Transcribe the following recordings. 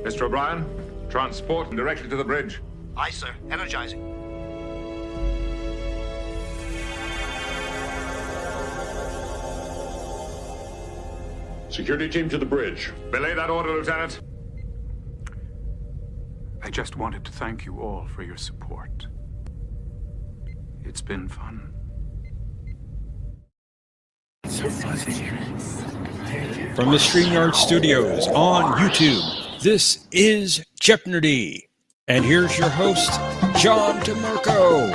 Mr. O'Brien, transport directly to the bridge. Aye, sir. Energizing. Security team to the bridge. Belay that order, Lieutenant. I just wanted to thank you all for your support. It's been fun. From the StreamYard Studios on YouTube, this is Jeopnerdy. And here's your host, John DeMarco.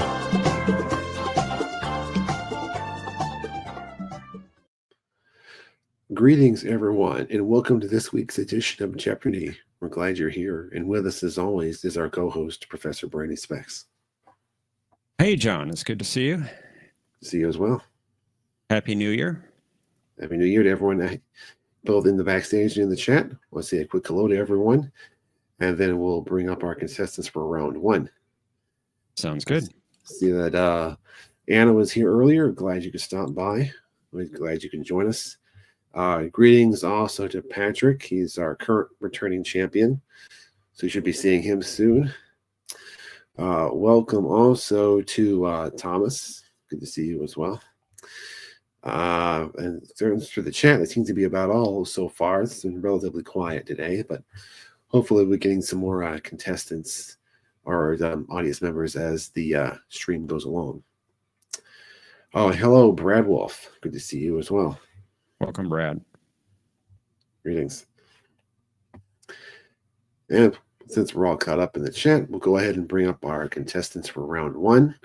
Greetings, everyone, and welcome to this week's edition of Jeopardy. We're glad you're here, and with us, as always, is our co-host, Professor Brainy Specs. Hey, John, it's good to see you. See you as well. Happy New Year. Happy New Year to everyone, both in the backstage and in the chat. I'll say a quick hello to everyone, and then we'll bring up our contestants for round one. Sounds good. See that Anna was here earlier. Glad you could stop by. We're glad you can join us. Greetings also to Patrick. He's our current returning champion, so you should be seeing him soon. Welcome also to Thomas. Good to see you as well. And for the chat, it seems to be about all so far. It's been relatively quiet today, but hopefully we're getting some more contestants or audience members as the stream goes along. Oh, hello, Brad Wolf. Good to see you as well. Welcome, Brad. Greetings. And since we're all caught up in the chat, we'll go ahead and bring up our contestants for round one.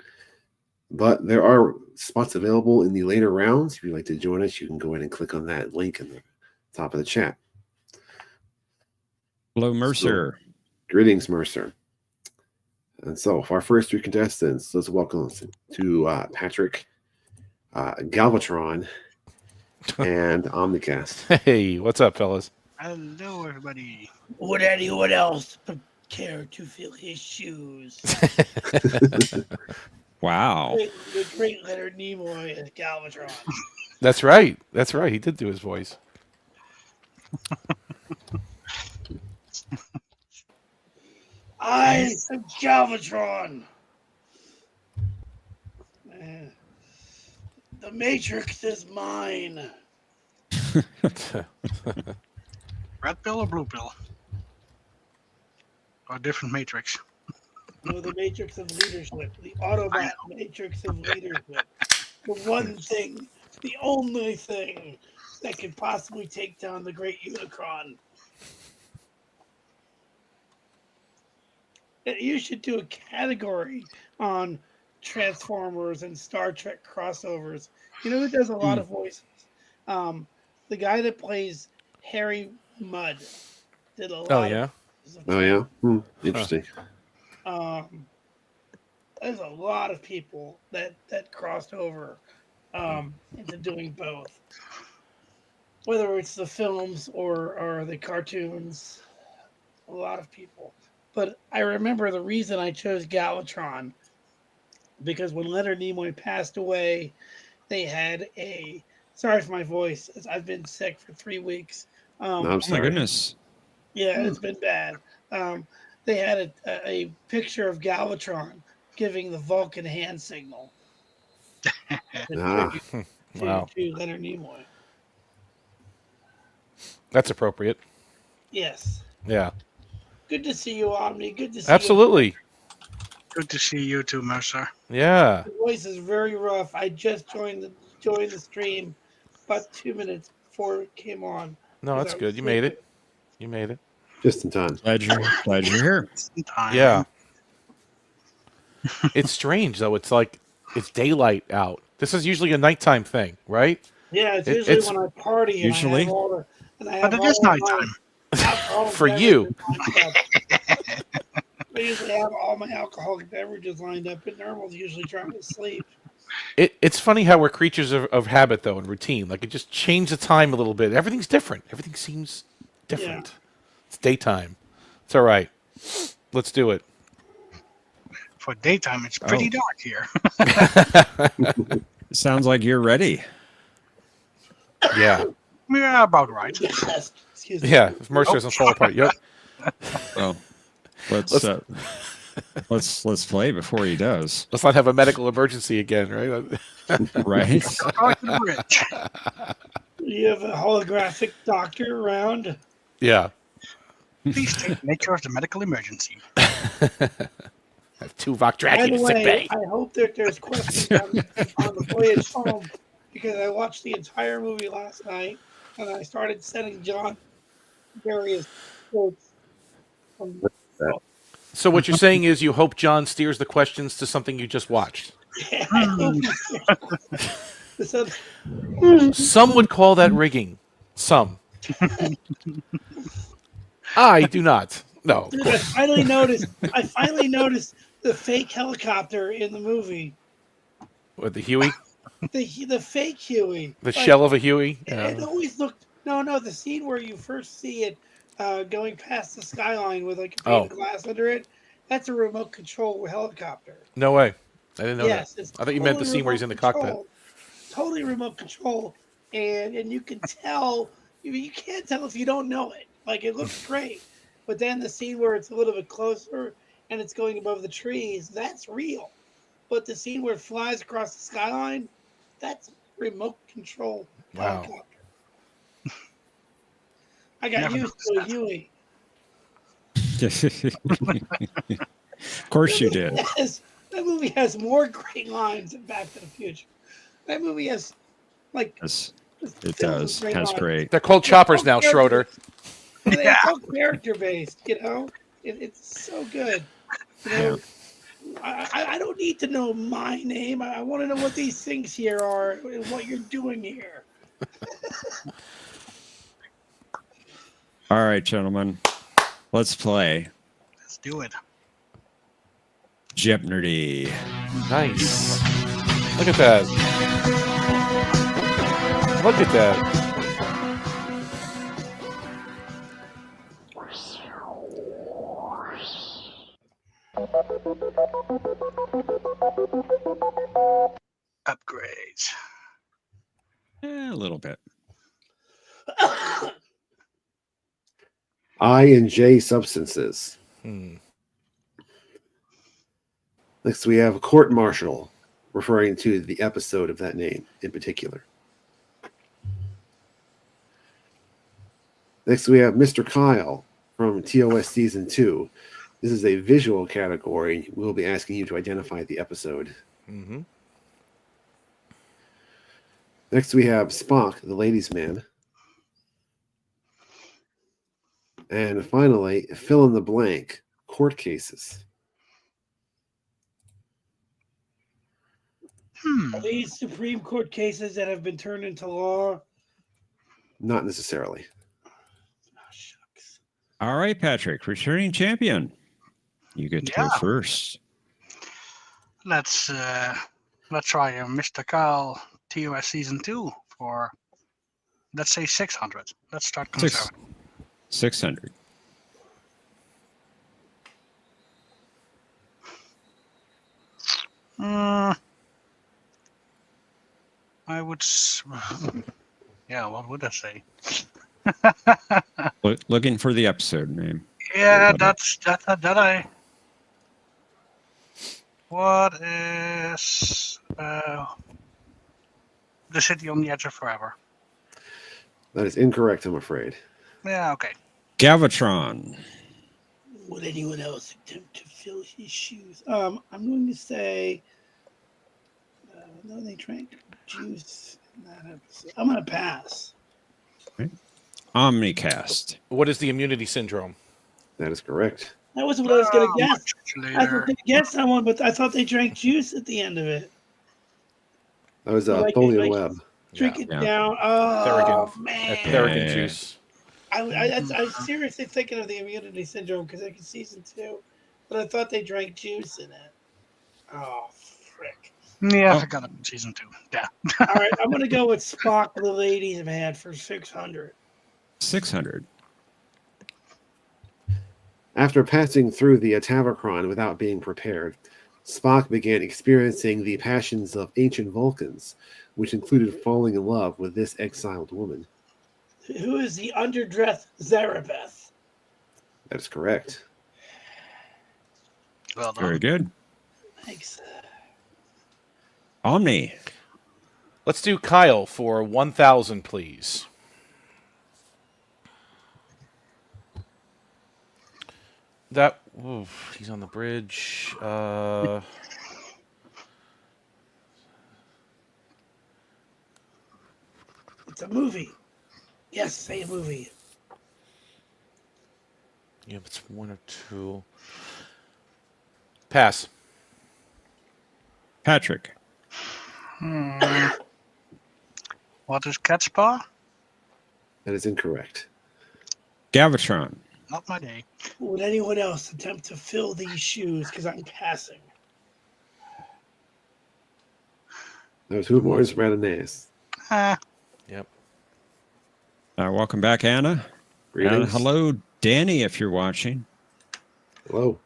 But there are spots available in the later rounds. If you'd like to join us, you can go ahead and click on that link in the top of the chat. Hello, Mercer. So, greetings, Mercer. And so for our first three contestants, let's welcome to Patrick, Galvatron, and OmniCast. Hey, what's up, fellas? Hello, everybody. Would anyone else care to fill his shoes? Wow. The great Leonard Nimoy as Galvatron. That's right. That's right. He did do his voice. I am Galvatron. The Matrix is mine. Red pill or blue pill? Or different matrix? No, the Matrix of leadership. The Autobot Matrix of leadership. The one thing, the only thing that could possibly take down the Great Unicron. You should do a category on Transformers and Star Trek crossovers. You know who does a lot of voices? The guy that plays Harry Mudd did a lot. Oh, yeah? Oh, yeah? Interesting. There's a lot of people that crossed over into doing both. Whether it's the films or the cartoons, a lot of people. But I remember the reason I chose Galvatron, because when Leonard Nimoy passed away, they had a... Sorry for my voice. I've been sick for 3 weeks. No, I'm Oh, my sorry. goodness. Yeah, it's been bad. They had a picture of Galvatron giving the Vulcan hand signal. Ah, Wow. To Leonard Nimoy. That's appropriate. Yes. Yeah. Good to see you, Omni. Good to see Absolutely. Good to see you too, Mercer. Yeah. you. Your voice is very rough. I just joined the stream about 2 minutes before it came on. No, that's good. You made it. You made it. just in time. Glad you're here. Time. Yeah. It's strange, though. It's like it's daylight out. This is usually a nighttime thing, right? Yeah, it's It- usually it's- when I party. And Usually. I have all the, and I have But it all is my nighttime. alcoholic For you. beverages lined up. I usually have all my alcoholic beverages lined up, but Normal's usually trying to sleep. It's funny how we're creatures of habit, though, and routine. Like, it just changed the time a little bit. Everything's different. Everything seems different. Yeah. It's daytime. It's all right. Let's do it. For daytime, it's pretty dark here. Sounds like you're ready. Yeah. Yeah, about right. Yes. Excuse me. Yeah. If Mercer doesn't fall apart. Yep. Well, let's play before he does. Let's not have a medical emergency again, right? Right? Across the bridge. You have a holographic doctor around. Yeah. Please state the nature of the medical emergency. Have Tuvok drag By you the to sick way, bay. I hope that there's questions on the voyage home because I watched the entire movie last night and I started sending John various quotes from. So what you're saying is you hope John steers the questions to something you just watched. I hope he so, Some would call that rigging. Some. I do not. No, of dude, course. I finally noticed the fake helicopter in the movie. With the Huey, The fake Huey. the shell of a Huey. It always looked the scene where you first see it going past the skyline with like a pane of glass under it. That's a remote control helicopter. No way. I didn't know Yes, that. it's I thought you meant the totally scene where he's in the remote cockpit. control. Totally remote control, and you can tell. You can't tell if you don't know it. Like it looks great, but then the scene where it's a little bit closer and it's going above the trees, that's real. But the scene where it flies across the skyline, that's remote control Wow. helicopter. I got Never used to a Huey. Of course you did. That movie has more great lines than Back to the Future. That movie has like Yes, it does. Has lines. great. They're called choppers now, Schroeder. It's so character based, it's so good. I don't need to know my name. I want to know what these things here are and what you're doing here. All right, gentlemen, let's play Let's do it. Jeopnerdy. Nice. Look at that. Look at that. Upgrades. A little bit. I and J substances. Next, we have a court martial, referring to the episode of that name in particular. Next, we have Mr. Kyle from TOS Season 2. This is a visual category. We'll be asking you to identify the episode. Mm-hmm. Next, we have Spock, the ladies' man. And finally, fill in the blank, court cases. Are these Supreme Court cases that have been turned into law? Not necessarily. Oh, shucks. All right, Patrick, returning champion. You get to go first. Let's try Mr. Kyle TOS Season 2 for, let's say, 600. Let's start conservative. 600. I would. Yeah, what would I say? Looking for the episode name. Yeah, that's that. What is The City on the Edge of Forever? That is incorrect, I'm afraid. Yeah, okay. Gavatron. Would anyone else attempt to fill his shoes? I'm going to say. No, they drank juice in that episode. I'm going to pass. OmniCast. What is the immunity syndrome? That is correct. That was what I was going to guess. Much I was later. going to guess that one, but I thought they drank juice at the end of it. That was Like- Foley like- Webb. Drink it Yeah. down. Oh, Theragun. man. Theragun Yeah. juice. I'm seriously thinking of the immunity syndrome because it's season 2, but I thought they drank juice in it. Oh, frick. Yeah, Oh. I forgot about Season 2. Yeah. All right, I'm going to go with Spock, the ladies man, for 600. 600. After passing through the Atavachron without being prepared, Spock began experiencing the passions of ancient Vulcans, which included falling in love with this exiled woman. Who is the underdressed Zarabeth? That is correct. Well done. Very good. Thanks. Omni. Let's do Kyle for 1,000, please. He's on the bridge. It's a movie. Yes, say a movie. Yeah, it's one or two. Pass. Patrick. What is cat's paw? That is incorrect. Gavatron. Not my day. Would anyone else attempt to fill these shoes? Because I'm passing. That was Humor's Radonais. Yep. Welcome back, Anna. Greetings. Hello, Danny, if you're watching. Hello.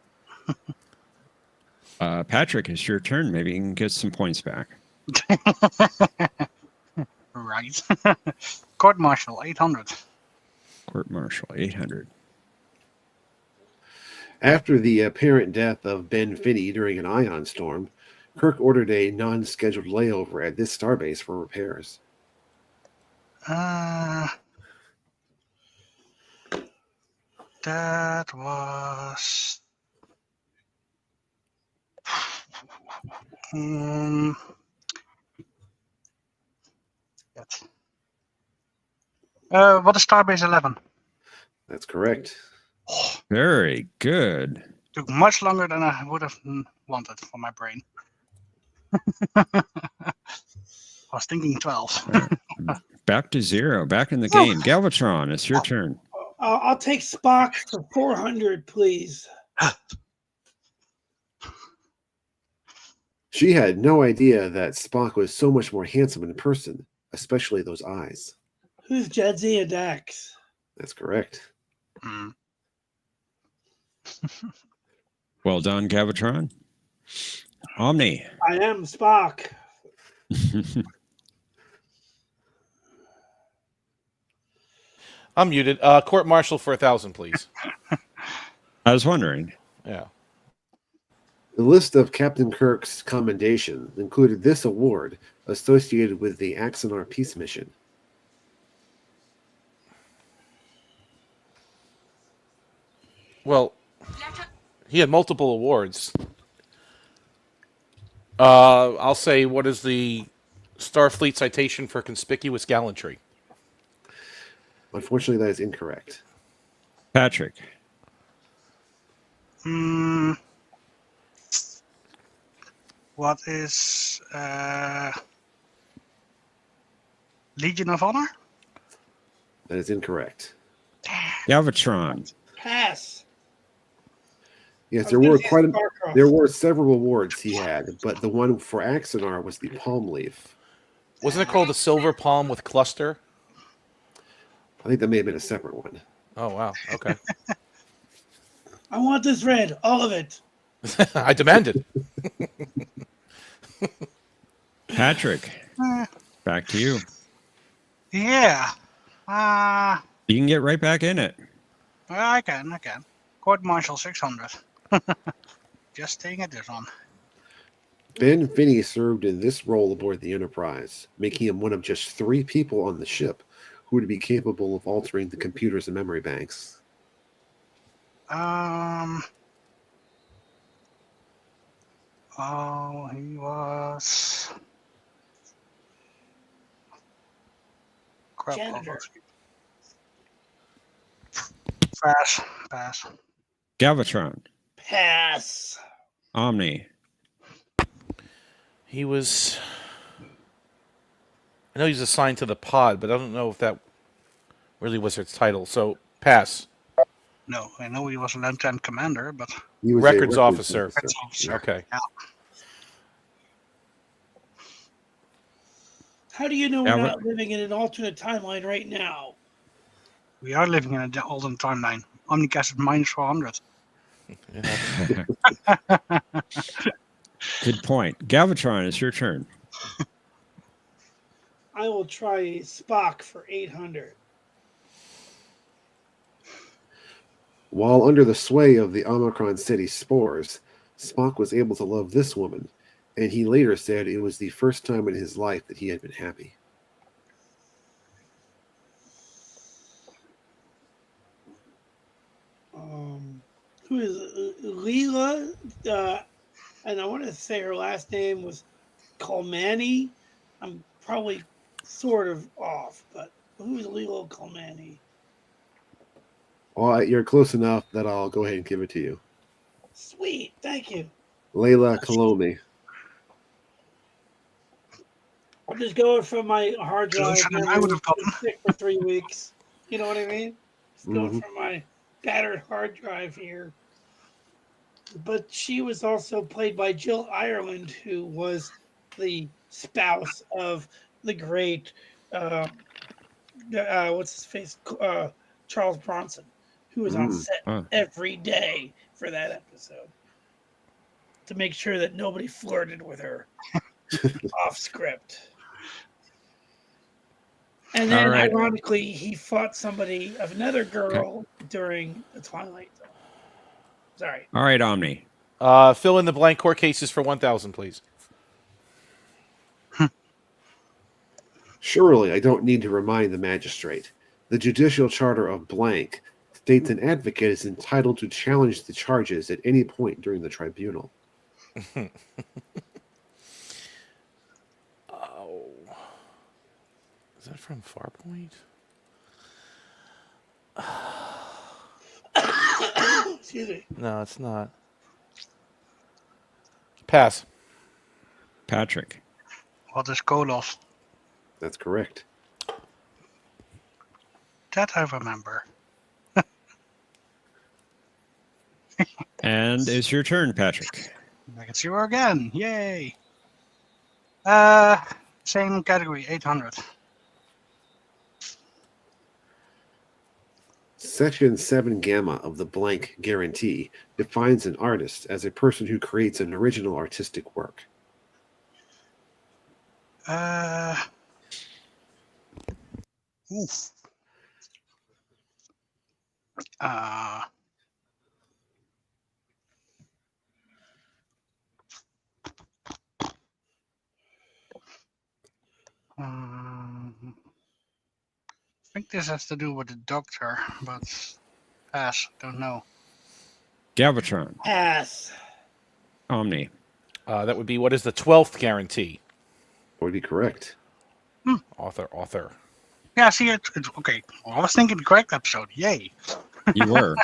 Patrick, it's your turn. Maybe you can get some points back. Right. Court martial, 800. Court martial, 800. After the apparent death of Ben Finney during an ion storm, Kirk ordered a non-scheduled layover at this starbase for repairs. That was... what is Starbase 11? That's correct. Very good. Took much longer than I would have wanted for my brain. I was thinking 12. Back to 0. Back in the game. Galvatron, it's your turn. I'll take Spock for 400, please. She had no idea that Spock was so much more handsome in person, especially those eyes. Who's Jadzia Dax? That's correct. Well done, Gavatron. Omni. I am Spock. I'm muted. Court martial for 1,000, please. I was wondering. Yeah. The list of Captain Kirk's commendation included this award associated with the Axanar Peace Mission. Well, he had multiple awards. I'll say, what is the Starfleet citation for conspicuous gallantry? Unfortunately, that is incorrect. Patrick. What is Legion of Honor? That is incorrect. Galvatron. Pass. Yes, I there was were gonna say Starcross. there were several awards he had, but the one for Axanar was the Palm Leaf. Wasn't it called the Silver Palm with Cluster? I think that may have been a separate one. Oh, wow. Okay. I want this red, all of it. I demand it. Patrick. Back to you. Yeah. You can get right back in it. Well, I can. Court martial 600. Just staying at this one. Ben Finney served in this role aboard the Enterprise, making him one of just 3 people on the ship who would be capable of altering the computers and memory banks. Oh, he was... Crap. Janitor. Pass. Galvatron. Pass. Omni. He was... I know he's assigned to the pod, but I don't know if that really was its title. So, pass. No, I know he was a lieutenant commander, but... He was a Records officer. officer. Okay. Yeah. How do you know Yeah, we're what- not living in an alternate timeline right now? We are living in an olden timeline. OmniCast is minus 400. Good point. Galvatron, it's your turn. I will try Spock for 800. While under the sway of the Omicron City spores, Spock was able to love this woman, and he later said it was the first time in his life that he had been happy. Who is Leela? And I want to say her last name was Kalmani. I'm probably sort of off, but who's Leela Kalmani? Well, you're close enough that I'll go ahead and give it to you. Sweet, thank you. Layla Kalomi. I'm just going from my hard drive. Closer than I would have gotten. Sick for 3 weeks. You know what I mean? Just going Mhm. from my battered hard drive here. But she was also played by Jill Ireland, who was the spouse of the great, what's his face, Charles Bronson, who was on set every day for that episode to make sure that nobody flirted with her off script. And then, ironically, he fought somebody, another girl, during the Twilight Zone. Sorry. All right, Omni. Fill in the blank court cases for 1,000, please. Surely I don't need to remind the magistrate. The judicial charter of blank states an advocate is entitled to challenge the charges at any point during the tribunal. Oh. Is that from Farpoint? Excuse me. No, it's not. Pass. Patrick. What is Koloth? That's correct. That I remember. And it's your turn, Patrick. It's you again. Yay. Same category, 800. Section 7 Gamma of the blank guarantee defines an artist as a person who creates an original artistic work. Oof. I think this has to do with the doctor, but pass, don't know. Galvatron. Pass. Omni. That would be, what is the 12th guarantee? Would be correct. Author. Yeah, see, it's okay. Well, I was thinking the correct episode. Yay. You were.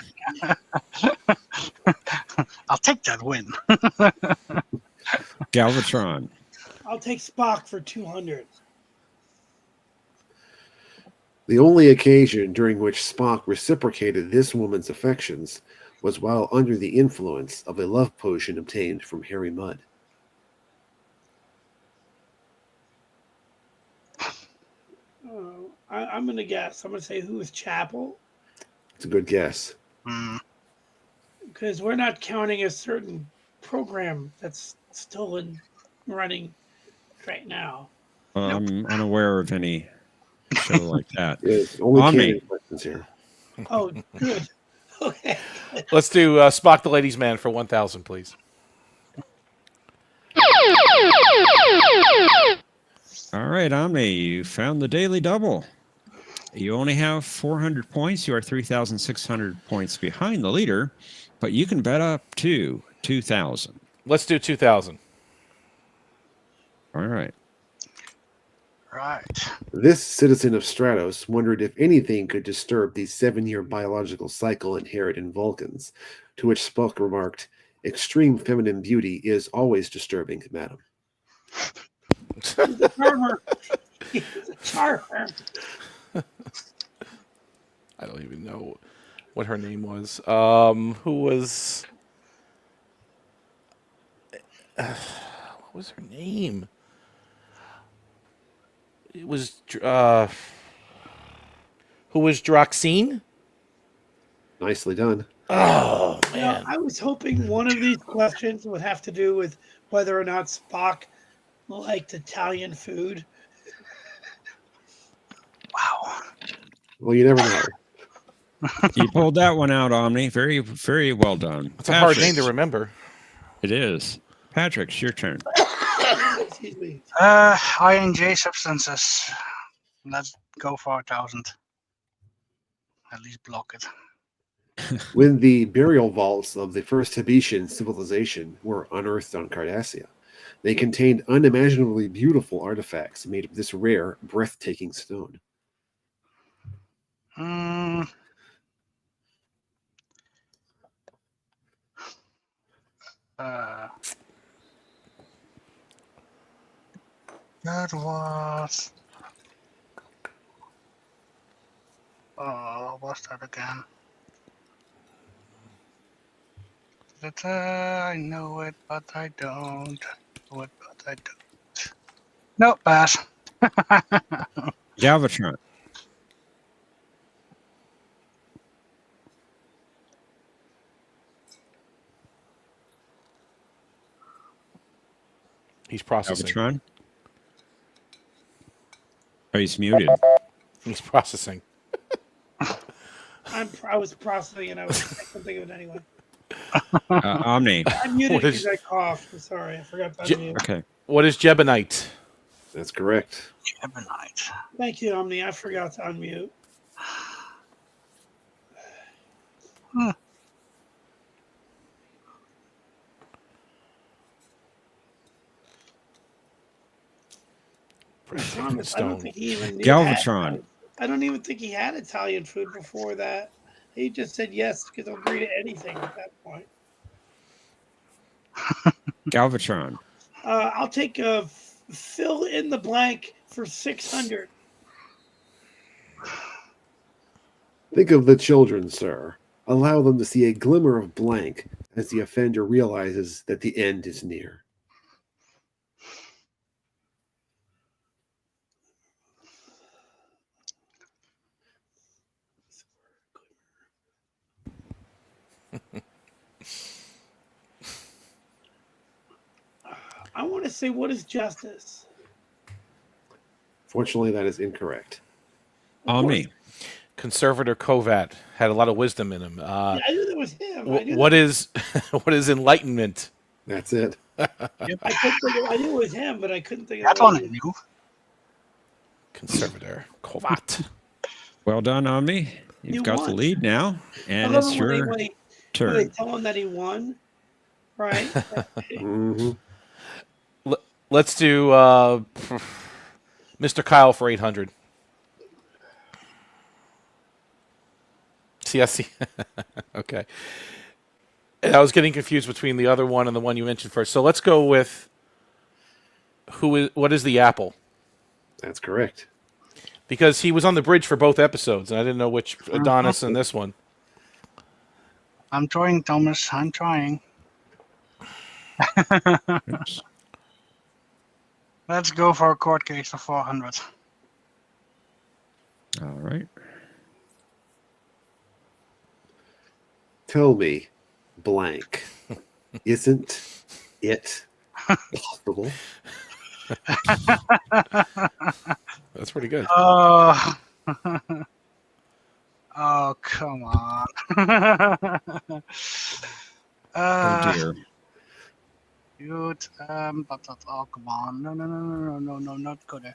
I'll take that win. Galvatron. I'll take Spock for 200. The only occasion during which Spock reciprocated this woman's affections was while under the influence of a love potion obtained from Harry Mudd. I'm going to guess. I'm going to say who is Chapel? It's a good guess. Because we're not counting a certain program that's still in running right now. I'm unaware of any show like that. It's only Omni. canon questions here. Oh, good. Okay. Let's do Spock the Ladies' Man for 1,000, please. All right, Omni, you found the daily double. You only have 400 points. You are 3,600 points behind the leader, but you can bet up to 2,000. Let's do 2,000. All right. Right. This citizen of Stratos wondered if anything could disturb the 7-year biological cycle inherent in Vulcans, to which Spock remarked, "Extreme feminine beauty is always disturbing, madam." He's a charmer. He's a charmer. I don't even know what her name was. Who was... what was her name? It was... who was Droxine? Nicely done. Oh, You know, I was hoping one of these questions would have to do with whether or not Spock liked Italian food. Wow. Well, you never know. You pulled that one out, Omni. Very, very well done. It's a hard Patrick. name to remember. It is. Patrick, it's your turn. Excuse me. INJ substances. Let's go for 1,000. At least block it. When the burial vaults of the first Habitian civilization were unearthed on Cardassia, they contained unimaginably beautiful artifacts made of this rare, breathtaking stone. Mm. That was. What was that again? I know it, but I don't. Know it, but I don't. No, pass. Galvatron. He's processing. Galvatron. Oh, he's muted. He's processing. I was processing and I couldn't think of it anyway. Omni. I'm muted What is- because I coughed. I'm sorry. I forgot to unmute. Okay. What is Jeopnerdy? That's correct. Jeopnerdy. Thank you, Omni. I forgot to unmute. Thomas, I don't think he even knew Galvatron. I don't even think he had Italian food before that. He just said yes because he'll agree to anything at that point. Galvatron. I'll take a fill in the blank for 600. Think of the children, sir. Allow them to see a glimmer of blank as the offender realizes that the end is near. I want to say, what is justice? Fortunately, that is incorrect. Omni. Conservator Kovat had a lot of wisdom in him. I knew that was him. What is enlightenment? That's it. I knew it was him, but I couldn't think of That the one I name. knew. Conservator Kovat. Well done, Omni. You've You got the won. lead now, and I love it's it when your when they turn. tell him that he won, right? Mm-hmm. Let's do Mr. Kyle for 800. See. Okay. And I was getting confused between the other one and the one you mentioned first. So let's go with what is the apple? That's correct. Because he was on the bridge for both episodes, and I didn't know which Adonis and this one. I'm trying, Thomas. I'm trying. Oops. Let's go for a court case for 400. All right. Tell me, blank. Isn't it possible? That's pretty good. Oh, oh, come on. Oh dear. Dude, oh, come on. No, not good.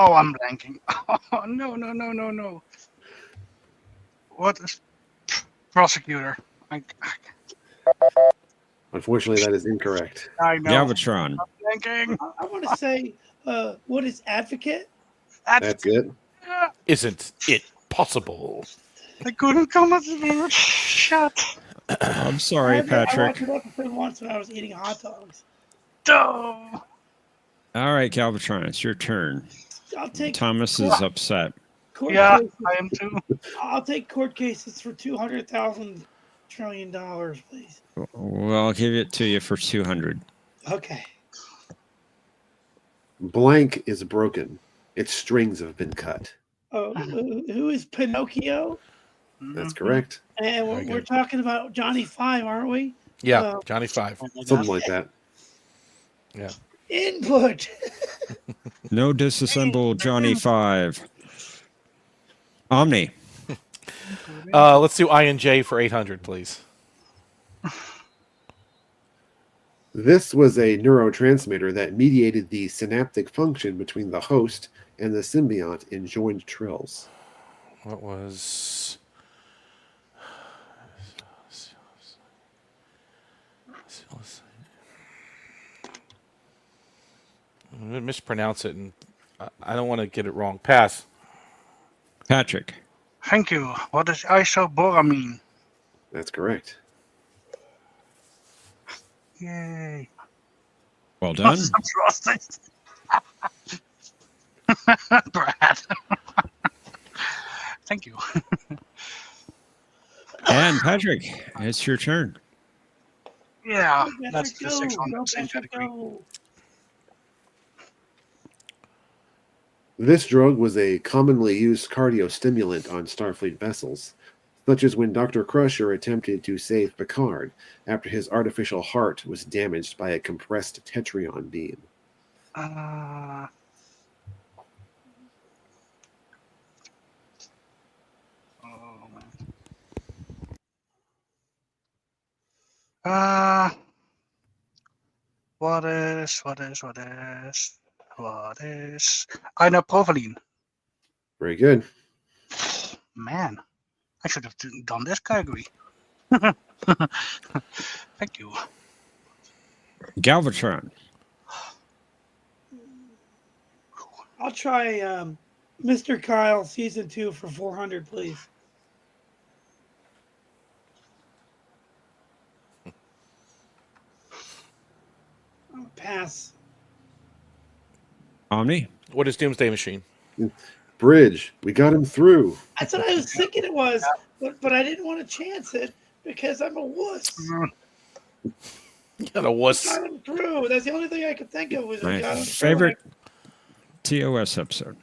Oh, I'm blanking. Oh, no. What is prosecutor? Unfortunately, that is incorrect. I know. Galvatron. I'm blanking. I want to say, what is advocate? That's it. Isn't it possible? I couldn't come up with the word. Shut. I'm sorry, I Patrick. watched the episode once when I was eating hot dogs. Oh. All right, Galvatron, it's your turn. I'll take Thomas is upset. court Yeah, cases. I am too. I'll take court cases for $200,000 trillion, please. Well, I'll give it to you for 200. Okay. Blank is broken. Its strings have been cut. Oh, who is Pinocchio? That's correct. And Very we're good. talking about Johnny Five, aren't we? Yeah, Johnny 5. Something like that. Yeah. Input. No disassemble Johnny 5. Omni. Let's do I&J for 800, please. This was a neurotransmitter that mediated the synaptic function between the host and the symbiont in joined trills. What was... I'm going to mispronounce it, and I don't want to get it wrong. Pass. Patrick. Thank you. What is isoboramine? That's correct. Yay. Well done. Brad. Thank you. And Patrick, it's your turn. Yeah, Go, that's the Patrick, 600 go, synthetic Patrick, degree. go. This drug was a commonly used cardiostimulant on Starfleet vessels, such as when Dr. Crusher attempted to save Picard after his artificial heart was damaged by a compressed Tetrion beam. What is inopropylene? Very good. Man, I should have done this category. Thank you. Galvatron. I'll try Mr. Kyle season 2 for 400, please. I'll pass. Omni. What is Doomsday Machine? Bridge. We got him through. That's what I was thinking it was, but I didn't want to chance it because I'm a wuss. You got a wuss. Got him through. That's the only thing I could think of was we My got him favorite TOS episode.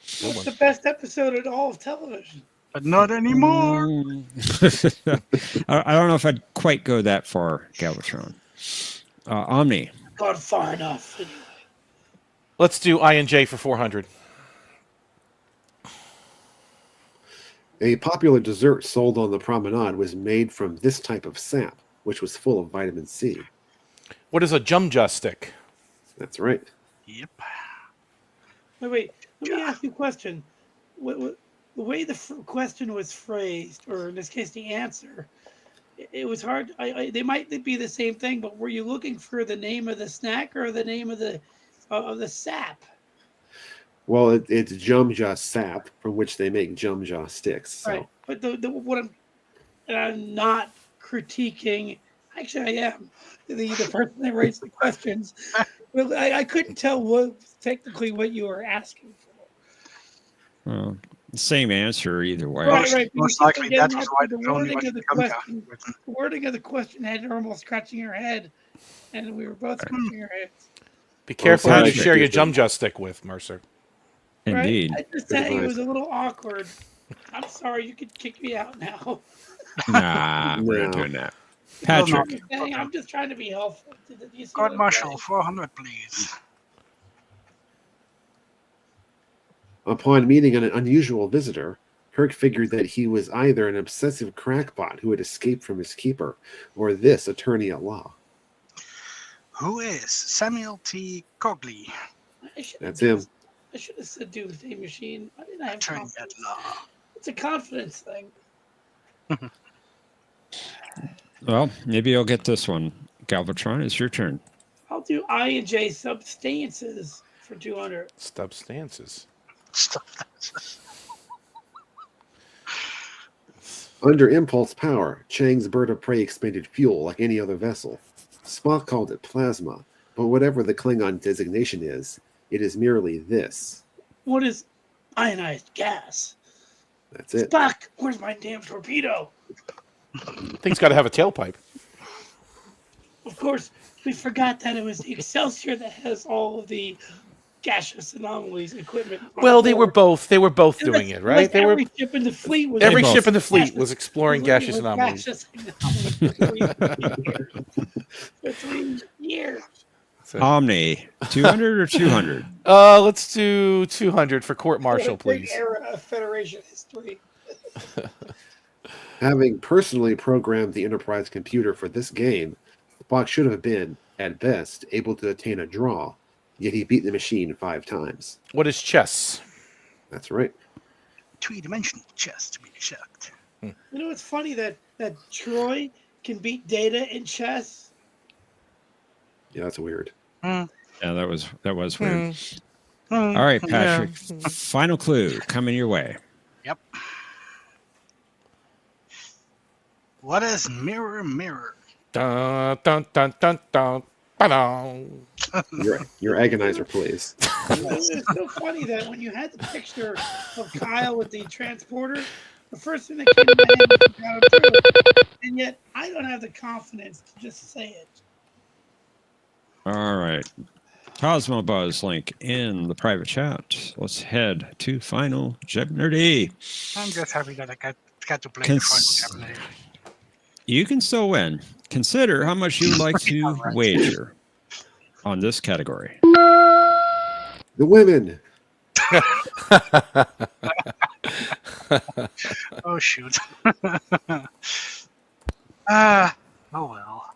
through. It's the best episode in all of television. But not anymore. I don't know if I'd quite go that far, Galvatron. Omni. Gone far enough. Anyway. Let's do I&J for 400. A popular dessert sold on the promenade was made from this type of sap, which was full of vitamin C. What is a Jumja stick? That's right. Yep. Wait. Let me ask you a question. The way the question was phrased, or in this case, the answer, it was hard. They might be the same thing, but were you looking for the name of the snack or the name of the sap? Well, it's Jumja sap, from which they make Jumja sticks. So. Right. But what I'm not critiquing. Actually, I am the person that writes the questions. Well, I couldn't tell technically what you were asking for. Well, same answer either way. Right. Most Because likely again, that is why the there's only wording of the Jumja question. written. The wording of the question had her almost scratching her head, and we were both scratching our heads. Be careful who you Patrick share your is the- Jumja stick with, Mercer. Indeed. Right? I just tell you, it was a little awkward. I'm sorry, you could kick me out now. Nah, we're not No. doing that. Patrick. I'm just trying to be helpful. You see what God I'm Marshal, saying? 400, please. Upon meeting an unusual visitor, Kirk figured that he was either an obsessive crackpot who had escaped from his keeper, or this attorney at law. Who is Samuel T. Cogley? That's him. I should have said Doomsday Machine. Why didn't I have Attorney at confidence? law. It's a confidence thing. Well, maybe you'll get this one. Galvatron, it's your turn. I'll do I&J substances for 200. Substances. Under impulse power, Chang's bird of prey expended fuel like any other vessel. Spock called it plasma, but whatever the Klingon designation is, it is merely this. What is ionized gas? That's it. Spock, where's my damn torpedo? Thing's got to have a tailpipe. Of course, we forgot that it was the Excelsior that has all of the gaseous anomalies equipment. on Well, they were board. both doing And it, that's right? like They were every ship in the fleet was every both. ship in the fleet gaseous- was exploring gaseous anomalies. gaseous anomalies for 3 years. For 3 years. Omni, 200 or 200? Let's do 200 for court martial, Big please. era of Federation history. Having personally programmed the Enterprise computer for this game, Spock should have been, at best, able to attain a draw, yet he beat the machine 5 times. What is chess? That's right. Three-dimensional chess, to be exact. You know, it's funny that Troy can beat Data in chess. Yeah, that's weird. Yeah, that was weird. All right, Patrick. Final clue coming your way. Yep. What is mirror, mirror? Dun, dun, dun, dun, dun, ba-dum. Your agonizer, please. It's so funny that when you had the picture of Kyle with the transporter, the first thing that came to my head was you got him through. And yet, I don't have the confidence to just say it. All right. Cosmo Buzz link in the private chat. Let's head to final Jeopnerdy. I'm just happy that I got to play Cons- the final Jeopardy. You can still win. Consider how much you would like to wager on this category. The women. Oh, shoot. Oh, well.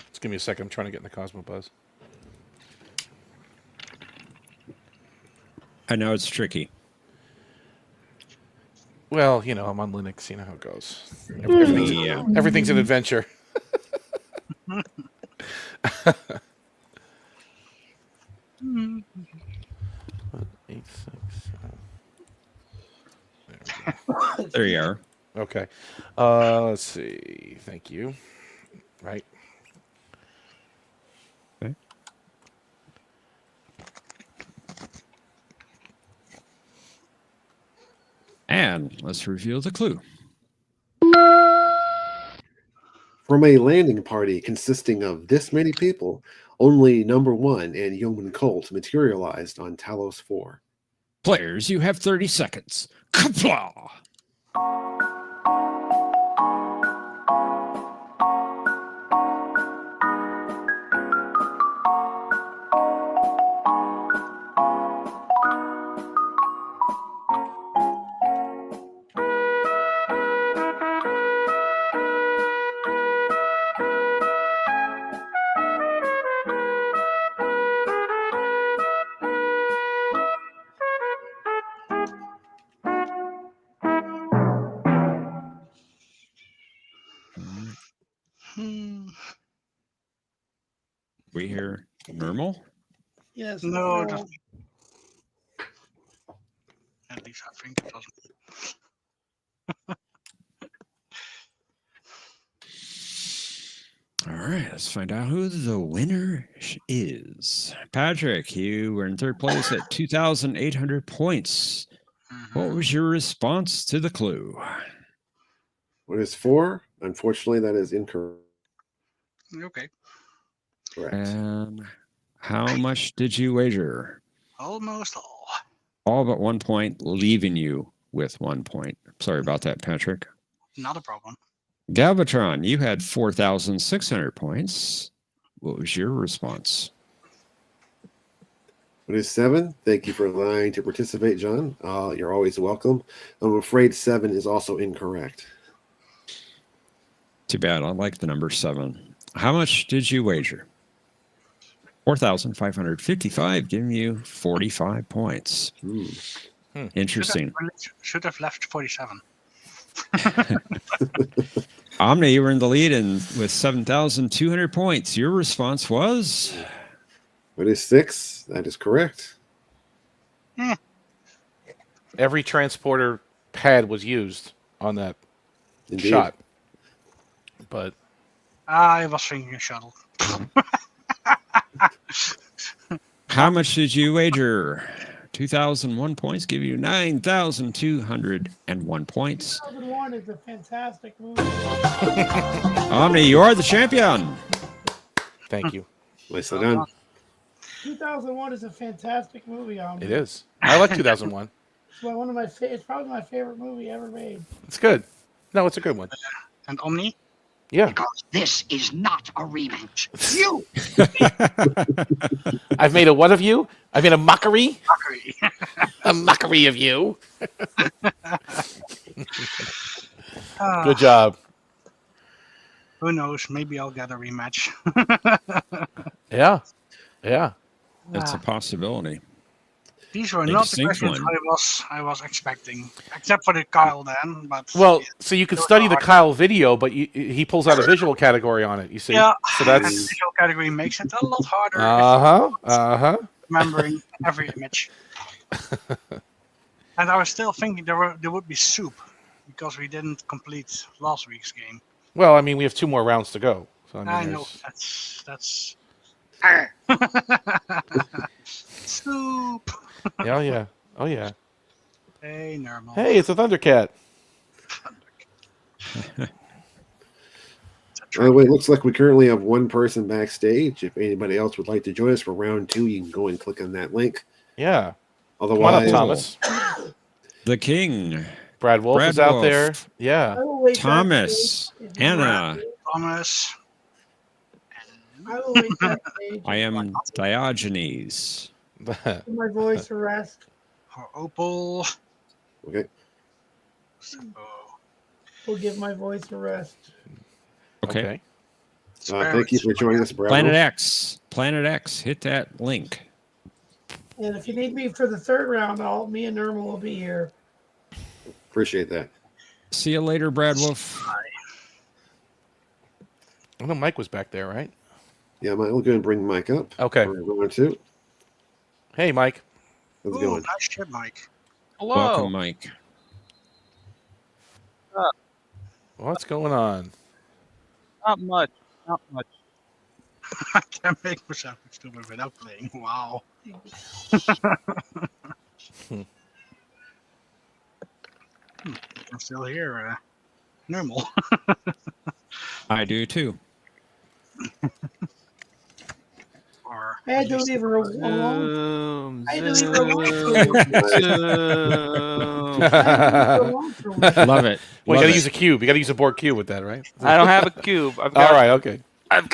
Just give me a second. I'm trying to get in the Cosmo Buzz. I know it's tricky. Well, you know, I'm on Linux. You know how it goes. Yeah. Everything's an adventure. 8, 6, There you are. okay. Let's see. Thank you. Right. Okay. And let's reveal the clue. From a landing party consisting of this many people, only Number 1 and Yeoman Colt materialized on Talos 4. Players, you have 30 seconds. Kapla! We hear normal? Yes. No, just... At least I think it doesn't. All right, let's find out who the winner is. Patrick, you were in third place at 2,800 points. What was your response to the clue? What is 4? Unfortunately, that is incorrect. Okay. And how much did you wager? Almost all. All but 1 point, leaving you with 1 point. Sorry about that, Patrick. Not a problem. Galvatron, you had 4,600 points. What was your response? What is 7? Thank you for allowing to participate, John. You're always welcome. I'm afraid 7 is also incorrect. Too bad. I like the number 7. How much did you wager? 4,555, giving you 45 points. Interesting. Should have left 47. Omni, you were in the lead and with 7,200 points. Your response was? What is 6? That is correct. Every transporter pad was used on that Indeed. shot. But I was thinking a shuttle. How much did you wager? 2,001 points, give you 9,201 points. 2001 is a fantastic movie. Omni, you are the champion. thank you. Nicely done. 2001 is a fantastic movie. It is. I like 2001. It's one of my. It's probably my favorite movie ever made. It's good. No, it's a good one. And Omni? Yeah. Because this is not a rematch. You! I've made a what of you? I've made a mockery? Mockery. A mockery of you. Ah, Good job. Who knows? Maybe I'll get a rematch. Yeah. Yeah. It's a possibility. These were A not the distinct questions one. I was expecting, except for the Kyle then. But Well, yeah, so you could those study are the hard. Kyle video, but he pulls out a visual category on it, you see? Yeah, So and the that's... visual category makes it a lot harder remembering every image. And I was still thinking there would be soup because we didn't complete last week's game. Well, I mean, we have 2 more rounds to go. So I know that's soup. Yeah, yeah. Oh, yeah. Hey, normal. Hey, it's a Thundercat. By the way, it looks like we currently have one person backstage. If anybody else would like to join us for round 2, you can go and click on that link. Yeah. Come on up, Otherwise, Thomas. The King. Brad Wolf Brad is out Wolf. there. Yeah. I will wait Thomas. backstage if you want. Anna. Thomas. I will wait backstage I am Diogenes. for my voice to rest. For Opal. okay. Oh, We'll give my voice a rest. Okay. Thank you for joining us, Brad. Planet X. Planet X. Hit that link. And if you need me for the 3rd round, me and Norma will be here. Appreciate that. See you later, Brad Wolf. I know Mike was back there, right? Yeah, Mike, we'll go and bring Mike up. Okay. For round 2. Hey, Mike. How's it Ooh, going? nice shit, Mike. Hello. Welcome, Mike. What's going on? Not much. Not much. I can't make myself stupid without playing. Wow. I'm still here. Normal. I do too. Or I had to leave her alone. I had to leave her alone for a week. Love it. Well, Love you got to it. use a cube. You got to use a board cube with that, right? I don't have a cube. All right, okay. I've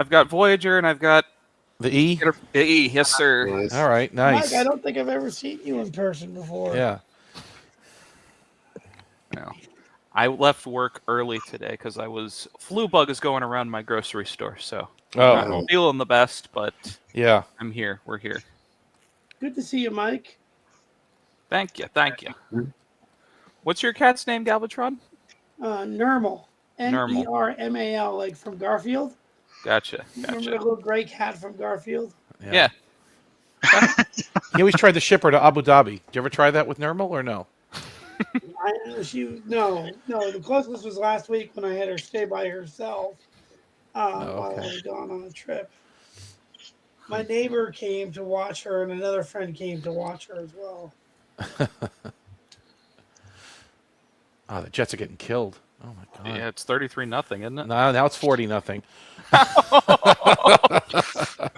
got Voyager and I've got The E? the E. Yes, sir. Nice. All right, nice. Mike, I don't think I've ever seen you in person before. Yeah. No. I left work early today because flu bug is going around my grocery store, so I'm Oh, not feeling the best, but yeah. I'm here. We're here. Good to see you, Mike. Thank you. Thank you. What's your cat's name, Galvatron? Normal. Normal. Nermal, like from Garfield. Gotcha. Remember the Gotcha. little gray cat from Garfield? Yeah. He always tried to ship her to Abu Dhabi. Did you ever try that with Nermal or no? No. The closest was last week when I had her stay by herself while I was gone on a trip. My neighbor came to watch her, and another friend came to watch her as well. Oh, the Jets are getting killed. Oh my god. Yeah, it's 33-0, isn't it? No, now it's 40-0.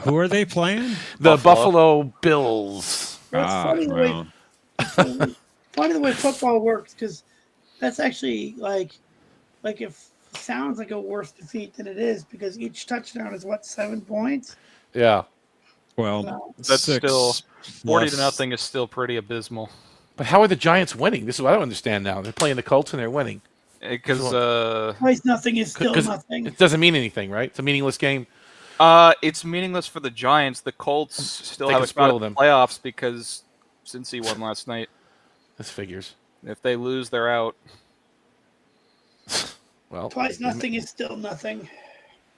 Who are they playing? The Buffalo Bills. Well, it's funny the way funny the way football works, because that's actually like it sounds like a worse defeat than it is, because each touchdown is 7 points. Yeah. Well, No. That's still 40 to plus- 0 is still pretty abysmal. But how are the Giants winning? This is what I don't understand now. They're playing the Colts and they're winning. Because Twice nothing is still 'Cause nothing. it doesn't mean anything, right? It's a meaningless game. it's meaningless for the Giants. The Colts still They have can a spot spoil in the them. playoffs because Cincy won last night. This figures. If they lose, they're out. Well, Twice nothing is still nothing.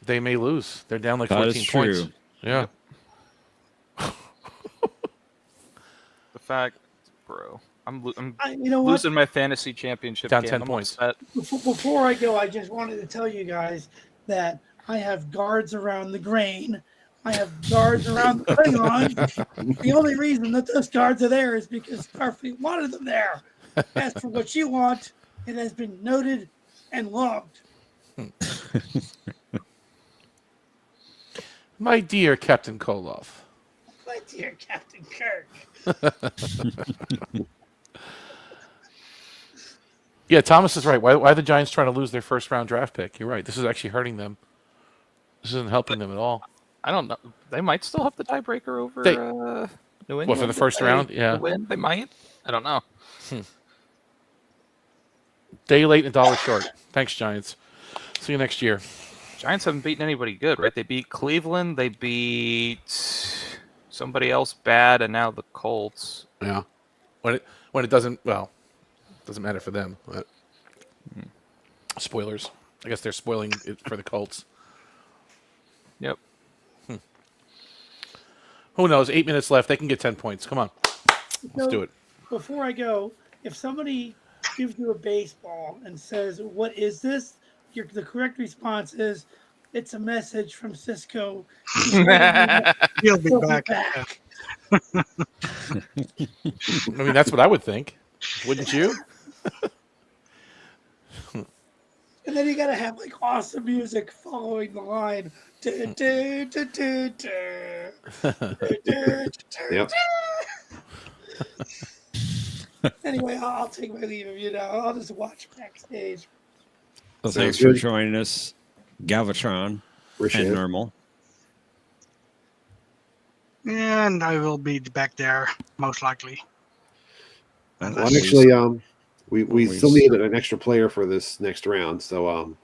they may lose. They're down like That 14 is points. true. Yeah. The fact, bro, I'm You know what? losing my fantasy championship Down game. 10 I'm points. upset. Before I go, I just wanted to tell you guys that I have guards around the grain. I have guards around the Klingon. The only reason that those guards are there is because Starfleet wanted them there. As for what you want, it has been noted and logged. My dear Captain Koloff. My dear Captain Kirk. Yeah, Thomas is right. Why are the Giants trying to lose their first round draft pick? You're right. This is actually hurting them. This isn't helping them at all. I don't know. They might still have the tiebreaker over They- New England. What, for the first round? Yeah. Win. They might. I don't know. Day late and $1 short. Thanks, Giants. See you next year. Giants haven't beaten anybody good, right? They beat Cleveland. They beat somebody else bad, and now the Colts. Yeah. When it doesn't matter for them. But spoilers. I guess they're spoiling it for the Colts. Yep. Who knows? 8 minutes left. They can get 10 points. Come on. Let's do it. Before I go, if somebody gives you a baseball and says, "What is this?" The correct response is, "It's a message from Cisco. He'll be back. I mean, that's what I would think. Wouldn't you? And then you gotta have like awesome music following the line. Yep. Anyway, I'll take my leave of you now. I'll just watch backstage. Well, Sounds thanks for good. joining us, Galvatron Appreciate and it. Normal. And I will be back there, most likely. And Well, that actually, leaves- we still need an extra player for this next round. So,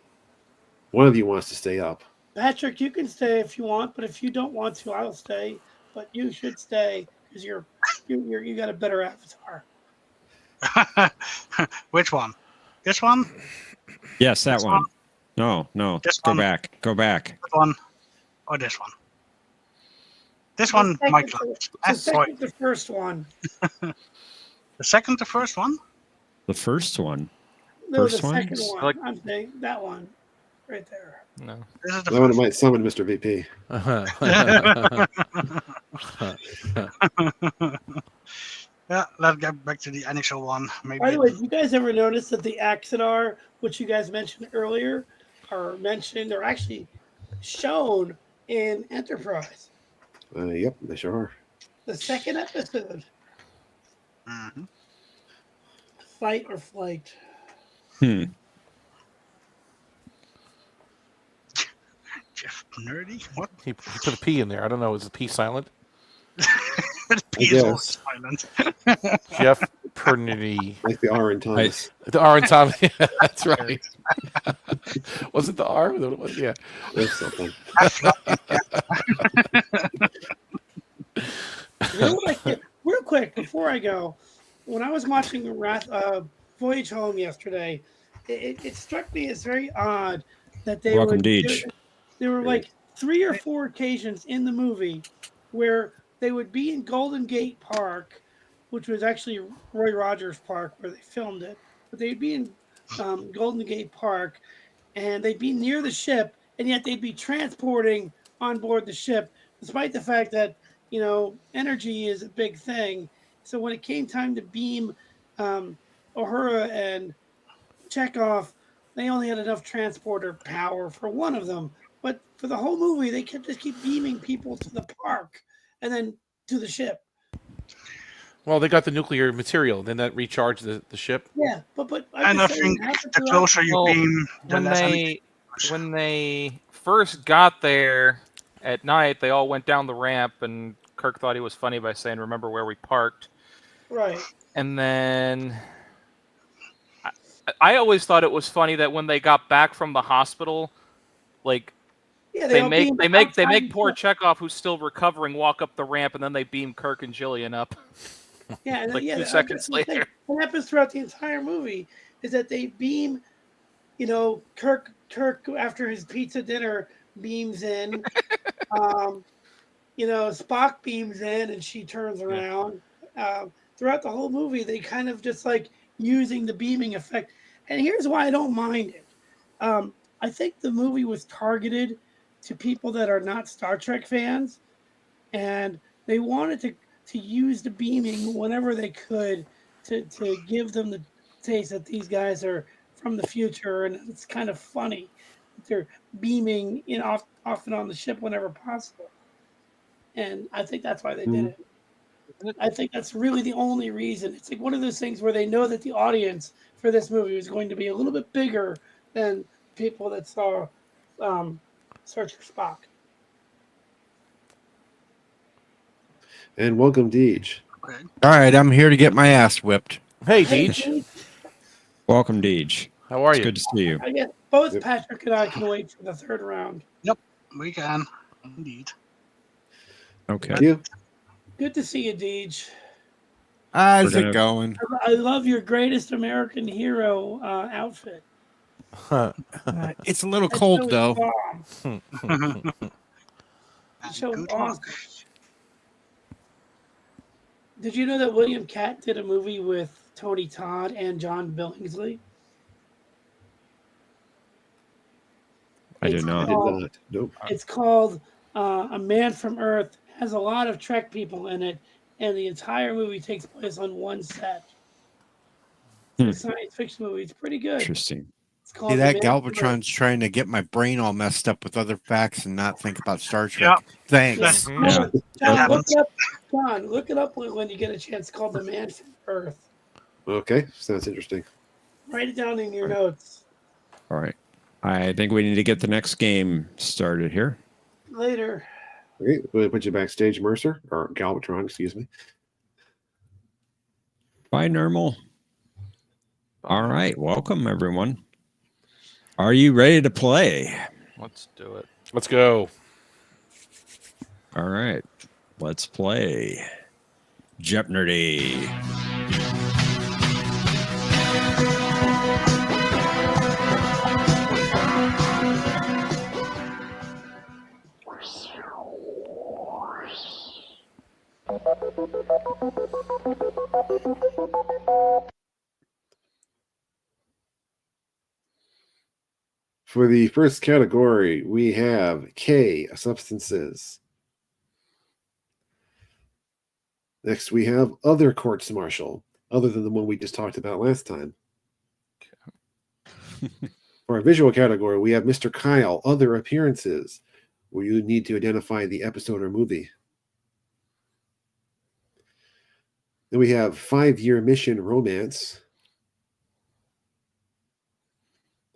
one of you wants to stay up. Patrick, you can stay if you want, but if you don't want to, I'll stay. But you should stay because you got a better avatar. Which one? This one? yes, that This one. one? No. This Go one? back. Go back. This one? Or this one? This The one, second Mike. to- That's the right. second, the first one. The second, the first one? The first one. No, First the second ones? one. Like- I'm saying that one, right there. No. This is the That one first might summon Mr. VP. Yeah, let's get back to the initial one. Maybe. By the way, you guys ever notice that the Axidar, which you guys mentioned earlier, are actually shown in Enterprise, Yep, they sure are. the second episode, Mhm. Fight or Flight. Jeopnerdy? What? He put a P in there. I don't know. Is the P silent? The P is all guess. silent. Jeopnerdy. Like the R in Thomas. The R and Tom. That's right. Was it the R? Yeah. That's something. You know what real quick before I go, when I was watching Voyage Home yesterday, it struck me as very odd that they Welcome, would. Deej. There were like 3 or 4 occasions in the movie where they would be in Golden Gate Park, which was actually Roy Rogers Park where they filmed it. But they'd be in Golden Gate Park, and they'd be near the ship, and yet they'd be transporting on board the ship, despite the fact that energy is a big thing. So when it came time to beam Uhura and Chekhov, they only had enough transporter power for one of them. But for the whole movie, they kept just keep beaming people to the park and then to the ship. Well, they got the nuclear material. Then that recharged the ship. Yeah, but And I think the closer you Well, beam, the When less energy. when they first got there at night, they all went down the ramp, and Kirk thought he was funny by saying, "Remember where we parked?" Right. And then I always thought it was funny that when they got back from the hospital, like Yeah, they all make beamed they make outside the poor ship. Chekhov, who's still recovering, walk up the ramp, and then they beam Kirk and Jillian up. Yeah, and like yeah, 2 I was seconds just gonna say, later. what happens throughout the entire movie is that they beam, Kirk after his pizza dinner beams in, Spock beams in, and she turns around. Throughout the whole movie, they kind of just like using the beaming effect. And here's why I don't mind it. I think the movie was targeted to people that are not Star Trek fans, and they wanted to use the beaming whenever they could to give them the taste that these guys are from the future, and it's kind of funny that they're beaming often on the ship whenever possible. And I think that's why they did it. I think that's really the only reason. It's like one of those things where they know that the audience for this movie is going to be a little bit bigger than people that saw Search for Spock. And welcome, Deej. Okay. All right, I'm here to get my ass whipped. Hey, Hey, Deej. Deej. Welcome, Deej. How are It's you? good to see you. I guess both Yep. Patrick and I can wait for the third round. We can. Indeed. Okay. Thank you. Good to see you, Deej. How's We're it going? I love your greatest American hero outfit. It's a little That cold, show is though. bomb. That show is Good awesome. luck. Did you know that William Catt did a movie with Tony Todd and John Billingsley? I did It's not. I did called- not. Nope. It's called A Man from Earth. Has a lot of Trek people in it, and the entire movie takes place on one set. It's a science fiction movie. It's pretty good. Interesting. It's called See, The that Man from Earth. Galvatron's trying to get my brain all messed up with other facts and not think about Star Trek. Yep. Thanks. That's Mhm. Yeah. John, That look it up. John, look it up when you get a chance. It's called The Man from Earth. Okay, sounds interesting. Write it down in your notes. All right. I think we need to get the next game started here. Later. Okay, we'll put you backstage, Mercer, or Galvatron, excuse me. Bye, Normal. All right. Welcome, everyone. Are you ready to play? Let's do it. Let's go. All right. Let's play Jeopnerdy. For the first category, we have K, substances. Next, we have other courts martial, other than the one we just talked about last time. For our visual category, we have Mr. Kyle, other appearances, where you need to identify the episode or movie. Then we have 5-year mission romance.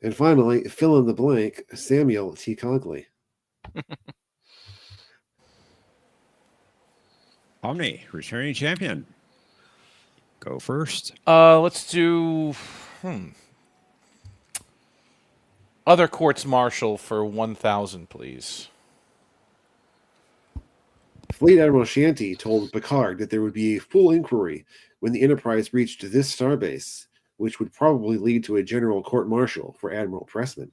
And finally, fill in the blank, Samuel T. Cogley. Omni, returning champion. Go first. Let's do other courts martial for 1,000, please. Fleet Admiral Shanty told Picard that there would be a full inquiry when the Enterprise reached this starbase, which would probably lead to a general court-martial for Admiral Pressman.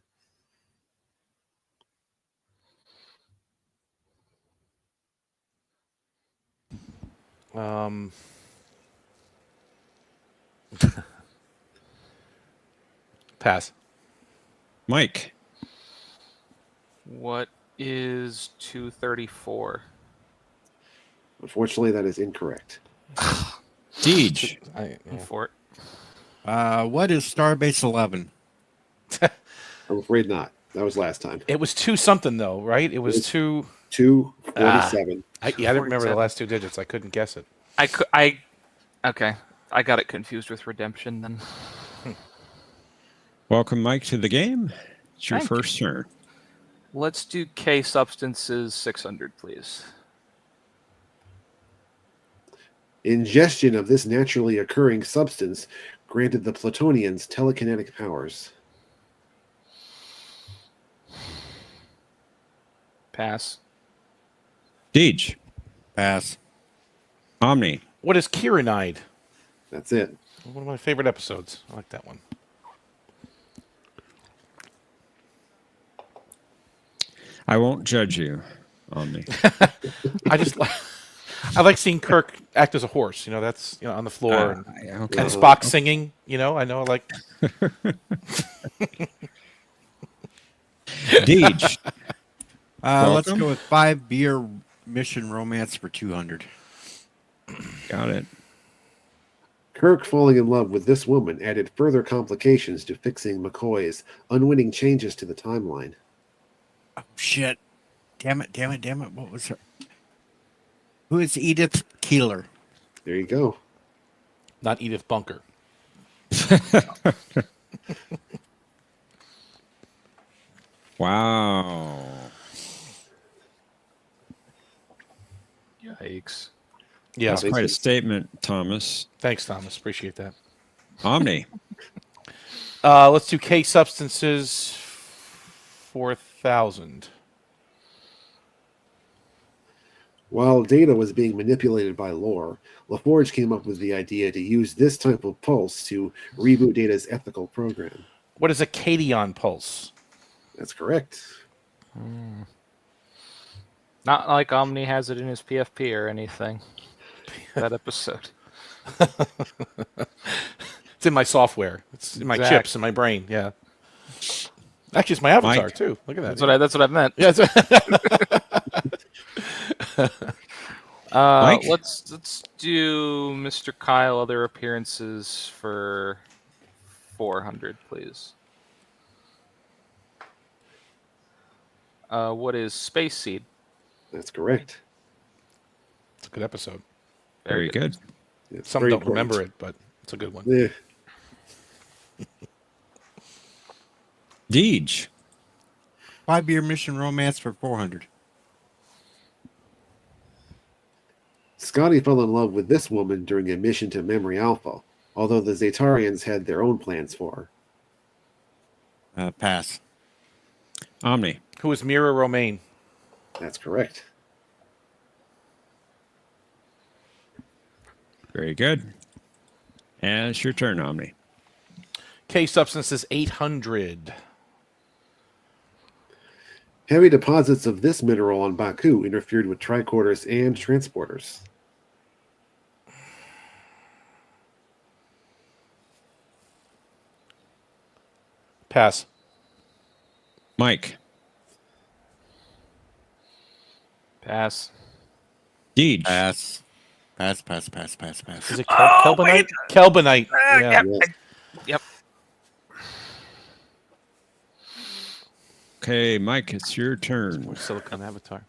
Pass. Mike. What is 234? Unfortunately, that is incorrect. Deej. I'm for it. What is Starbase 11? I'm afraid not. That was last time. It was 2 something, though, right? It was It's 2. 247. I didn't remember the 47. last 2 digits. I couldn't guess it. Okay. I got it confused with Redemption then. Welcome, Mike, to the game. It's your Thank first turn. Let's do K substances 600, please. Ingestion of this naturally occurring substance granted the Platonians telekinetic powers. Pass. Deej. Pass. Omni. What is Kieranide? That's it. One of my favorite episodes. I like that one. I won't judge you, Omni. I like seeing Kirk act as a horse. You know, that's on the floor and Okay. Spock singing. You know, I know. Like Deej. Let's Welcome. go with 5-year mission romance for 200. Got it. Kirk falling in love with this woman added further complications to fixing McCoy's unwitting changes to the timeline. Oh, shit. Damn it. What was her? Who is Edith Keeler? There you go. Not Edith Bunker. Wow. Yikes. Yeah. That's quite a statement, Thomas. Thanks, Thomas. Appreciate that. Omni. Let's do K substances 4,000. While data was being manipulated by lore, LaForge came up with the idea to use this type of pulse to reboot Data's ethical program. What is a cation pulse? That's correct. Not like Omni has it in his PFP or anything. That episode. It's in my software. It's in my chips in my brain. Yeah. Actually, it's my avatar Mike. too. Look at that. That's what I meant. Yeah. Mike? Let's do Mr. Kyle other appearances for 400, please. What is Space Seed? That's correct. It's a good episode. Very good. It's Some very don't important. remember it, but it's a good one. Yeah. Deej. 5-year mission romance for 400. Scotty fell in love with this woman during a mission to Memory Alpha, although the Zatarians had their own plans for her. Pass. Omni. Who is Mira Romaine? That's correct. Very good. And it's your turn, Omni. K substances 800. Heavy deposits of this mineral on Baku interfered with tricorders and transporters. Pass. Mike. Pass. Deej. Pass. Pass. Is it Kelbonite? Kelbonite. Yeah. Yep. Okay, Mike, it's your turn. Silicon Avatar.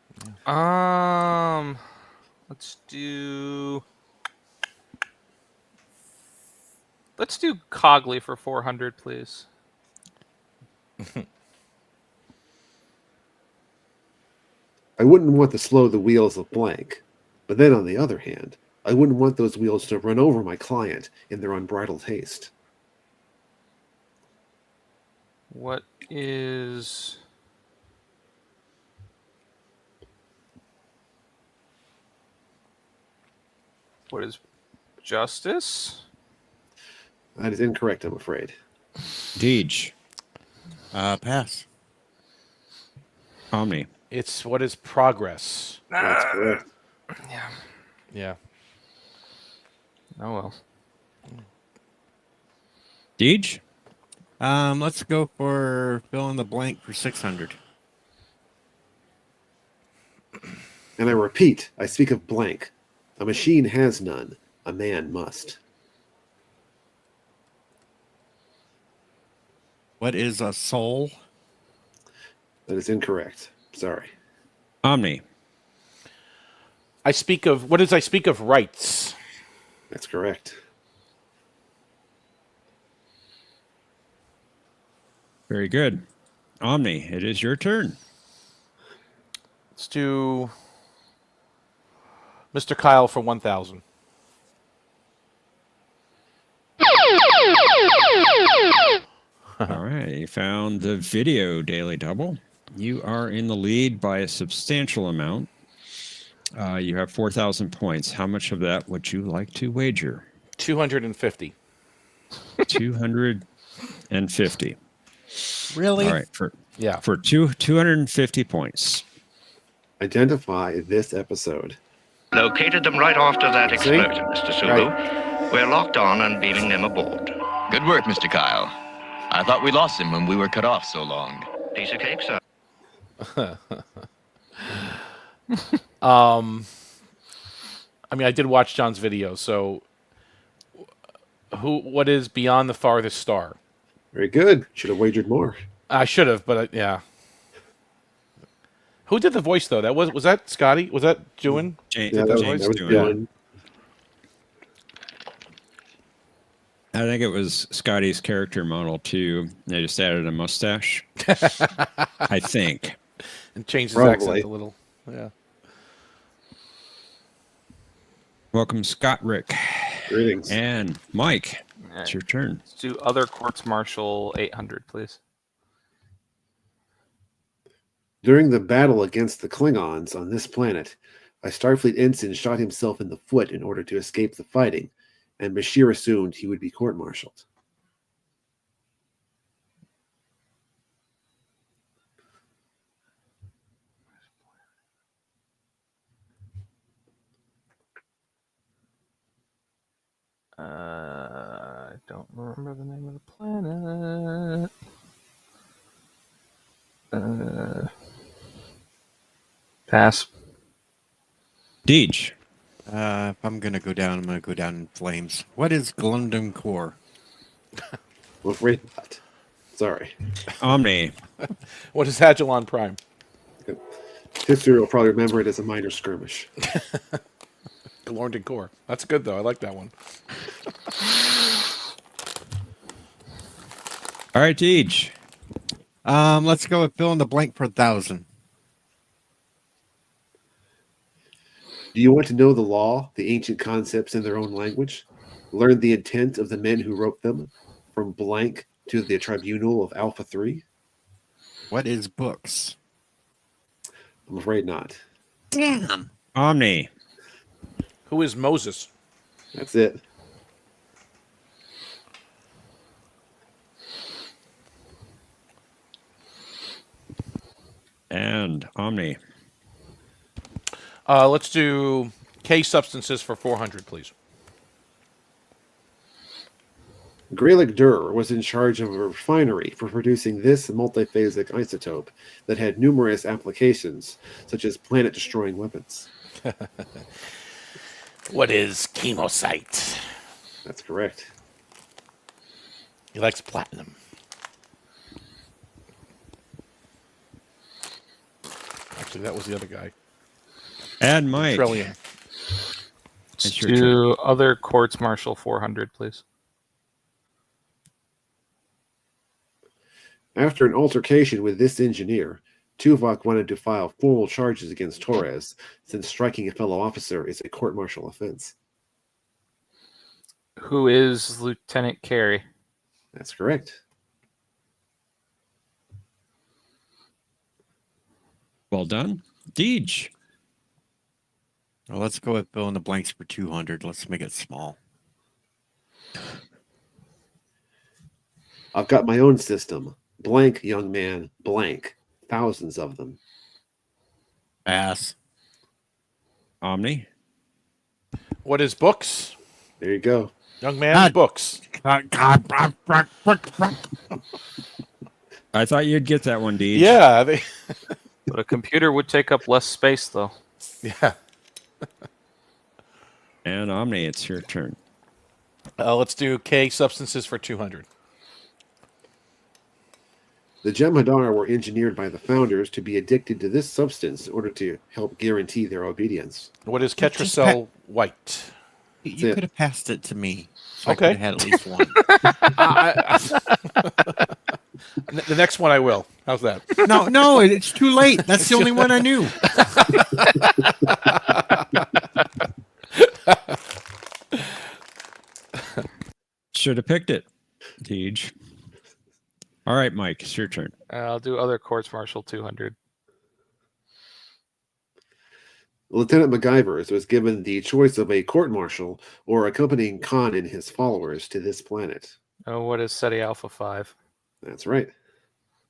Let's do Cogley for 400, please. I wouldn't want to slow the wheels of blank, but then on the other hand, I wouldn't want those wheels to run over my client in their unbridled haste. What is justice? That is incorrect, I'm afraid. Deej. Pass. Omni. It's what is progress? That's correct. Yeah. Yeah. Oh well. Deej. Let's go for fill in the blank for 600. And I repeat, I speak of blank. A machine has none. A man must. What is a soul? That is incorrect. Sorry. Omni. I speak of rights? That's correct. Very good. Omni, it is your turn. Let's do Mr. Kyle for 1,000. All right, you found the video daily double. You are in the lead by a substantial amount. You have 4,000 points. How much of that would you like to wager? 250. 250. Really? All right, for 250 points. Identify this episode. Located them right after that See? explosion, Mr. Sulu. We're locked on and beaming them aboard. Good work, Mr. Kyle. I thought we lost him when we were cut off so long. Piece of cake, sir. I mean, I did watch John's video, so what is Beyond the Farthest Star? Very good. Should have wagered more. I should have, but yeah. Who did the voice though? Was that Scotty? Was that Jewin? Yeah, that was Jewin. I think it was Scotty's character model too. They just added a mustache. I think. And changed his Probably. accent a little. Yeah. Welcome, Scott, Rick, Greetings. and Mike. All right. It's your turn. Let's do other courts martial 800, please. During the battle against the Klingons on this planet, a Starfleet ensign shot himself in the foot in order to escape the fighting, and Bashir assumed he would be court-martialed. I don't remember the name of the planet. Pass. Deej. If I'm going to go down, I'm going to go down in flames. What is Glundum Core? I'm afraid not. Sorry. Omni. What is Agilon Prime? History will probably remember it as a minor skirmish. Glorndon Core. That's good, though. I like that one. All right, Deej. Let's go with fill in the blank for 1,000. Do you want to know the law, the ancient concepts in their own language? Learn the intent of the men who wrote them, from blank to the tribunal of Alpha 3? What is books? I'm afraid not. Damn. Omni. Who is Moses? That's it. And Omni. Let's do K substances for 400, please. Greylick Durr was in charge of a refinery for producing this multiphasic isotope that had numerous applications, such as planet-destroying weapons. What is chemocyte? That's correct. He likes platinum. Actually, that was the other guy. And Mike. Trillium. It's Let's your do other courts martial 400, please. After an altercation with this engineer, Tuvok wanted to file formal charges against Torres, since striking a fellow officer is a court-martial offense. Who is Lieutenant Carey? That's correct. Well done. Deej. Well, let's go with fill in the blanks for 200. Let's make it small. I've got my own system. Blank, young man, blank. Thousands of them. Pass. Omni. What is books? There you go. Young man, books. I thought you'd get that one, Deej. Yeah. But a computer would take up less space, though. Yeah. And Omni, it's your turn. Let's do K substances for 200. The Jeopnerdy were engineered by the founders to be addicted to this substance in order to help guarantee their obedience. What is Ketracel white? You could have passed it to me. So Okay. I could have had at least one. The next one I will. How's that? No, it's too late. That's the only one I knew. Should have picked it, Deej. All right, Mike, it's your turn. I'll do other courts martial 200. Lieutenant MacGyver was given the choice of a court-martial or accompanying Khan and his followers to this planet. Oh, what is SETI Alpha 5? That's right.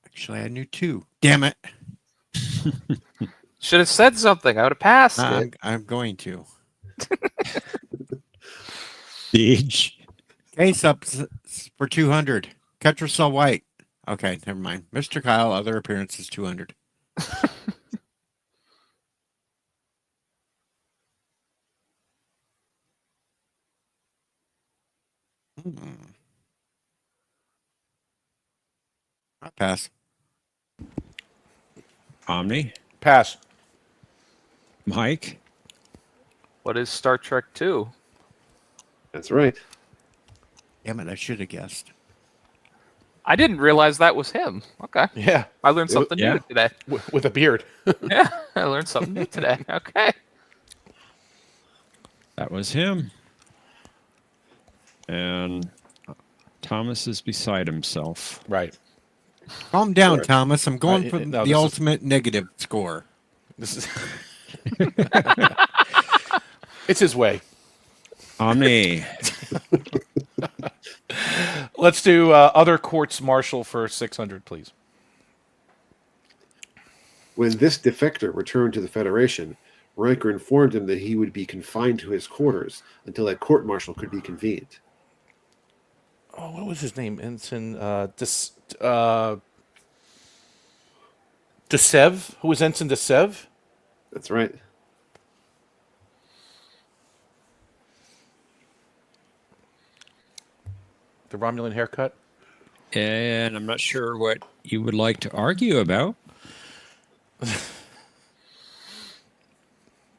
Actually, I knew two. Damn it. Should have said something. I would have passed it. I'm going to. Deej. Case up for 200. Ketracel White. Okay, never mind. Mr. Kyle, other appearances 200. I pass. Omni. Pass. Mike. What is Star Trek 2? That's right. Damn it, I should have guessed. I didn't realize that was him. Okay. Yeah. I learned something new today. With a beard. Yeah, I learned something new today. Okay. That was him. And Thomas is beside himself. Right. Calm down, Sure. Thomas. I'm going for No, the ultimate negative score. This is. It's his way. Omni. Let's do other courts martial for 600, please. When this defector returned to the Federation, Riker informed him that he would be confined to his quarters until a court-martial could be convened. Oh, what was his name? Ensign Desev? Who was Ensign Desev? That's right. The Romulan haircut? And I'm not sure what you would like to argue about.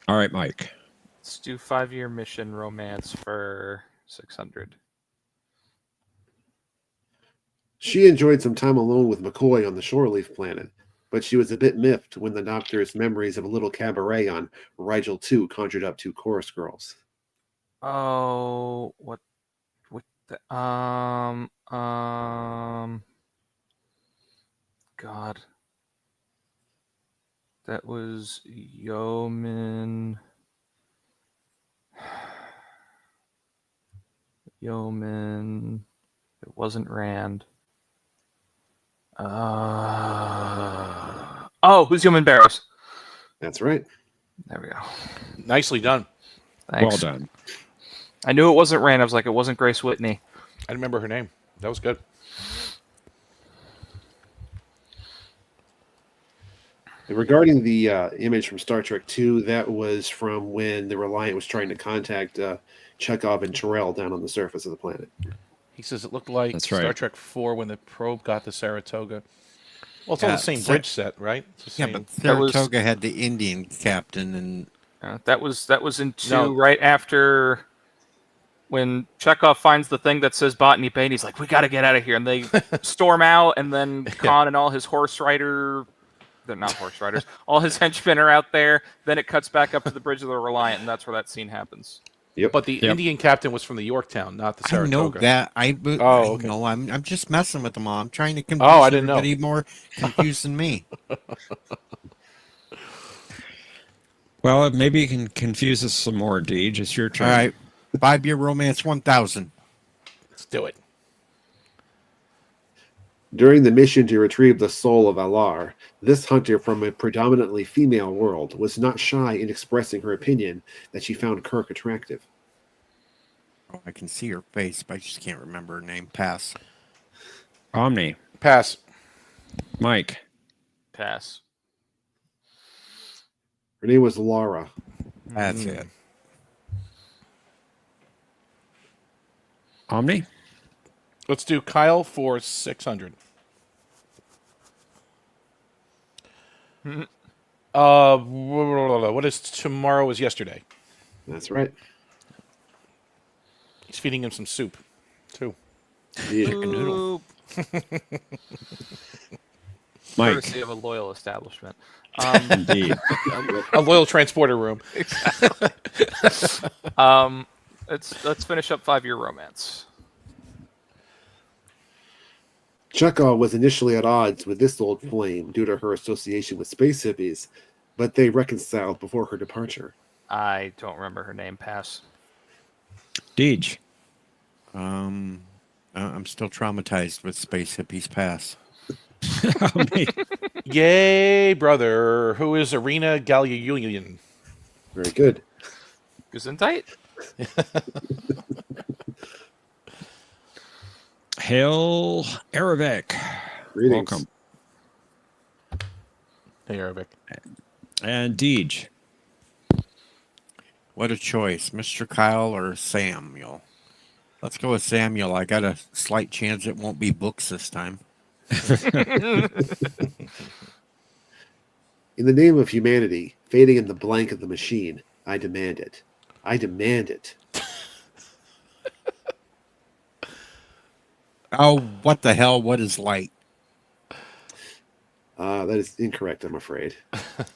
All right, Mike. Let's do 5-year mission romance for 600. She enjoyed some time alone with McCoy on the Shoreleaf planet, but she was a bit miffed when the Doctor's memories of a little cabaret on Rigel 2 conjured up 2 chorus girls. Oh, what the, God. That was Yeoman. Yeoman. It wasn't Rand. Oh, who's Yeoman Barrows? That's right. There we go. Nicely done. Thanks. Well done. I knew it wasn't Rand. I was like, it wasn't Grace Whitney. I remember her name. That was good. And regarding the image from Star Trek II, that was from when the Reliant was trying to contact Chekhov and Terrell down on the surface of the planet. He says it looked like That's Star right. Trek 4 when the probe got to Saratoga. Well, it's all the same bridge set, right? It's the Yeah, same. but Saratoga had the Indian captain, and that was in 2 right after when Chekhov finds the thing that says Botany Bay, and he's like, "We got to get out of here!" And they storm out, and then Khan and all his horse rider. They're not horse riders. All his henchmen are out there. Then it cuts back up to the bridge of the Reliant, and that's where that scene happens. Yep. But the Indian captain was from the Yorktown, not the I Saratoga. know that. I okay. know. I'm just messing with them all. I'm trying to confuse I didn't know. everybody more confused than me. Well, maybe you can confuse us some more, Deej. It's your turn. All right. 5-year romance 1000. Let's do it. During the mission to retrieve the soul of Alar, this hunter from a predominantly female world was not shy in expressing her opinion that she found Kirk attractive. Oh, I can see her face, but I just can't remember her name. Pass. Omni. Pass. Mike. Pass. Her name was Laura. That's it. Omni. Let's do Kyle for 600. What is tomorrow is yesterday? That's right. He's feeding him some soup, too. Yeah. Chicken noodle. Mike. Courtesy of a loyal establishment. Indeed. A loyal transporter room. Exactly. Let's finish up 5-year romance. Chekhov was initially at odds with this old flame due to her association with space hippies, but they reconciled before her departure. I don't remember her name. Pass. Deej. I'm still traumatized with space hippies. Pass. Omni. Yay, brother. Who is Irina Galyulian? Very good. Gesundheit? Hail Arabic. Greetings. Welcome. Hey, Arabic. And Deej. What a choice, Mr. Kyle or Samuel? Let's go with Samuel. I got a slight chance it won't be books this time. In the name of humanity, fading in the blank of the machine, I demand it. I demand it. Oh, what the hell? What is light? That is incorrect, I'm afraid.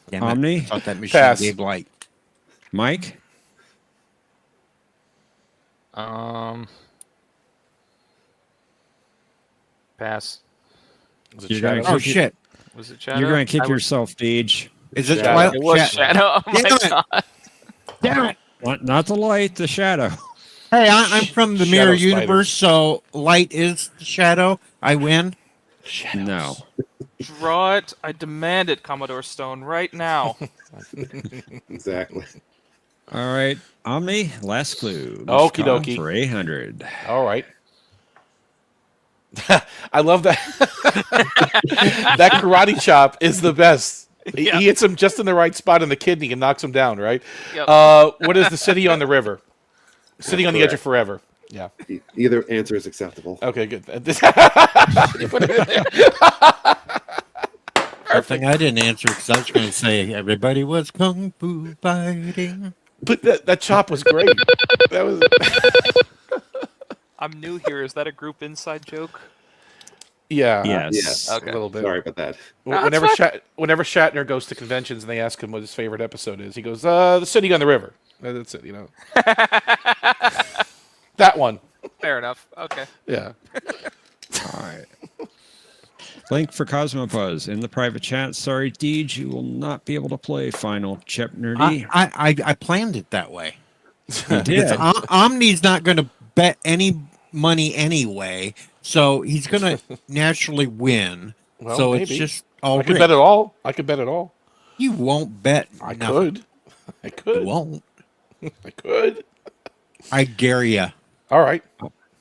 Damn it. Omni? I thought that machine Pass. gave light. Mike? Pass. Was it You're Shadow? gonna Oh, shit. Was it Shadow? You're going to kick I was- yourself, Deej. Is it Shadow. Twilight? It was Shadow. Oh my Damn it. god. Damn it. Not the light, the shadow. Hey, I'm from the Shadow mirror spider. universe, so light is the shadow. I win. Shadows. No. Draw it. I demand it, Commodore Stone, right now. Exactly. All right. Omni, last clue. Okie Mishka dokie. For 800. All right. I love that. That karate chop is the best. He hits him just in the right spot in the kidney and knocks him down, right? Yep. What is the city on the river? City on the edge of forever. Yeah. Either answer is acceptable. Okay, good. Good thing I didn't answer because I was going to say everybody was kung fu fighting. But that chop was great. That was. I'm new here. Is that a group inside joke? Yeah. Yes. Okay. A little bit. Sorry about that. Whenever Shatner goes to conventions and they ask him what his favorite episode is, he goes, "The City on the River." That's it, you know. That one. Fair enough. Okay. Yeah. All right. Link for Cosmopuzz in the private chat. Sorry, Deej, you will not be able to play Final Jeopnerdy. I planned it that way. You did. Omni's not going to bet any money anyway, so he's going to naturally win. Well, so maybe. it's just all I could rigged. bet it all. I could bet it all. You won't bet. I nothing. could. You won't. I could. I dare you. All right.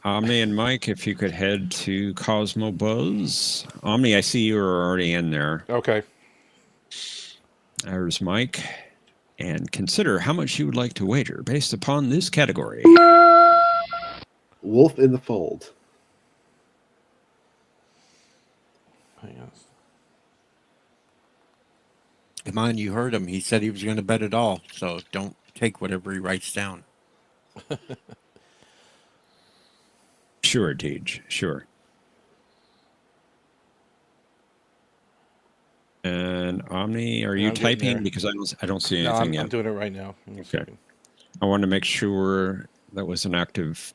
Omni and Mike, if you could head to Cosmo Buzz. Omni, I see you are already in there. Okay. There's Mike. And consider how much you would like to wager based upon this category. Wolf in the Fold. Come on, you heard him. He said he was going to bet it all, so don't take whatever he writes down. Sure, Deej. Sure. And Omni, are you I'm getting typing? there. Because I don't see No, anything I'm yet. doing it right now. Give me a Okay. second. I want to make sure that was an active.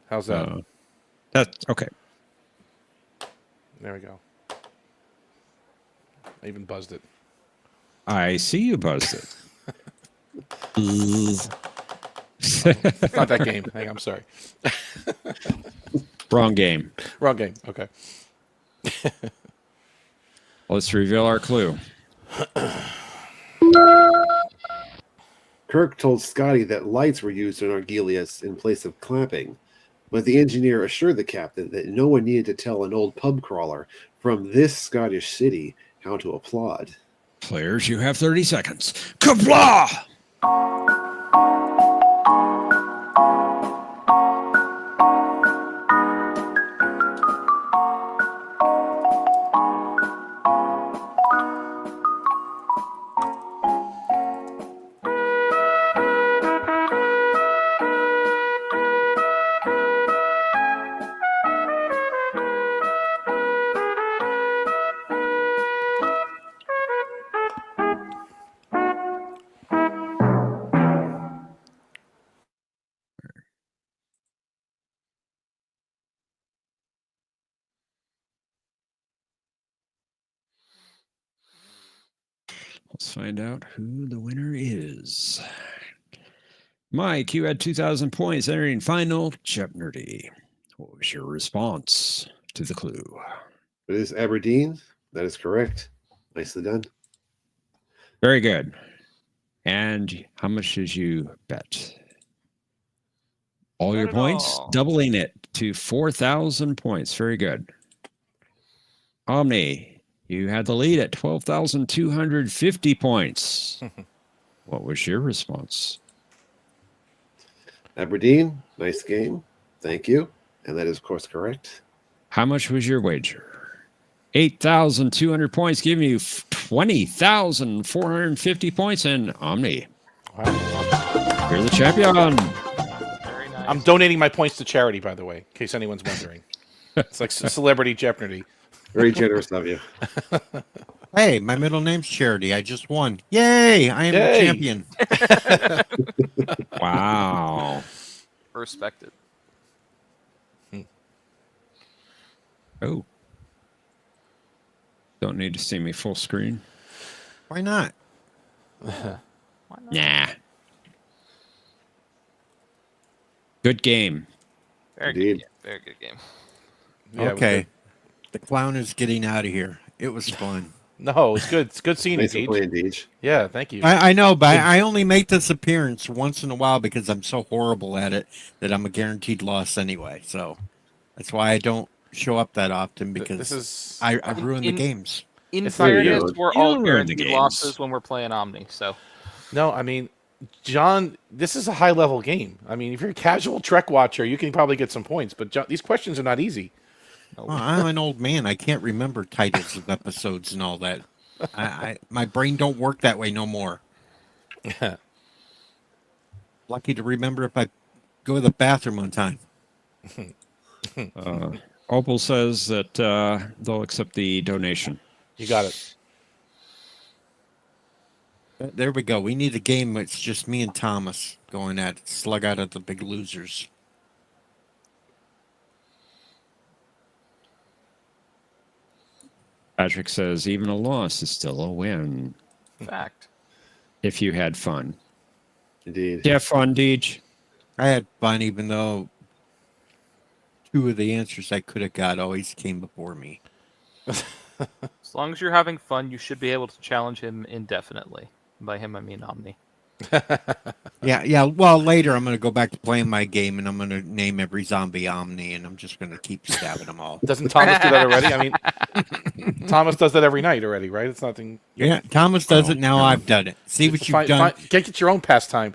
How's that? That's okay. There we go. I even buzzed it. I see you buzzed it. It's not that game. Hang on, I'm sorry. Wrong game. Wrong game. Okay. Let's reveal our clue. Kirk told Scotty that lights were used on Argelius in place of clapping, but the engineer assured the captain that no one needed to tell an old pub crawler from this Scottish city how to applaud. Players, you have 30 seconds. Kablah! Let's find out who the winner is. Mike, you had 2,000 points entering Final Jeopnerdy. What was your response to the clue? It is Aberdeen. That is correct. Nicely done. Very good. And how much did you bet? All your points, doubling it to 4,000 points. Very good. Omni, you had the lead at 12,250 points. What was your response? Aberdeen, nice game. Thank you. And that is, of course, correct. How much was your wager? 8,200 points, giving you 20,450 points. And Omni, you're the champion. I'm donating my points to charity, by the way, in case anyone's wondering. It's like celebrity Jeopnerdy. Very generous of you. Hey, my middle name's Charity. I just won. Yay! I am the champion. Wow. Respected. Oh. Don't need to see me full screen. Why not? Nah. Good game. Very good game. Very good game. Yeah, okay. The clown is getting out of here. It was fun. No, it's good. It's good seeing Nice you, playing, Deej. Yeah, thank you. I know, but I only make this appearance once in a while because I'm so horrible at it that I'm a guaranteed loss anyway. So that's why I don't show up that often because I ruin the games. In It's not fairness, you. we're You all don't ruin the guaranteed games. losses when we're playing Omni. So No, I mean, John, this is a high level game. I mean, if you're a casual Trek watcher, you can probably get some points, but John, these questions are not easy. Well, I'm an old man. I can't remember titles of episodes and all that. My brain don't work that way no more. Lucky to remember if I go to the bathroom on time. Opal says that they'll accept the donation. You got it. There we go. We need a game that's just me and Thomas going at it. Slug out at the big losers. Patrick says even a loss is still a win. Fact. If you had fun. Indeed. Did you have fun, Deej? I had fun, even though 2 of the answers I could have got always came before me. as long as you're having fun, you should be able to challenge him indefinitely. By him, I mean Omni. Yeah. Well, later I'm going to go back to playing my game, and I'm going to name every zombie Omni, and I'm just going to keep stabbing them all. Doesn't Thomas do that already? I mean, Thomas does that every night already, right? It's nothing. Yeah, Thomas does it now. I've done it. See what you've done. Get your own pastime.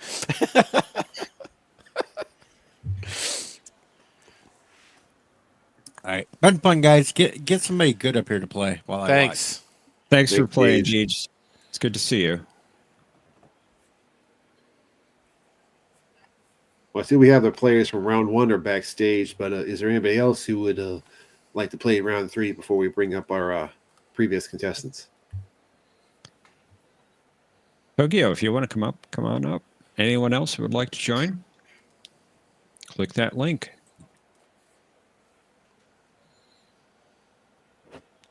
All right, been fun, guys. Get somebody good up here to play while I Thanks. Thanks for Big playing, Deej. Deej. It's good to see you. Well, I see we have the players from round 1 are backstage, but is there anybody else who would like to play round 3 before we bring up our previous contestants? Tokyo, if you want to come up, come on up. Anyone else who would like to join? Click that link.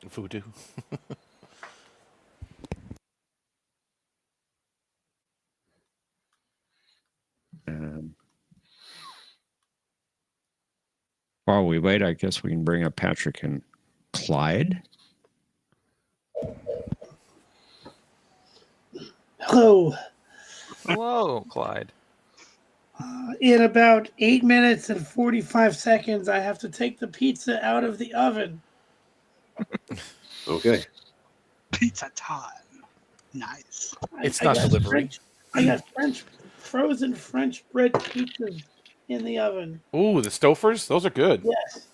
Voodoo. While we wait, I guess we can bring up Patrick and Clyde. Hello. Hello, Clyde. In about 8 minutes and 45 seconds, I have to take the pizza out of the oven. Okay. Pizza time. Nice. It's not delivery. I got frozen French bread pizzas in the oven. Ooh, the Stofers? Those are good.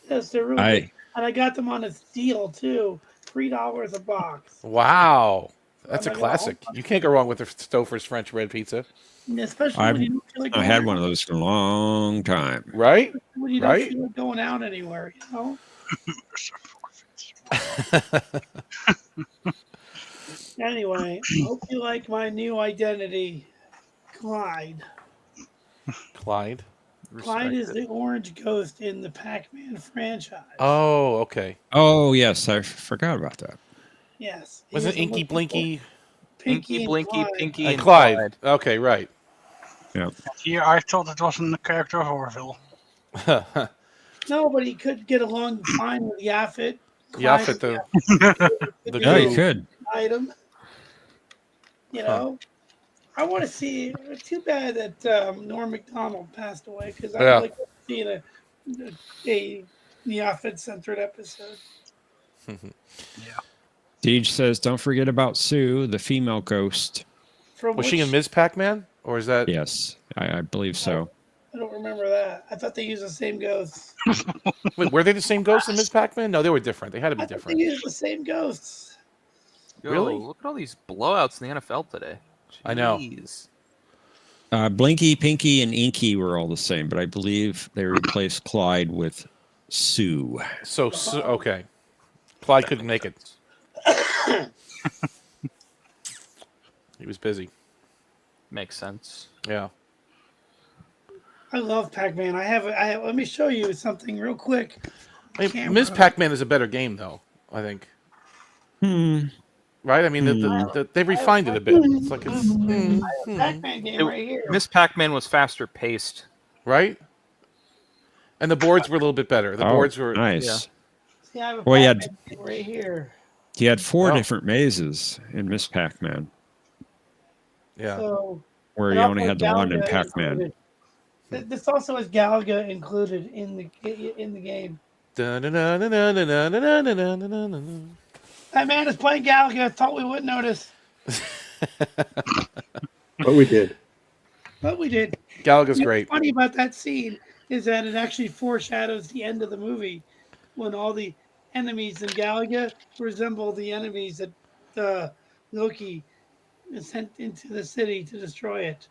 Yes, they're really good. And I got them on a deal too, $3 a box. Wow. That's a I'm not classic. You can't go wrong with the Stouffer's French bread pizza. Especially when you don't feel like I going had out. one of those for a long time. Right? When you don't Right? feel like going out anywhere, you know? Anyway, hope you like my new identity, Clyde. Clyde? Clyde is the orange ghost in the Pac-Man franchise. Oh, okay. Oh, yes. I forgot about that. Yes. he Wasn't was a Inky little Blinky? Pinky and Blinky, Clyde. Pinky, And and Clyde. Okay, right. Yeah. Here, I thought it wasn't the character of Orville. No, but he could get along fine with Yaphet. Yaphet, the Yeah, you could. Item. You know, I want to see. Too bad that Norm Macdonald passed away because I'd Yeah. like to see a Yaphet-centered episode. Deej says, don't forget about Sue, the female ghost. From Was which, she in Ms. Pac-Man? Or is that... Yes, I believe so. I don't remember that. I thought they used the same ghosts. Wait, were they the same ghosts in Ms. Pac-Man? No, they were different. They had to be I thought they different. used the same ghosts. Yo, Really? Look at all these blowouts in the NFL today. I know. Jeez. Blinky, Pinky, and Inky were all the same, but I believe they replaced Clyde with Sue. So okay. Clyde couldn't make it. He was busy. Makes sense. Yeah. I love Pac-Man. I have. Let me show you something real quick. Ms. Pac-Man is a better game, though. I think. Right? I mean, they refined it a bit. It's like it's Pac-Man game right here. Miss Pac-Man was faster paced, right? And the boards were a little bit better. The boards were nice. Yeah. See, I have a Well, Pac-Man game right here. He had 4 different mazes in Miss Pac-Man. Yeah. So, where you only had the one in Pac-Man. Included. This also has Galaga included in the game. That man is playing Galaga. I thought we wouldn't notice. But we did. Galaga's great. What's funny about that scene is that it actually foreshadows the end of the movie when all the enemies in Galaga resemble the enemies that Loki sent into the city to destroy it.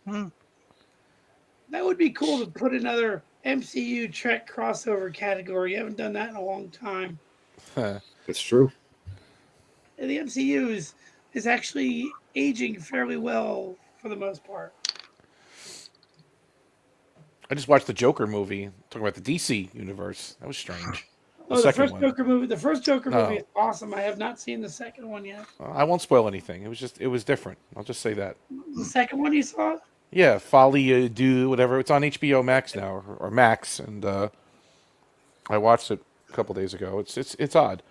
That would be cool to put another MCU Trek crossover category. You haven't done that in a long time. That's true. The MCU is actually aging fairly well for the most part. I just watched the Joker movie, talking about the DC universe. That was strange. The first Joker movie. The first Joker movie is awesome. I have not seen the second one yet. I won't spoil anything. It was different. I'll just say that. The second one you saw? Yeah, Folly Do whatever. It's on HBO Max now, or Max, and I watched it a couple days ago. It's odd.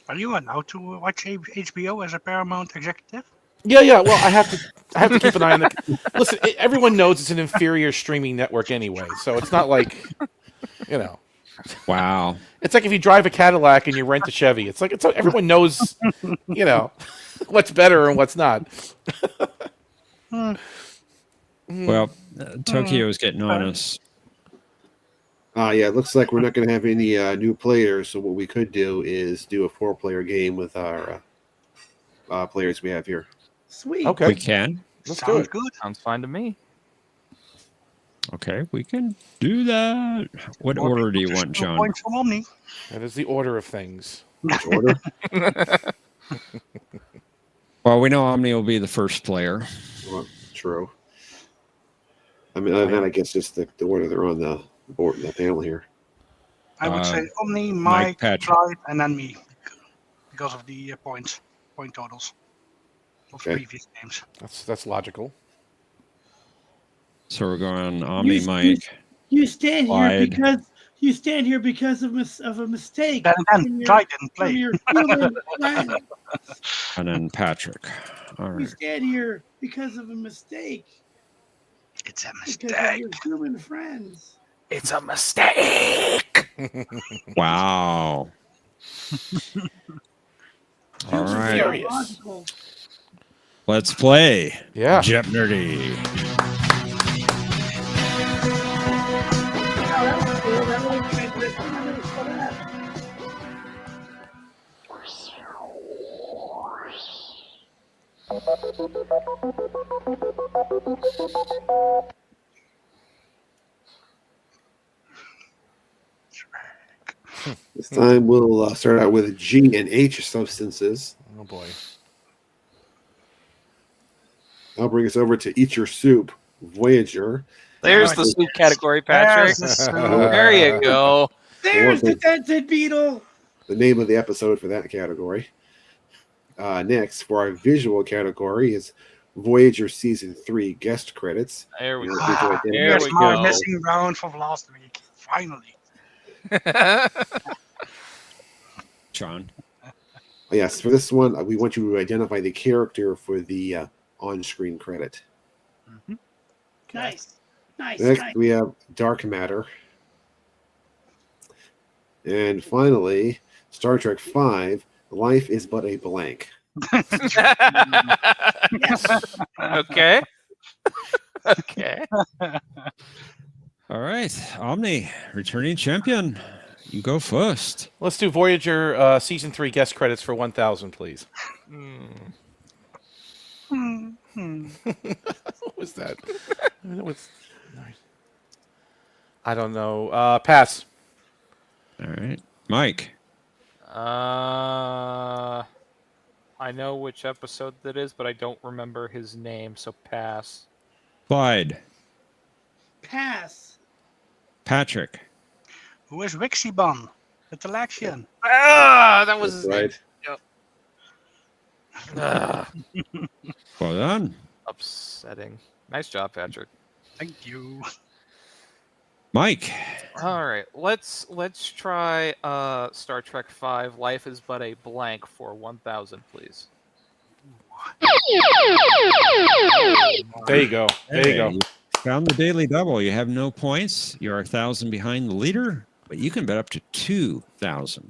Are you allowed to watch HBO as a Paramount executive? Yeah. Well, I have to keep an eye on the. Listen, everyone knows it's an inferior streaming network anyway, so it's not like, you know. Wow. It's like if you drive a Cadillac and you rent a Chevy. It's like everyone knows, you know, what's better and what's not. Well, Tokyo's getting on us. Yeah, it looks like we're not going to have any new players. So what we could do is do a 4-player game with our players we have here. Sweet. Okay. We can. Let's do it. Good. Sounds fine to me. Okay, we can do that. What order do you want, John? Points from Omni. That is the order of things. Which order? Well, we know Omni will be the first player. Well, true. I mean, other than that, I guess just the order they're on the board, the panel here. I would say Omni, Mike, Mike, Clyde, and then me, because of the point totals of previous games. That's logical. So we're going Omni, Mike. You stand Clyde. here because of a mistake. Then Clyde didn't play. Your human friends. And then Patrick. All You right. stand here because of a mistake. It's a Because of mistake. your human friends. It's a mistake. Wow. All right. Furious. Let's play. Yeah. Jeopnerdy. This time we'll start out with G and H substances. Oh boy. I'll bring us over to Eat Your Soup, Voyager. There's the soup category, Patrick. There's the soup. There you go. There's the dented beetle. The name of the episode for that category. Next, for our visual category, is Voyager Season 3 guest credits. There we We'll go. get to There Here's we my go. missing round from last week. Finally. John. Yes, for this one, we want you to identify the character for the on-screen credit. Nice. Next, we have Dark Matter. And finally, Star Trek V, Life is But a Blank. Okay. Okay. All right. Omni, returning champion. You go first. Let's do Voyager Season 3 guest credits for 1,000, please. Hmm. What was that? I don't know. Pass. All right. Mike. I know which episode that is, but I don't remember his name, so pass. Clyde. Pass. Patrick. Who is Wixibon? The election. That was his right. name. Yep. Well done. Upsetting. Nice job, Patrick. Thank you. Mike. All right, let's try Star Trek V. Life is but a blank for 1,000, please. There you go. There you go. You found the daily double. You have no points. You're 1,000 behind the leader, but you can bet up to 2,000.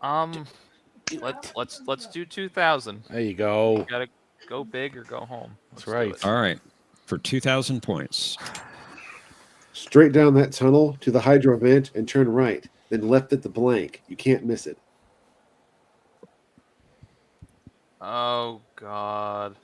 Let's do 2,000. There you go. You gotta go big or go home. That's right. All right, for 2,000 points. Straight down that tunnel to the hydro vent and turn right. Then left at the blank. You can't miss it. Oh God.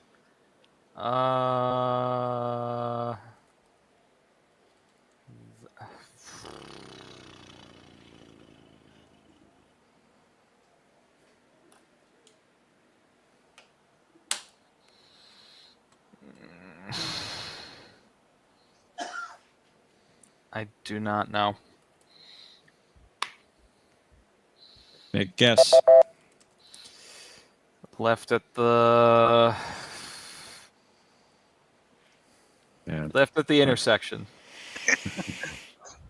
I do not know. Make a guess. Left at the left at the intersection.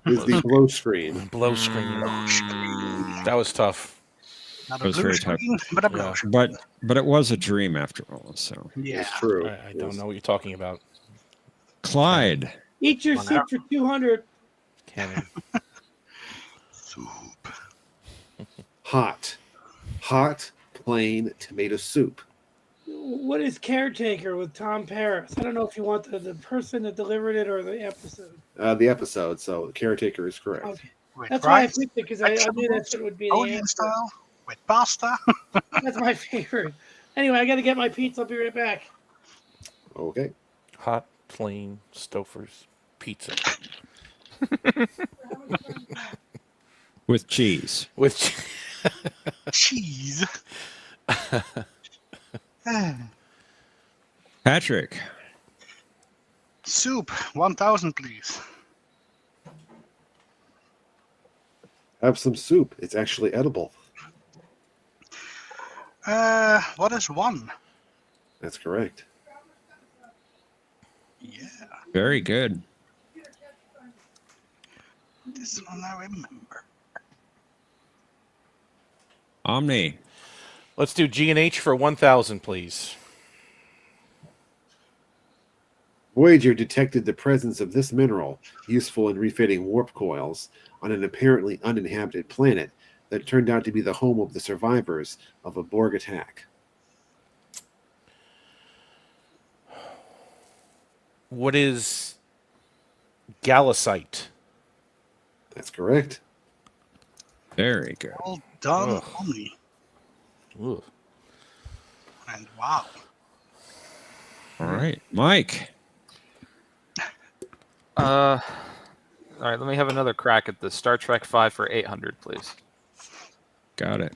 Is the blow screen. Blow screen. That was tough. Not It was very tough. but a blow screen. But it was a dream after all. So Yeah, It's true. I don't know what you're talking about. Clyde. Eat your soup for 200. Cannon. Soup. Hot. Hot, plain tomato soup. What is Caretaker with Tom Paris? I don't know if you want the person that delivered it or the episode. The episode, so caretaker is correct. Okay. With That's why I rice, picked it, because I knew that's what would be the Italian answer. style, with pasta. That's my favorite. Anyway, I got to get my pizza. I'll be right back. Okay. Hot, plain Stouffer's pizza. With cheese. With Cheese. Patrick. Soup, 1,000, please. Have some soup. It's actually edible. What is one? That's correct. Yeah, Very good. this one I remember. Omni. Let's do G and H for 1,000, please. Voyager detected the presence of this mineral, useful in refitting warp coils, on an apparently uninhabited planet that turned out to be the home of the survivors of a Borg attack. What is Gallicite? That's correct. Very good. Well done, Ugh. Omni. Ugh. And wow. All right. Mike. All right, let me have another crack at this. Star Trek V for 800, please. Got it.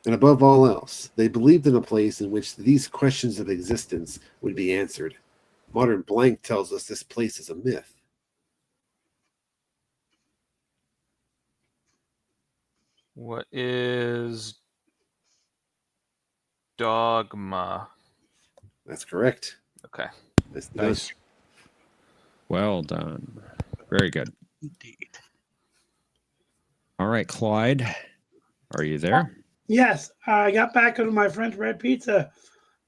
And above all else, they believed in a place in which these questions of existence would be answered. Modern blank tells us this place is a myth. What is Dogma? That's correct. Okay. That's Nice. Well done. Very good. Indeed. All right, Clyde. Are you there? Yes, I got back on my French bread pizza.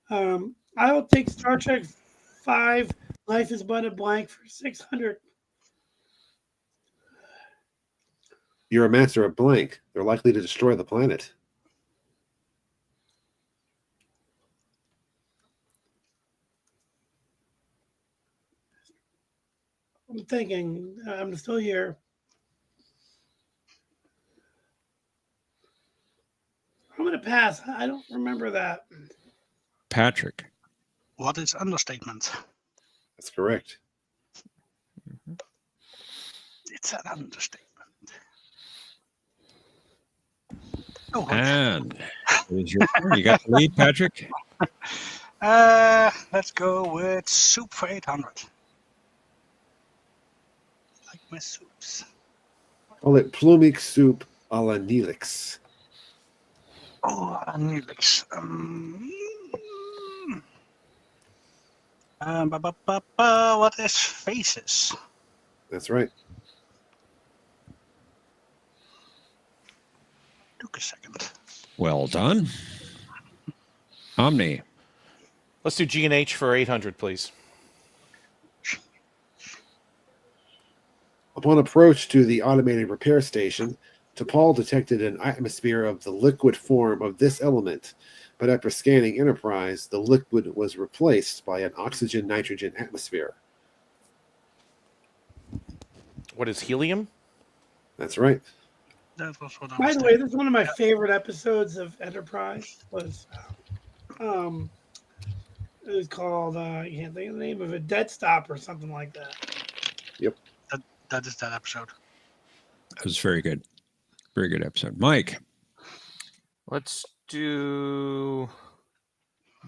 I will take Star Trek 5, Life is but a blank for 600. You're a master of blank. They're likely to destroy the planet. I'm thinking. I'm still here. I'm going to pass. I don't remember that. Patrick. What is understatement? That's correct. It's an understatement. Oh, And here's your turn. You got the lead, Patrick. let's go with soup for 800. Like my soups. Call it plumix soup a la Neelix. Oh, Neelix. What is faces? That's right. Took a second. Well done. Omni. Let's do G&H for 800, please. Upon approach to the automated repair station, T'Pol detected an atmosphere of the liquid form of this element, but after scanning Enterprise, the liquid was replaced by an oxygen-nitrogen atmosphere. What is helium? That's right. That was what I By was the way, this is one of my favorite episodes of Enterprise. Was it was called I can't think of the name of it, Dead Stop or something like that. Yep. That is that episode. That was very good. Very good episode. Mike. Let's do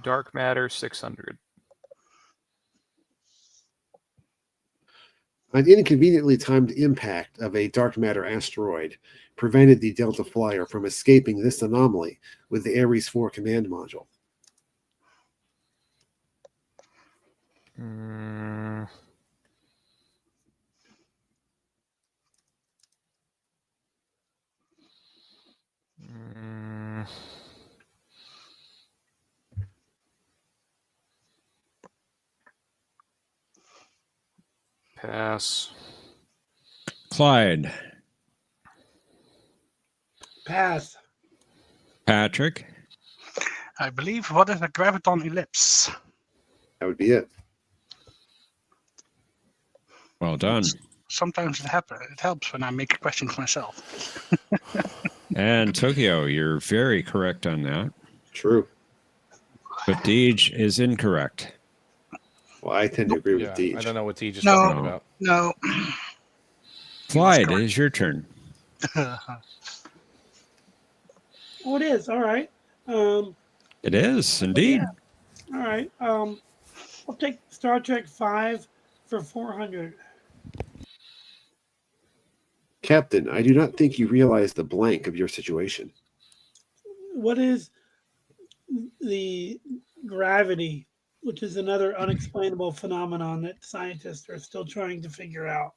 Dark Matter 600. An inconveniently timed impact of a dark matter asteroid prevented the Delta Flyer from escaping this anomaly with the Ares 4 command module. Pass. Clyde. Pass. Patrick. I believe what is a graviton ellipse? That would be it. Well done. Sometimes it happens. It helps when I make questions myself. And Tokyo, you're very correct on that. True. But Deej is incorrect. Well, I tend to agree with Deej. I don't know what Deej is talking about. No. Clyde, it is your turn. Oh, it is. All right. It is, indeed. All right. I'll take Star Trek 5 for 400. Captain, I do not think you realize the blank of your situation. What is the gravity, which is another unexplainable phenomenon that scientists are still trying to figure out?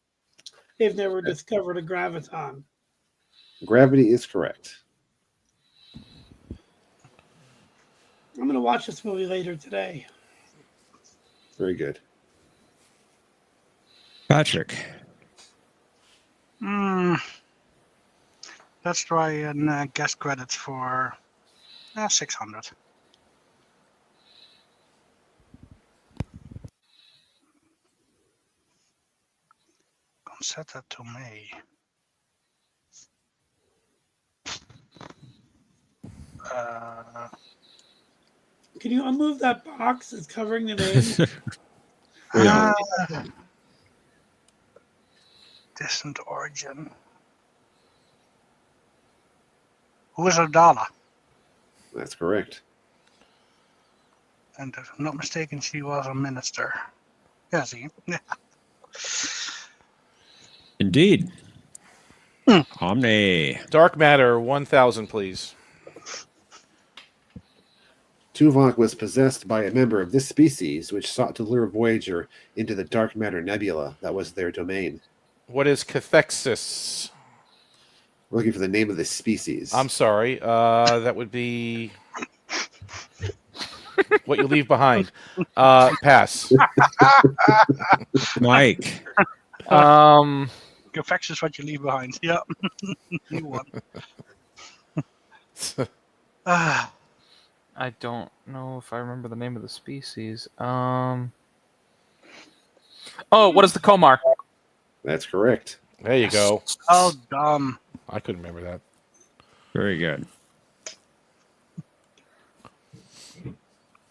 They've never discovered a graviton. Gravity is correct. I'm going to watch this movie later today. Very good. Patrick. Let's try and guest credits for 600. Set that to May. Can you unmove that box that's covering the name? Distant origin. Who is Adala? That's correct. And if I'm not mistaken, she was a minister. Yeah, see? Yeah. Indeed. Omni. Dark Matter 1000, please. Tuvok was possessed by a member of this species, which sought to lure Voyager into the dark matter nebula that was their domain. What is cathexis? We're looking for the name of this species. I'm sorry. That would be what you leave behind. Pass. Mike. Effects is what you leave behind. Yeah. You won. I don't know if I remember the name of the species. Oh, what is the Komar? That's correct. There you go. Oh, dumb. I couldn't remember that. Very good.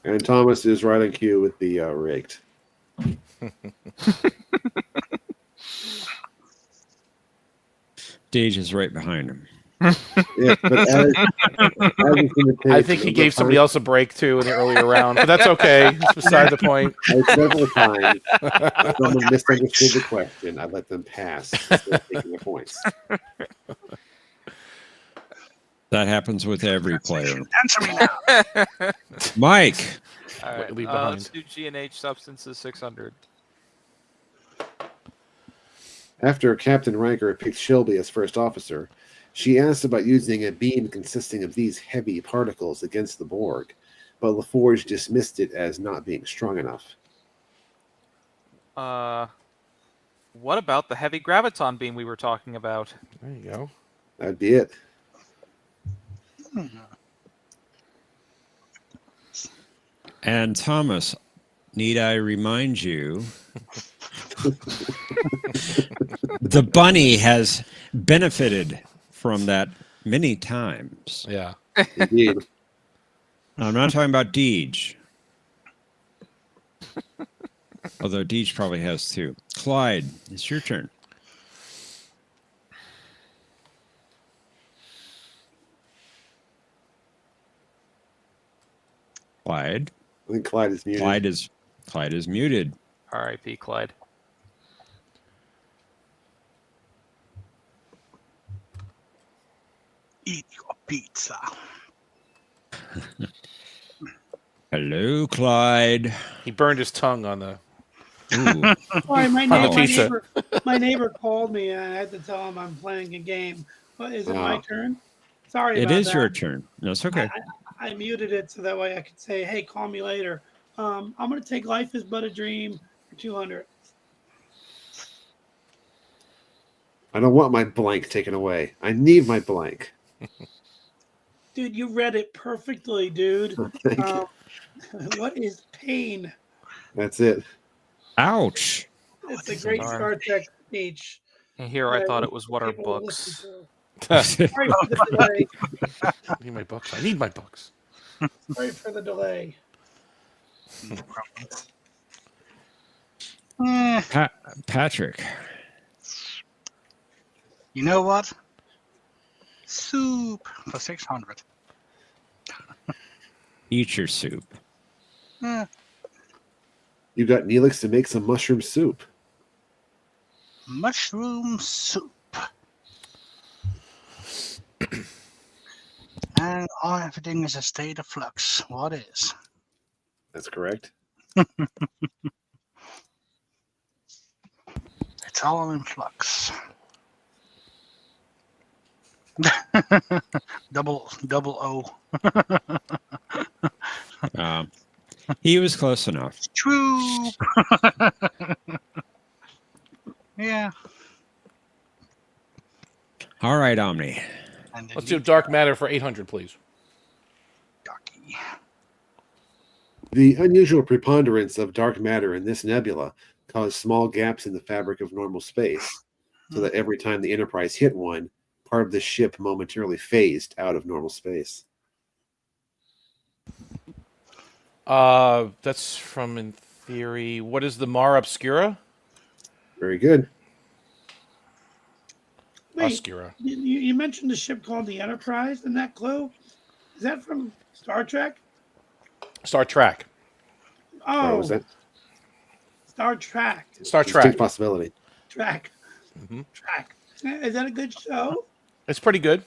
And Thomas is right on cue with the rigged. Deej is right behind him. Yeah, but I think he gave somebody else a break too in the earlier round, but that's okay. It's beside the point. Several times, someone misunderstood the question. I let them pass instead of taking the points. That happens with every player. Answer me now. Mike. All right, leave behind. let's do G&H substances 600. After Captain Riker picked Shelby as first officer, she asked about using a beam consisting of these heavy particles against the Borg, but LaForge dismissed it as not being strong enough. What about the heavy graviton beam we were talking about? There you go. That'd be it. And Thomas, need I remind you, the bunny has benefited from that many times. Yeah. Indeed. I'm not talking about Deej. Although Deej probably has too. Clyde, it's your turn. Clyde. I think Clyde is muted. Clyde is muted. R.I.P. Clyde. Eat your pizza. Hello, Clyde. He burned his tongue on the. Sorry, pizza. my neighbor called me and I had to tell him I'm playing a game. But is it my turn? Sorry about that. It is your turn. No, it's okay. I muted it so that way I could say, hey, call me later. I'm going to take Life is But a Dream for 200. I don't want my blank taken away. I need my blank. Dude, you read it perfectly, dude. Thank you. What is pain? That's it. Ouch. It's a great Star Trek speech. And here I thought it was what are books. Sorry for the delay. I need my books. I need my books. Sorry for the delay. Patrick. You know what? Soup for 600. Eat your soup. You got Neelix to make some mushroom soup. Mushroom soup. And everything is a state of flux. What is? That's correct. It's all in flux. double O. He was close enough. True. Yeah. All right, Omni. Let's do Dark Matter for 800, please. The unusual preponderance of dark matter in this nebula caused small gaps in the fabric of normal space, so that every time the Enterprise hit one, part of the ship momentarily phased out of normal space. That's from, in theory, what is the Mare Obscura? Very good. Wait, Obscura. you mentioned a ship called the Enterprise in that clue. Is that from Star Trek? Star Trek. Oh, What was that? Star Trek. Star Distinct Trek. possibility. Track. Mm-hmm. Track. Is that a good show? It's pretty good.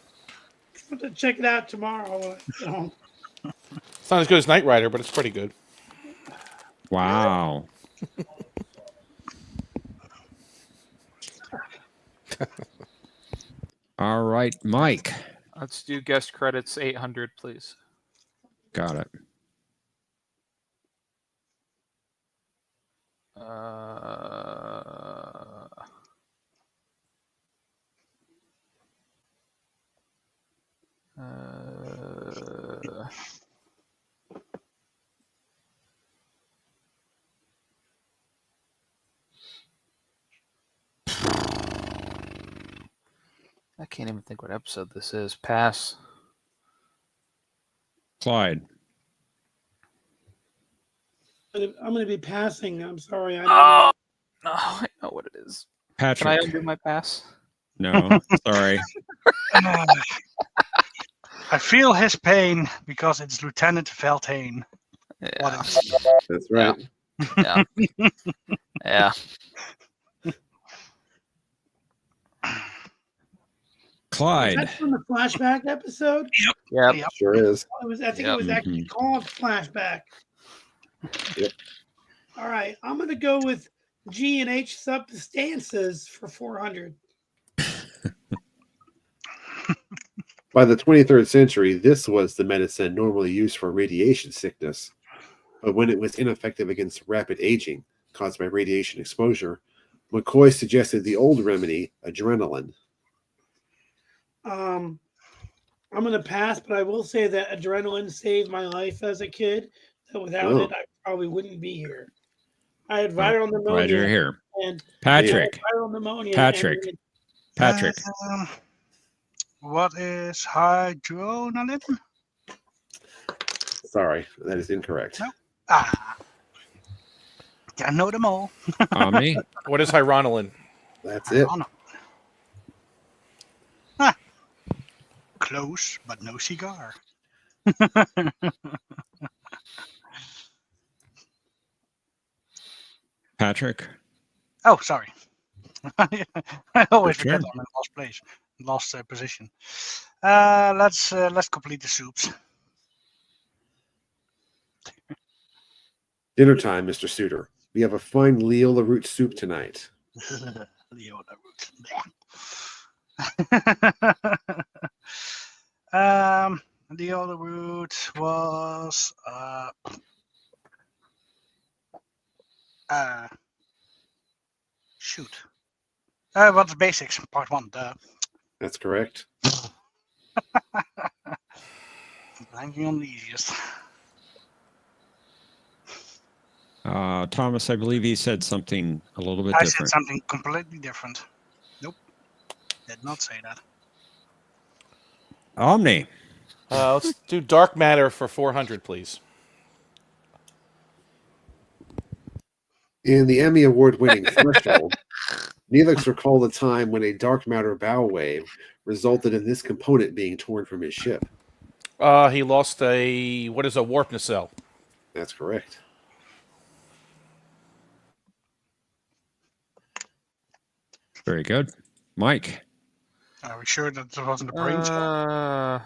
I'm going to check it out tomorrow. It's not as good as Knight Rider, but it's pretty good. Wow. All right, Mike. Let's do guest credits 800, please. Got it. I can't even think what episode this is. Pass. Clyde. I'm going to be passing. I'm sorry. Oh, no, I know what it is. Patrick. Can I undo my pass? No, sorry. I feel his pain because it's Lieutenant Veldhane. Yeah. That's right. Yeah. Yeah. Clyde. That's from the flashback episode. Yep. Sure is. I think it was actually called flashback. Yep. All right, I'm going to go with G and H substances for 400. By the 23rd century, this was the medicine normally used for radiation sickness. But when it was ineffective against rapid aging caused by radiation exposure, McCoy suggested the old remedy, adrenaline. I'm going to pass, but I will say that adrenaline saved my life as a kid. That without it, I probably wouldn't be here. I had viral pneumonia. Glad you're here. And Patrick. viral pneumonia. Patrick. Patrick. What is hydronalin? Sorry, that is incorrect. No. I know them all. Omni. What is hydronalin? That's it. Close, but no cigar. Patrick. Oh, sorry. I always Sure. forget I'm in last place, last position. Let's complete the soups. Dinner time, Mr. Suitor. We have a fine Leola root soup tonight. Leola root. The other route was shoot. What's basics? Part 1. That's correct. Blanking on the easiest. Thomas, I believe he said something a little bit I different. said something completely different. Nope. Did not say that. Omni. Let's do dark matter for 400, please. In the Emmy Award-winning Threshold, Neelix recalled a time when a dark matter bow wave resulted in this component being torn from his ship. He lost a warp nacelle. That's correct. Very good. Mike. Are we sure that there wasn't a brain cell?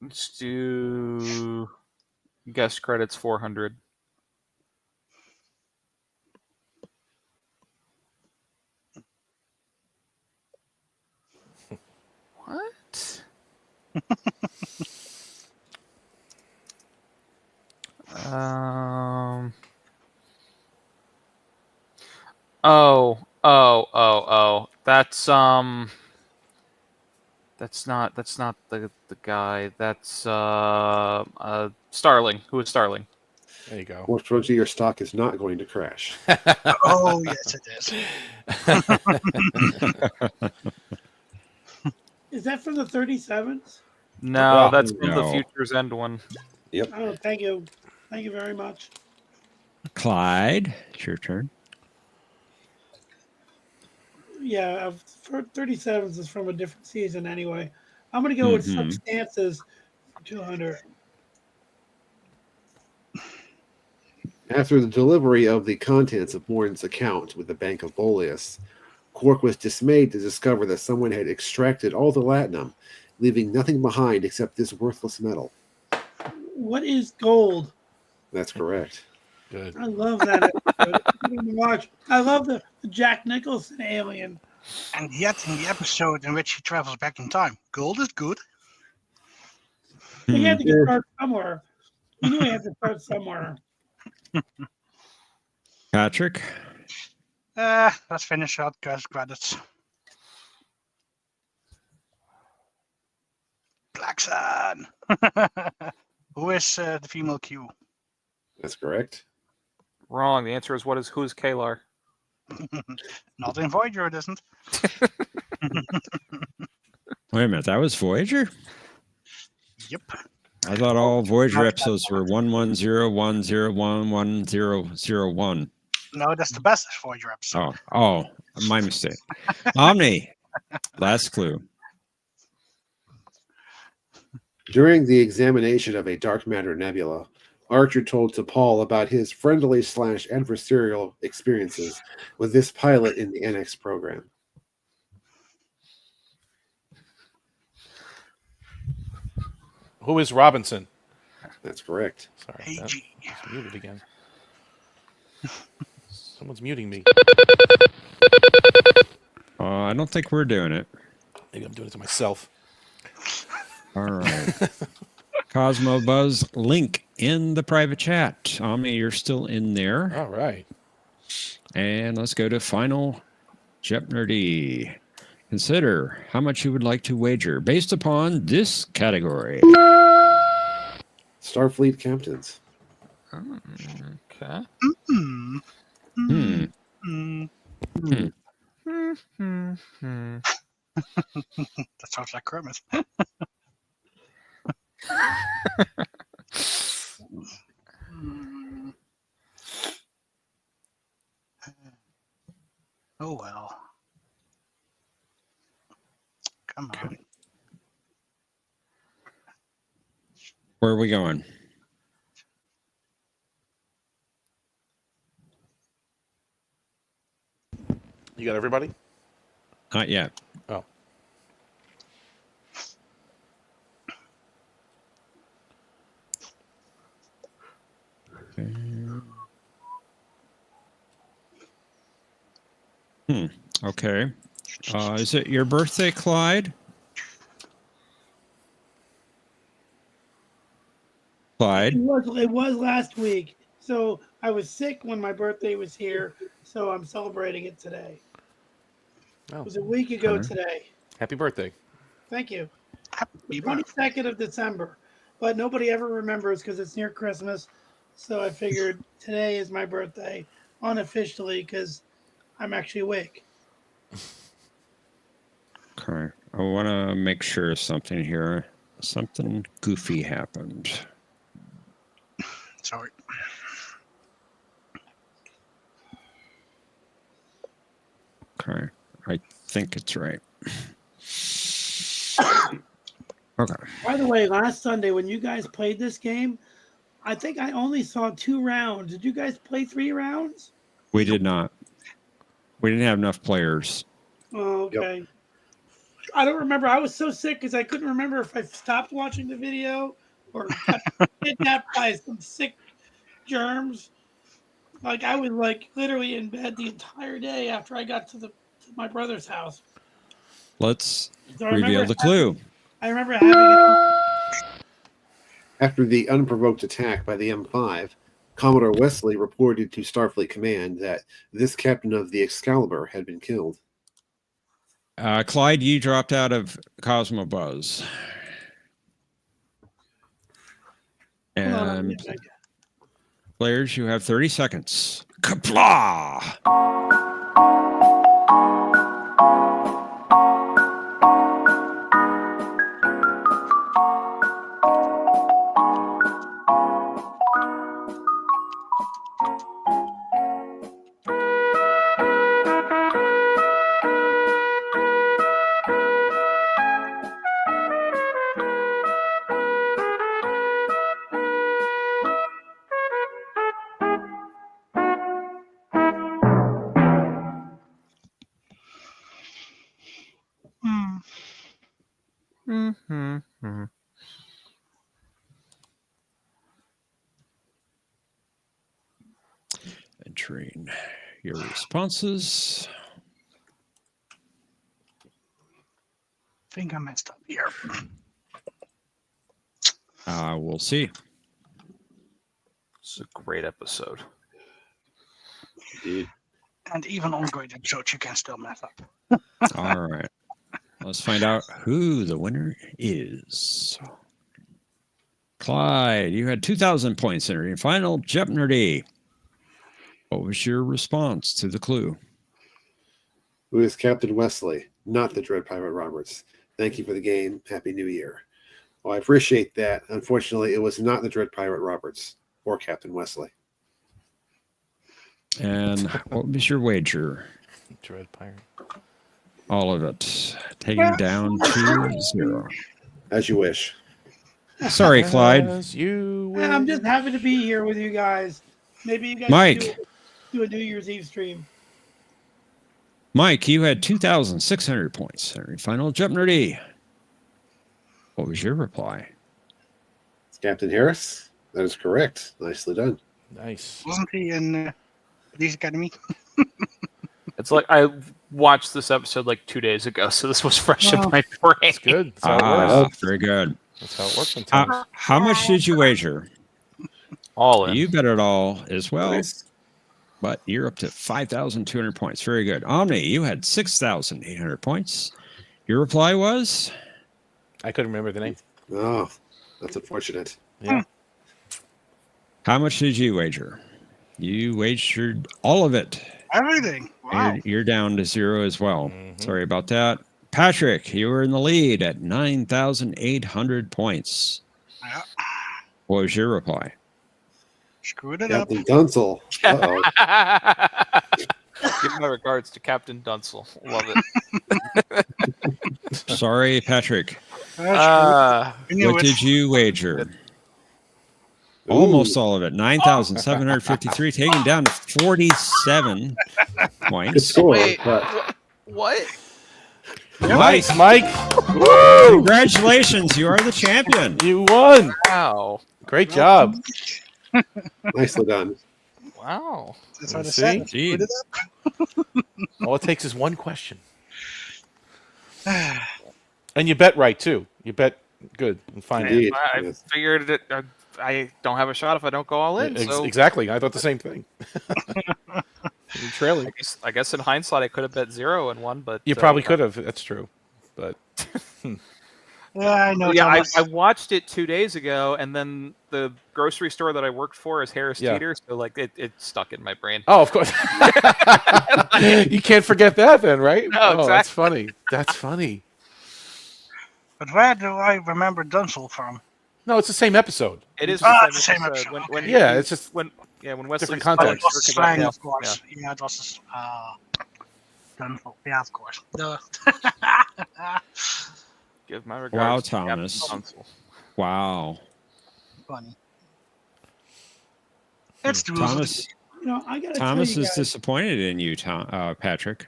Let's do guest credits 400. What? Oh. That's not the guy. That's Starling. Who is Starling? There you go. Fortunately, your stock is not going to crash. Oh, yes, it is. Is that from the 37s? No, that's from the Future's End one. Yep. Oh, thank you. Thank you very much. Clyde, it's your turn. Yeah, 37s is from a different season anyway. I'm going to go with substances for 200. After the delivery of the contents of Morton's account with the Bank of Boleus, Quark was dismayed to discover that someone had extracted all the latinum, leaving nothing behind except this worthless metal. What is gold? That's correct. Good. I love that episode. I love the Jack Nicholson alien. And yet, in the episode in which he travels back in time, gold is good. He had to start somewhere. He knew he had to start somewhere. Patrick. Let's finish out guys' credits. Black Sun. Who is the female Q? That's correct. Wrong. The answer is who is Kalar? Not in Voyager, it isn't. Wait a minute, that was Voyager? Yep. I thought all Voyager episodes were 110101101. No, that's the best Voyager episode. Oh, my mistake. Omni, last clue. During the examination of a dark matter nebula, Archer told T'Pol about his friendly/adversarial experiences with this pilot in the NX program. Who is Robinson? That's correct. Sorry, that's muted again. Someone's muting me. I don't think we're doing it. Maybe I'm doing it to myself. All right. Cosmo Buzz link in the private chat. Omni, you're still in there. All right. And let's go to final Jeopnerdy. Consider how much you would like to wager based upon this category. Starfleet captains. Okay. That sounds like Kermit. Oh well. Come on. Where are we going? You got everybody? Not yet. Oh. Okay. Is it your birthday, Clyde? Clyde? It was last week. So I was sick when my birthday was here, so I'm celebrating it today. Oh. It was a week ago today. Happy birthday. Thank you. 22nd of December. But nobody ever remembers because it's near Christmas. So I figured today is my birthday unofficially because I'm actually awake. Okay. I want to make sure of something here. Something goofy happened. Sorry. Okay. I think it's right. Okay. By the way, last Sunday when you guys played this game, I think I only saw 2 rounds. Did you guys play 3 rounds? We did not. We didn't have enough players. Oh, okay. Yep. I don't remember. I was so sick because I couldn't remember if I stopped watching the video or got kidnapped by some sick germs. Like I was like literally in bed the entire day after I got to my brother's house. Let's reveal the clue. I remember having it. After the unprovoked attack by the M5, Commodore Wesley reported to Starfleet Command that this captain of the Excalibur had been killed. Clyde, you dropped out of Cosmo Buzz. And players, you have 30 seconds. Kapla! Entering your responses. I think I messed up here. We'll see. It's a great episode. Indeed. And even on great episodes, you can still mess up. All right. Let's find out who the winner is. Clyde, you had 2,000 points in your final Jeopnerdy. What was your response to the clue? Who is Captain Wesley, not the Dread Pirate Roberts? Thank you for the game. Happy New Year. Well, I appreciate that. Unfortunately, it was not the Dread Pirate Roberts or Captain Wesley. And what was your wager? Dread Pirate. All of it. Taken down to 0. As you wish. Sorry, Clyde. As you wish. I'm just happy to be here with you guys. Maybe you guys Mike. should do a New Year's Eve stream. Mike, you had 2,600 points. Henry Final Jeopnerdy. What was your reply? It's Captain Harris. That is correct. Nicely done. Nice. Wasn't he in Police Academy? It's like I watched this episode like 2 days ago, so this was fresh in my brain. That's good. That's how it works. Very good. That's how it works sometimes. How much did you wager? All in. You bet it all as well. Nice. But you're up to 5,200 points. Very good. Omni, you had 6,800 points. Your reply was? I couldn't remember the name. Oh, that's unfortunate. Yeah. How much did you wager? You wagered all of it. Everything. Wow. You're down to 0 as well. Sorry about that. Patrick, you were in the lead at 9,800 points. Yeah. What was your reply? Screwed it up. Captain Dunsel. Uh-oh. Give my regards to Captain Dunsel. Love it. Sorry, Patrick. I knew What it. did you wager? Almost all of it. 9,753, taken down to 47 Good points. score. Wait, But what? Nice, Mike. Congratulations, you are the champion. You won. Wow. Great job. nicely done. Wow. That's what I See? said. Indeed. Screwed it up. All it takes is one question. And you bet right, too. You bet good and fine. Indeed. I Yes. figured it. I don't have a shot if I don't go all in. So Exactly. I thought the same thing. You're trailing. I guess in hindsight I could have bet 0 and won, but You probably could have. That's true. But Yeah, I know. Yeah, Thomas. I watched it 2 days ago, and then the grocery store that I worked for is Harris Yeah. Teeter, so like it stuck in my brain. oh, of course. You can't forget that, then, right? No, Oh, that's exactly. funny. That's funny. But where do I remember Dunsel from? No, it's the same episode. It is Ah, the same episode. episode. When Yeah, it's just when Wesley different But context. it was spoke about slang, that. of course. Yeah, it was Dunsel. Yeah, of course. Duh. Give my Wow, regards. to Captain Thomas. Dunsel. Wow. Funny. It's too Thomas, You know, I gotta Thomas tell you is guys, disappointed in you, Patrick.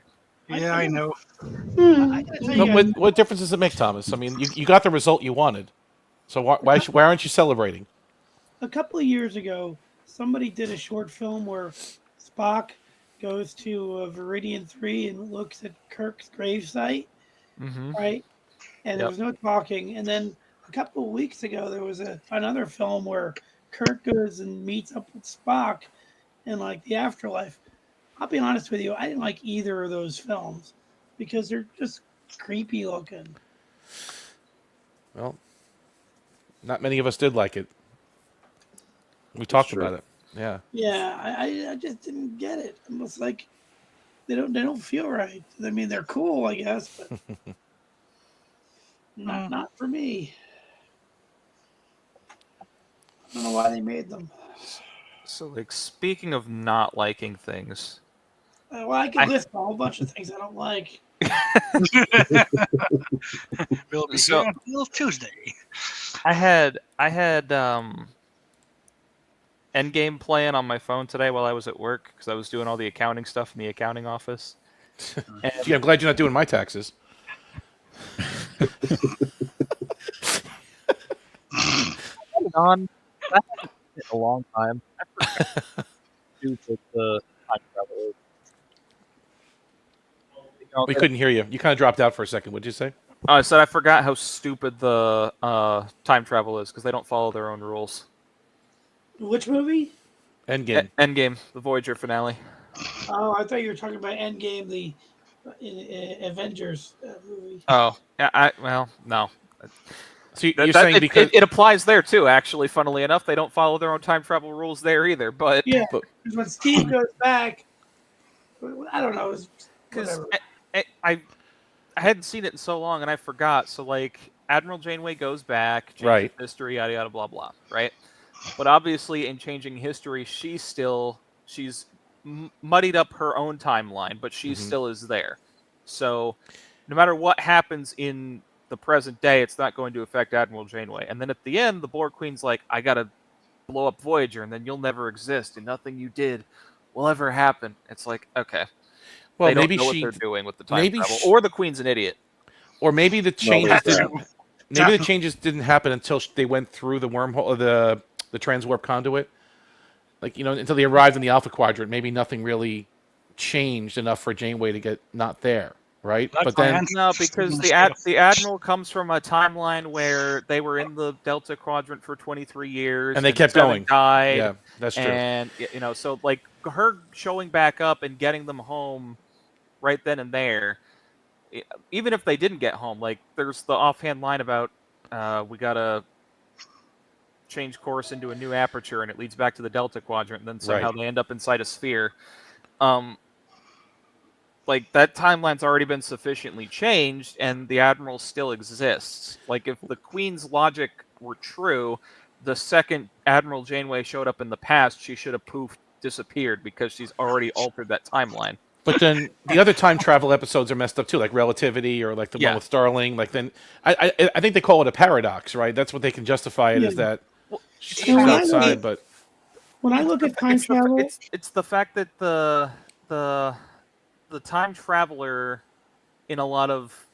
Yeah, I know. I gotta tell you But guys, what difference does it make, Thomas? I mean, you got the result you wanted. So why aren't you celebrating? a couple of years ago, somebody did a short film where Spock goes to Viridian 3 and looks at Kirk's gravesite, Mm-hmm. right? And there Yep. was no talking. And then a couple of weeks ago, there was another film where Kirk goes and meets up with Spock in like the afterlife. I'll be honest with you, I didn't like either of those films because they're just creepy looking. Well, not many of us did like it. We talked true. about it. Yeah. Yeah, I just didn't get it. Almost like they don't feel right. I mean, they're cool, I guess, but not for me. I don't know why they made them. So, like, speaking of not liking things, Well, I can list a whole bunch of things I don't like. We'll be So- here until Tuesday. I had Endgame playing on my phone today while I was at work because I was doing all the accounting stuff in the accounting office. And Gee, I'm glad you're not doing my taxes. on that hasn't been a long time. I forgot due to the time travel. You know, We couldn't hear you. You kind of dropped out for a second. What'd you say? I said I forgot how stupid the time travel is because they don't follow their own rules. Which movie? Endgame. Endgame, the Voyager finale. Oh, I thought you were talking about Endgame, the Avengers movie. Oh, yeah. Well, no. So you're saying because it applies there too. Actually, funnily enough, they don't follow their own time travel rules there either. But Yeah, but- because when Steve goes back, I don't know. because Whatever. I hadn't seen it in so long and I forgot. So like Admiral Janeway goes back, changes Right. history, yada yada blah blah, right? But obviously, in changing history, she's muddied up her own timeline, but she still is there. So no matter what happens in the present day, it's not going to affect Admiral Janeway. And then at the end, the Borg Queen's like, I gotta blow up Voyager, and then you'll never exist, and nothing you did will ever happen. It's like, okay. Well, they don't maybe know what they're doing with the time travel. Or the Queen's an idiot. Or maybe the changes the changes didn't happen until they went through the wormhole, the transwarp conduit. Like, until they arrived in the Alpha Quadrant, maybe nothing really changed enough for Janeway to get not there, right? But then because the Admiral comes from a timeline where they were in the Delta Quadrant for 23 years, and they kept going. Died, yeah, that's true. And so like her showing back up and getting them home right then and there, even if they didn't get home, like there's the offhand line about we gotta change course into a new aperture and it leads back to the Delta Quadrant, and then somehow they end up inside a sphere. Like that timeline's already been sufficiently changed, and the Admiral still exists. Like if the Queen's logic were true, the second Admiral Janeway showed up in the past, she should have disappeared because she's already altered that timeline. But then the other time travel episodes are messed up too, like Relativity or like the one with Starling. Like then, I think they call it a paradox, right? That's what they can justify it as that she's outside. But when I look at time travel, it's the fact that the time traveler in a lot of,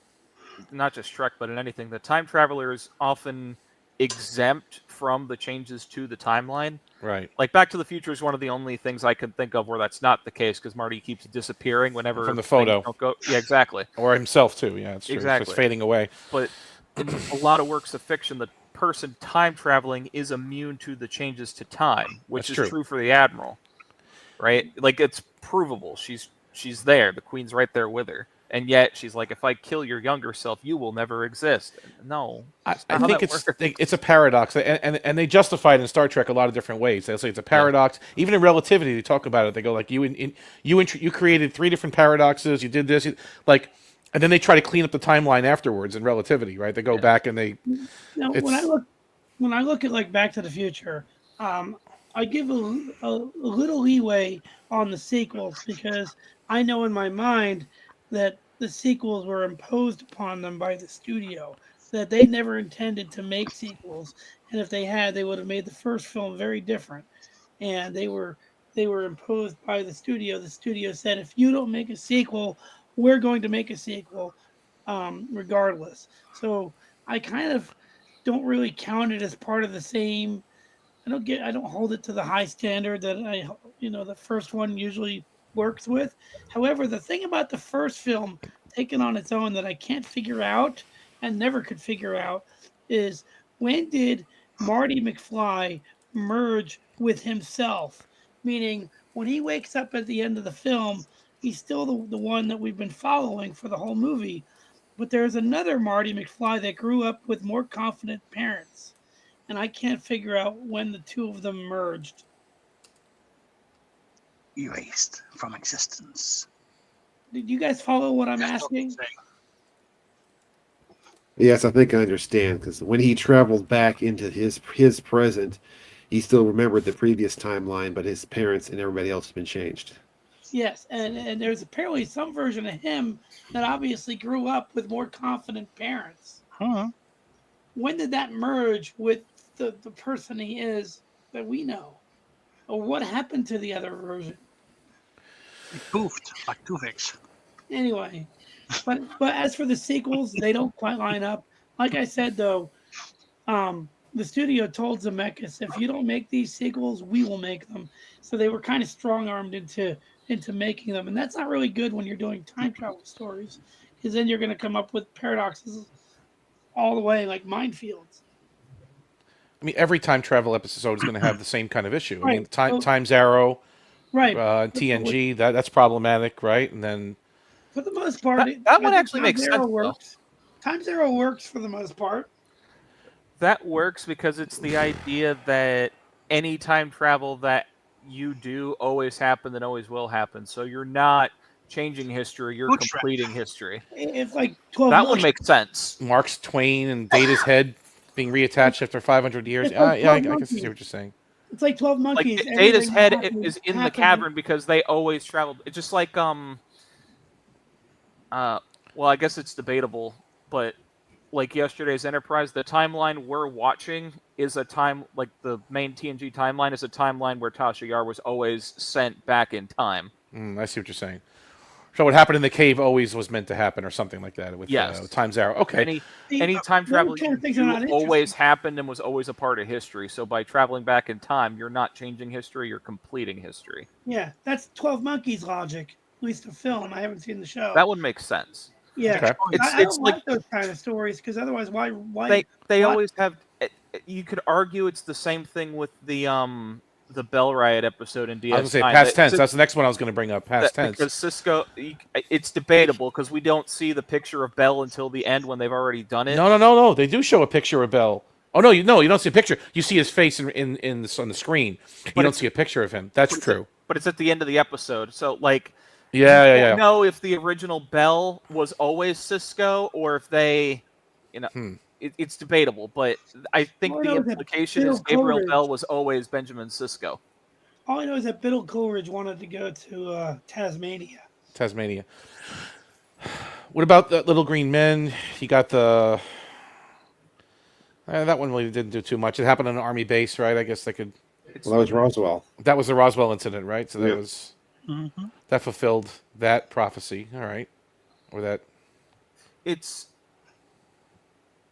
not just Trek, but in anything, the time traveler is often exempt from the changes to the timeline. Right. Like Back to the Future is one of the only things I can think of where that's not the case, because Marty keeps disappearing whenever from the photo. Don't go. Yeah, exactly. Or himself too. Yeah, it's true. Exactly. It's just fading away. But in a lot of works of fiction, the person time traveling is immune to the changes to time, which is true for the Admiral. Right? Like it's provable. She's there. The Queen's right there with her. And yet she's like, if I kill your younger self, you will never exist. No. I think it's a paradox. And they justify it in Star Trek a lot of different ways. They'll say it's a paradox. Yeah. Even in Relativity, they talk about it. They go like, you created 3 different paradoxes. You did this. And then they try to clean up the timeline afterwards in Relativity, right? They go back and they... Now, when I look at like Back to the Future, I give a little leeway on the sequels because I know in my mind that the sequels were imposed upon them by the studio, that they never intended to make sequels, and if they had, they would have made the first film very different. And they were imposed by the studio. The studio said, if you don't make a sequel, we're going to make a sequel, regardless. So I kind of don't really count it as part of the same. I don't hold it to the high standard that the first one usually works with. However, the thing about the first film taken on its own that I can't figure out and never could figure out is, when did Marty McFly merge with himself? Meaning, when he wakes up at the end of the film, he's still the one that we've been following for the whole movie. But there's another Marty McFly that grew up with more confident parents. And I can't figure out when the two of them merged. Erased from existence. Did you guys follow what I'm asking? Yes, I think I understand, because when he traveled back into his present, he still remembered the previous timeline, but his parents and everybody else has been changed. Yes, and there's apparently some version of him that obviously grew up with more confident parents. Huh. When did that merge with the person he is that we know? Or what happened to the other version? It poofed like Tuvix. Anyway, but as for the sequels, they don't quite line up. Like I said, though, the studio told Zemeckis, if you don't make these sequels, we will make them. So they were kind of strong-armed into making them. And that's not really good when you're doing time travel stories, because then you're going to come up with paradoxes all the way, like minefields. I mean, every time travel episode is going to have the same kind of issue. Right. I mean, Time's Arrow, right? TNG, that's problematic, right? And then, for the most part, that one actually makes sense. Works. Time's Arrow works for the most part. That works because it's the idea that any time travel that you do always happened and always will happen. So you're not changing history, you're completing history. It's like 12 that one makes sense. Mark Twain and Data's head being reattached after 500 years. Yeah, I can see what you're saying. It's like 12 Monkeys. Like Data's Everything head happens- is in the happens- cavern because they always traveled. It's just like well, I guess it's debatable, but like yesterday's Enterprise, the timeline we're watching is a time like the main TNG timeline is a timeline where Tasha Yar was always sent back in time. I see what you're saying. So what happened in the cave always was meant to happen, or something like that with Time's Arrow. Okay. Any time travel kind of things are not always happened and was always a part of history. So by traveling back in time, you're not changing history; you're completing history. Yeah, that's 12 Monkeys logic. At least the film. I haven't seen the show. That would make sense. Yeah, Okay. I don't like those kind of stories because otherwise, why? They always have. You could argue it's the same thing with the Bell Riot episode in DS9. I was going to say past tense. That's the next one I was going to bring up. Past tense. Because Cisco, it's debatable because we don't see the picture of Bell until the end when they've already done it. No. They do show a picture of Bell. Oh no, you don't see a picture. You see his face on the screen. You don't see a picture of him. That's true. But it's at the end of the episode, so like. Yeah. I don't know if the original Bell was always Cisco or if they, it's debatable. But I think the implication is Gabriel Bell was always Benjamin Sisko. All I know is that Biddle Coleridge wanted to go to Tasmania. What about the Little Green Men? He got the. That one really didn't do too much. It happened on an army base, right? I guess they could. Well, that was Roswell. That was the Roswell incident, right? So that was. Mm-hmm. That fulfilled that prophecy. All right. Or that.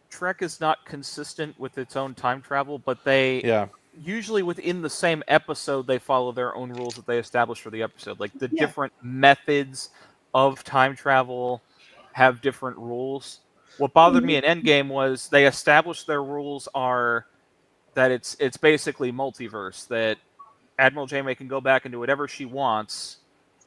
Trek is not consistent with its own time travel, but they usually within the same episode they follow their own rules that they establish for the episode. Like the different methods of time travel have different rules. What bothered me in Endgame was they established their rules are that it's basically multiverse, that Admiral Janeway can go back and do whatever she wants,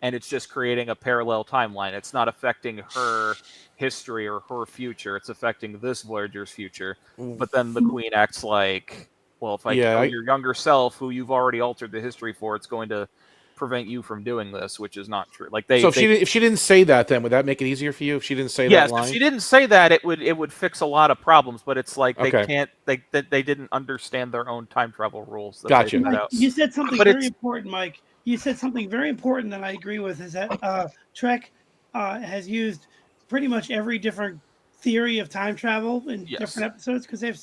and it's just creating a parallel timeline. It's not affecting her history or her future. It's affecting this Voyager's future. But then the Queen acts like, well, if I kill your younger self, who you've already altered the history for, it's going to prevent you from doing this, which is not true. Like if she didn't say that, then would that make it easier for you? If she didn't say that line? Yes, if she didn't say that, it would fix a lot of problems. But it's like they can't. They didn't understand their own time travel rules. Gotcha. You said something very important, Mike. You said something very important that I agree with. Is that Trek has used pretty much every different theory of time travel in different episodes because they have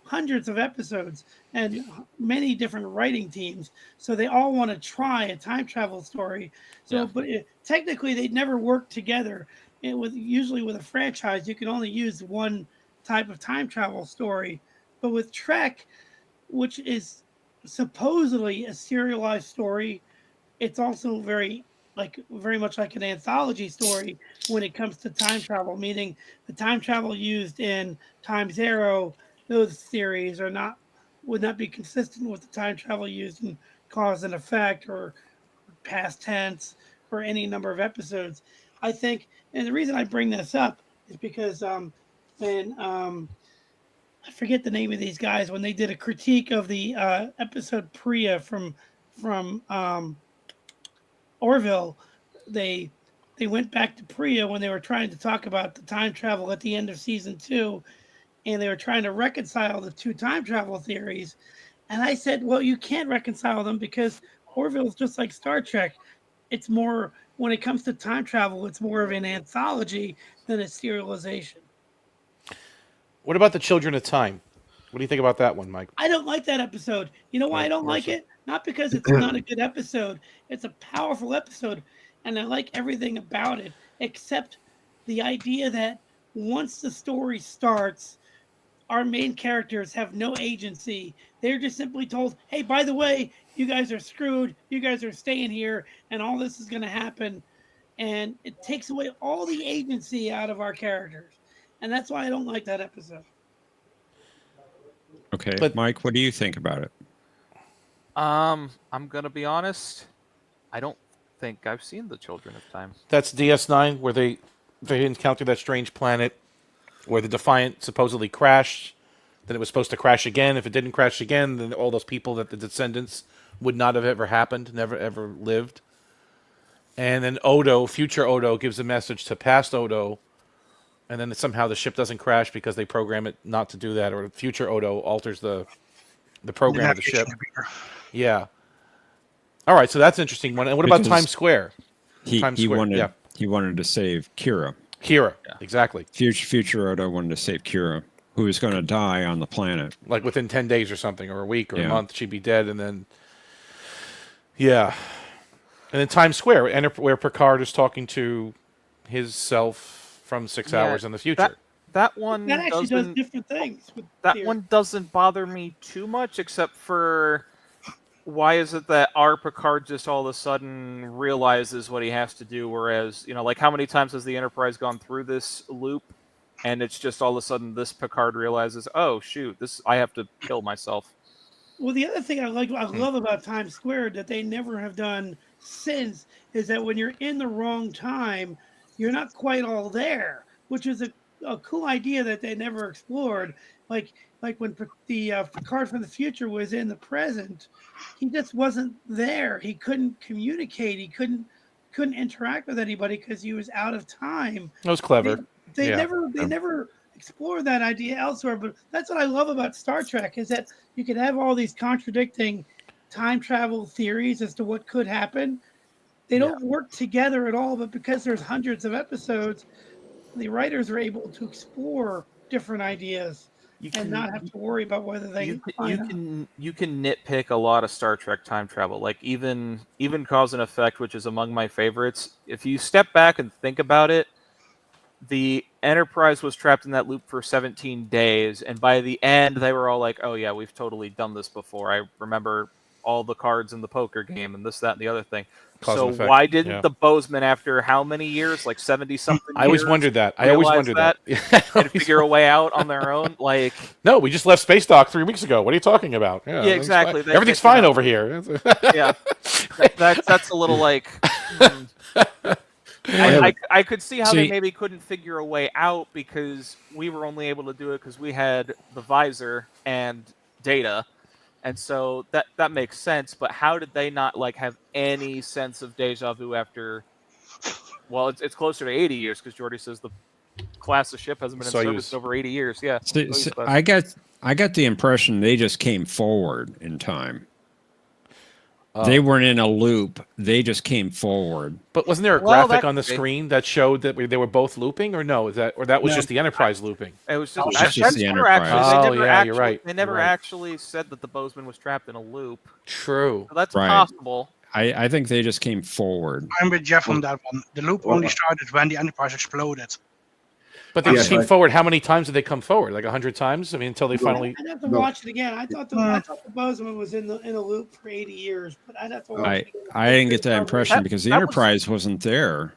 hundreds of episodes and many different writing teams, so they all want to try a time travel story. So, but technically, they'd never work together. Usually with a franchise, you can only use one type of time travel story. But with Trek, which is supposedly a serialized story, it's also very much like an anthology story when it comes to time travel. Meaning, the time travel used in Time's Arrow, those theories would not be consistent with the time travel used in Cause and Effect or Past Tense or any number of episodes. I think, and the reason I bring this up is because when I forget the name of these guys, when they did a critique of the episode Priya from Orville, they went back to Priya when they were trying to talk about the time travel at the end of season 2. And they were trying to reconcile the two time travel theories. And I said, well, you can't reconcile them because Orville is just like Star Trek. It's more, when it comes to time travel, it's more of an anthology than a serialization. What about the Children of Time? What do you think about that one, Mike? I don't like that episode. You know why I don't like it? Not because it's not a good episode. It's a powerful episode. And I like everything about it, except the idea that once the story starts, our main characters have no agency. They're just simply told, hey, by the way, you guys are screwed. You guys are staying here, and all this is going to happen. And it takes away all the agency out of our characters. And that's why I don't like that episode. Okay, but Mike, what do you think about it? I'm going to be honest. I don't think I've seen the Children of Time. That's DS9, where they encountered that strange planet where the Defiant supposedly crashed. Then it was supposed to crash again. If it didn't crash again, then all those people that the descendants would not have ever happened, never ever lived. And then Odo, future Odo, gives a message to past Odo, and then somehow the ship doesn't crash because they program it not to do that, or future Odo alters the the program of the ship. Yeah. All right, so that's an interesting one. And what about Times Square? He wanted to save Kira. Kira, exactly. Future Oda wanted to save Kira, who was going to die on the planet. Like within 10 days or something, or a week or a month, she'd be dead, and then... Yeah. And then Times Square, where Picard is talking to his self from 6 hours in the future. That one that actually does different things. One doesn't bother me too much, except for why is it that our Picard just all of a sudden realizes what he has to do, whereas, like how many times has the Enterprise gone through this loop, and it's just all of a sudden this Picard realizes, oh shoot, I have to kill myself. Well, the other thing I love about Times Square that they never have done since is that when you're in the wrong time, you're not quite all there, which is a cool idea that they never explored. Like when the Picard from the future was in the present, he just wasn't there. He couldn't communicate. He couldn't interact with anybody because he was out of time. That was clever. They never explored that idea elsewhere. But that's what I love about Star Trek is that you can have all these contradicting time travel theories as to what could happen. They don't work together at all, but because there's hundreds of episodes, the writers are able to explore different ideas and not have to worry about whether they you can nitpick a lot of Star Trek time travel, like even Cause and Effect, which is among my favorites. If you step back and think about it, the Enterprise was trapped in that loop for 17 days, and by the end they were all like, oh yeah, we've totally done this before. I remember all the cards in the poker game and this, that, and the other thing. So why didn't the Bozeman, after how many years, like 70-something I always wondered that. And figure a way out on their own? Like, no, we just left Space Dock 3 weeks ago. What are you talking about? Yeah, exactly. Everything's fine over here. Yeah, that's a little like... I could see how they maybe couldn't figure a way out because we were only able to do it because we had the visor and data. And so that makes sense, but how did they not have any sense of deja vu after? Well, it's closer to 80 years because Geordi says the class of ship hasn't been in service in over 80 years. Yeah, so I got the impression they just came forward in time. They weren't in a loop; they just came forward. But wasn't there a graphic on the screen that showed that they were both looping, or no? That was just the Enterprise looping? It was just the Enterprise. You're right. They never actually said that the Bozeman was trapped in a loop. True. So that's possible. I think they just came forward. I'm with Jeff on that one. The loop only started when the Enterprise exploded. But they came forward. How many times did they come forward? Like 100 times? I mean, until they finally. I'd have to watch it again. I thought the Bozeman was in a loop for 80 years, but I'd have to watch it again. I didn't get that impression because the Enterprise wasn't there.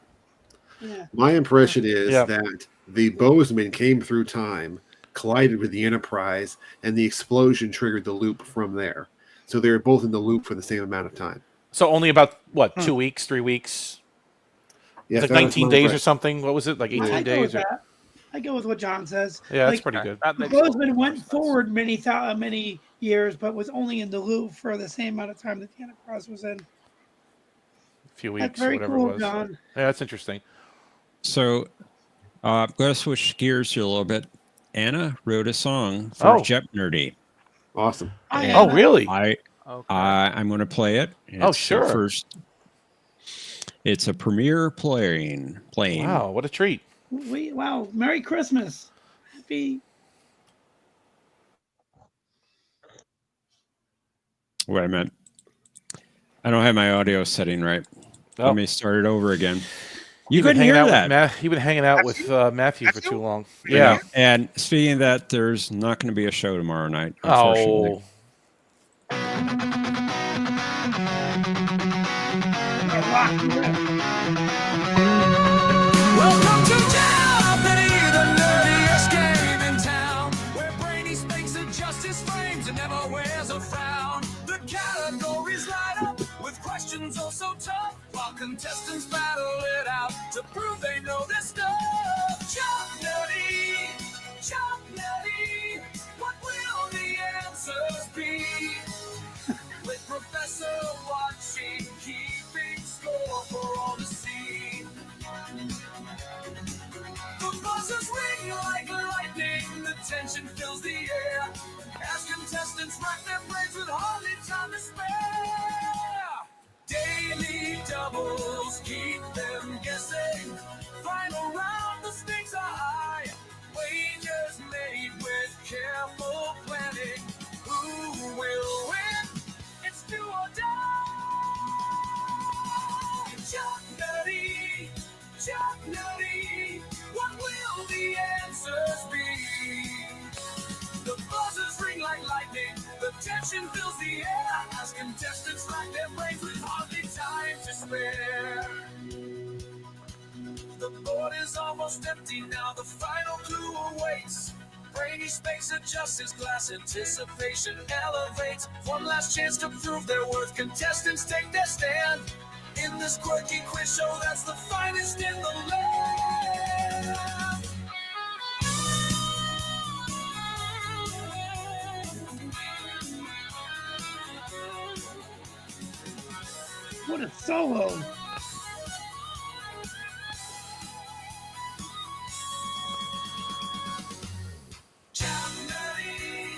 Yeah. My impression is that the Bozeman came through time, collided with the Enterprise, and the explosion triggered the loop from there. So they were both in the loop for the same amount of time. So only about 2 weeks, 3 weeks? Yeah, like 19 days or something. What was it? Like 18 days? I go with what John says. Yeah, that's pretty good. The Bozeman went forward many years, but was only in the loop for the same amount of time that the Enterprise was in. A few weeks, that's very whatever cool, it was. John. Yeah, that's interesting. So, I'm going to switch gears here a little bit. Anna wrote a song for Jeopnerdy. Awesome. Oh, really? I'm going to play it. Sure. First, it's a premiere playing. Wow, what a treat. Wow, Merry Christmas. Happy. Wait a minute. I don't have my audio setting right. Let me start it over again. You couldn't hear that. You've been hanging out with Matthew for too long. Yeah. And speaking of that, there's not going to be a show tomorrow night, unfortunately. Welcome to Jeopnerdy, the nerdiest game in town, where Brainy Specs justice frames and never wears a frown. The categories light up with questions oh so tough, while contestants battle it out to prove they know their stuff. Jeopnerdy, Jeopnerdy, what will the answers be? With Professor watching, keeping score for all to see. The buzzers ring like lightning, the tension fills the air as contestants Contestants rack their brains with hardly time to spare. Daily doubles keep them guessing. Final round, the stakes are high. Wagers made with careful planning. Who will win? It's do or die. Jeopnerdy, Jeopnerdy. What will the answers be? The buzzers ring like lightning. The tension fills the air as contestants rack their brains with hardly time to spare. The board is almost empty now. The final clue awaits. Brainy Specs adjusts his glass. Anticipation elevates. One last chance to prove their worth. Contestants take their stand in this quirky quiz show that's the finest in the land. What a solo! Jeopnerdy,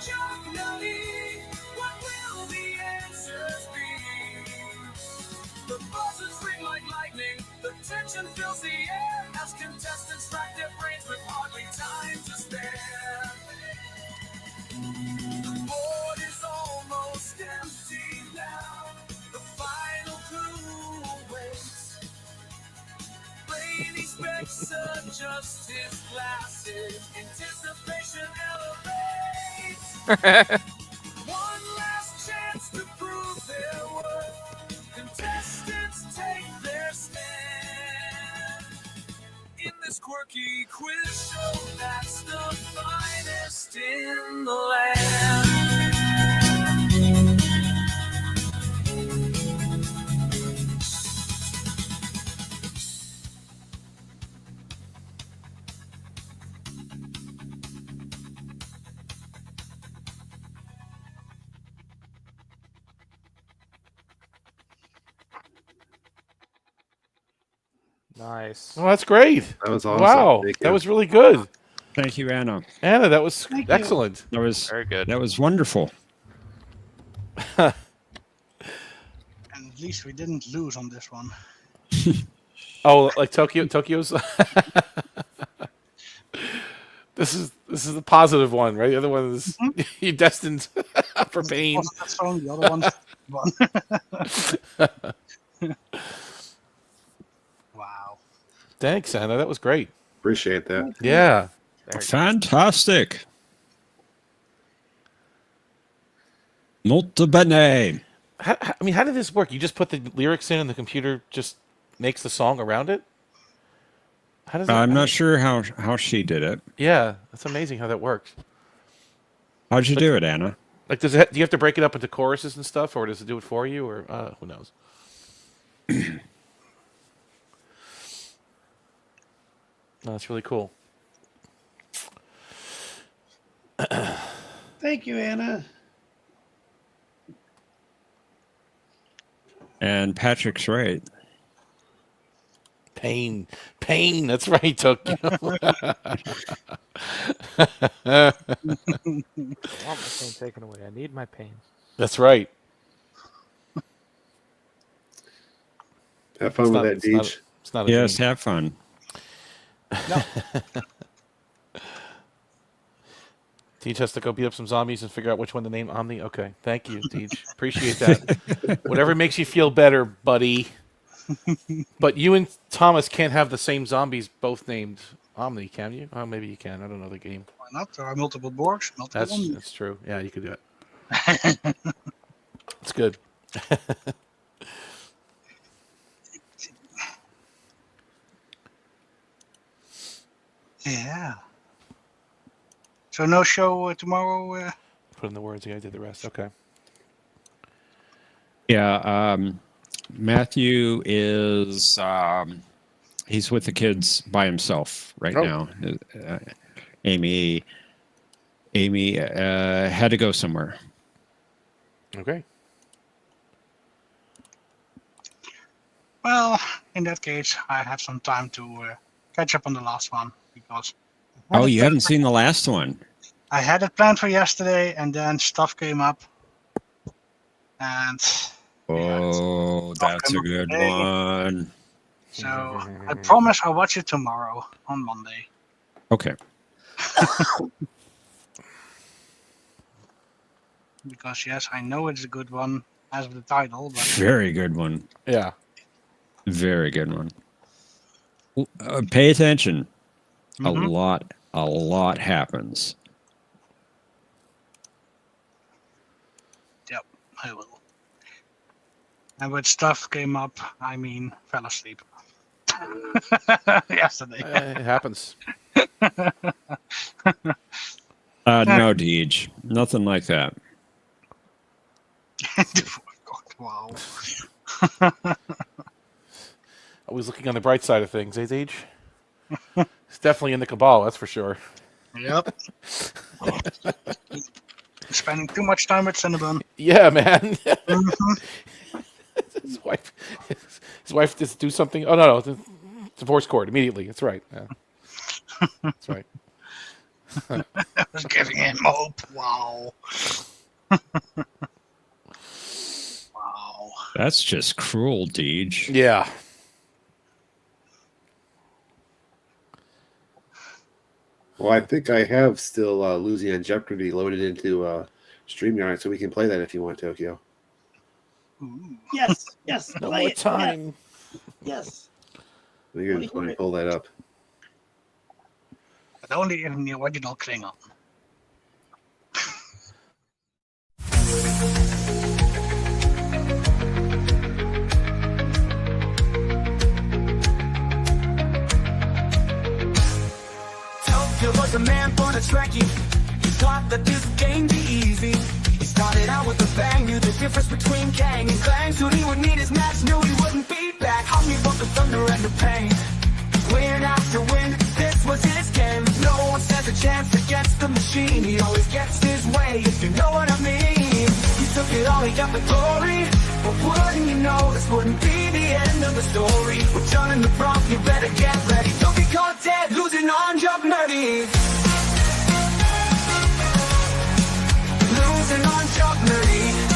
Jeopnerdy, what will the answers be? The buzzers ring like lightning, the tension fills the air as contestants rack their brains with hardly time to spare. The board is almost empty now, the final clue awaits. Brainy Specs adjusts his glasses, anticipation elevates. One last chance to prove their worth. Contestants take their stand in this quirky quiz show that's the finest in the land. Nice. Well, that's great. That was awesome. Wow, Thank that you. was really good. Thank you, Anna. Anna, that was Thank you. excellent. That was Very good. That was wonderful. And at least we didn't lose on this one. Oh, like Tokyo's. This is the positive one, right? The other one is you destined for pain. Positive song, the other one. Wow. Thanks, Anna. That was great. Appreciate that. Yeah. Fantastic. Molto bene. I mean, how did this work? You just put the lyrics in, and the computer just makes the song around it. How does? I'm not sure how she did it. Yeah, that's amazing how that works. How'd you do it, Anna? Like, do you have to break it up into choruses and stuff, or does it do it for you, or who knows? No, that's really cool. Thank you, Anna. And Patrick's right. Pain. That's right, Tokyo. I want my pain taken away. I need my pain. That's right. Have fun with that, Deej. It's not a Yes, dream. have fun. Deej has to go beat up some zombies and figure out which one to name Omni. Okay, thank you, Deej. Appreciate that. Whatever makes you feel better, buddy. But you and Thomas can't have the same zombies both named Omni, can you? Oh, maybe you can. I don't know the game. Why not? There are multiple Borgs. That's true. Yeah, you could do it. It's good. Yeah. So no show tomorrow? Put in the words. Yeah, I did the rest. Okay. Yeah, Matthew is he's with the kids by himself right now. Amy had to go somewhere. Okay. Well, in that case, I have some time to catch up on the last one because. Oh, you haven't seen the last one? I had it planned for yesterday, and then stuff came up. And that's a good one. So I promise I'll watch it tomorrow on Monday. Okay. Because yes, I know it's a good one as the title. But... Very good one. Yeah. Very good one. Pay attention. Mm-hmm. A lot happens. Yep, I will. And when stuff came up, I mean, fell asleep. Yesterday. It happens. No, Deej. Nothing like that. Wow. Always looking on the bright side of things, eh, Age? It's definitely in the cabal, that's for sure. Yep. Spending too much time with Cinnabon. Yeah, man. Mm-hmm. His wife just do something. Oh no, divorce court immediately. That's right. Yeah. That's right. I was giving him hope. Wow. Wow. That's just cruel, Deej. Yeah. Well, I think I have still Losing on Jeopardy loaded into StreamYard, so we can play that if you want, Tokyo. Yes. No Play more it. time. Yes. You're going to pull that up. But only in the original Klingon. Tokyo was a man born a Trekkie. He thought that this game be easy. He started out with a bang, knew the difference between gang and clang. Soon he would need his match, knew he wouldn't beat back. Hungry for the thunder and the pain. Win after win, this was his game. No one stands a chance against the machine. He always gets his way, if you know what I mean. He took it all, he got the glory. But wouldn't you know, this wouldn't be the end of the story. Returning the prompt, you better get ready. Don't be caught dead, losing on Jeopnerdy. Losing on Jeopnerdy.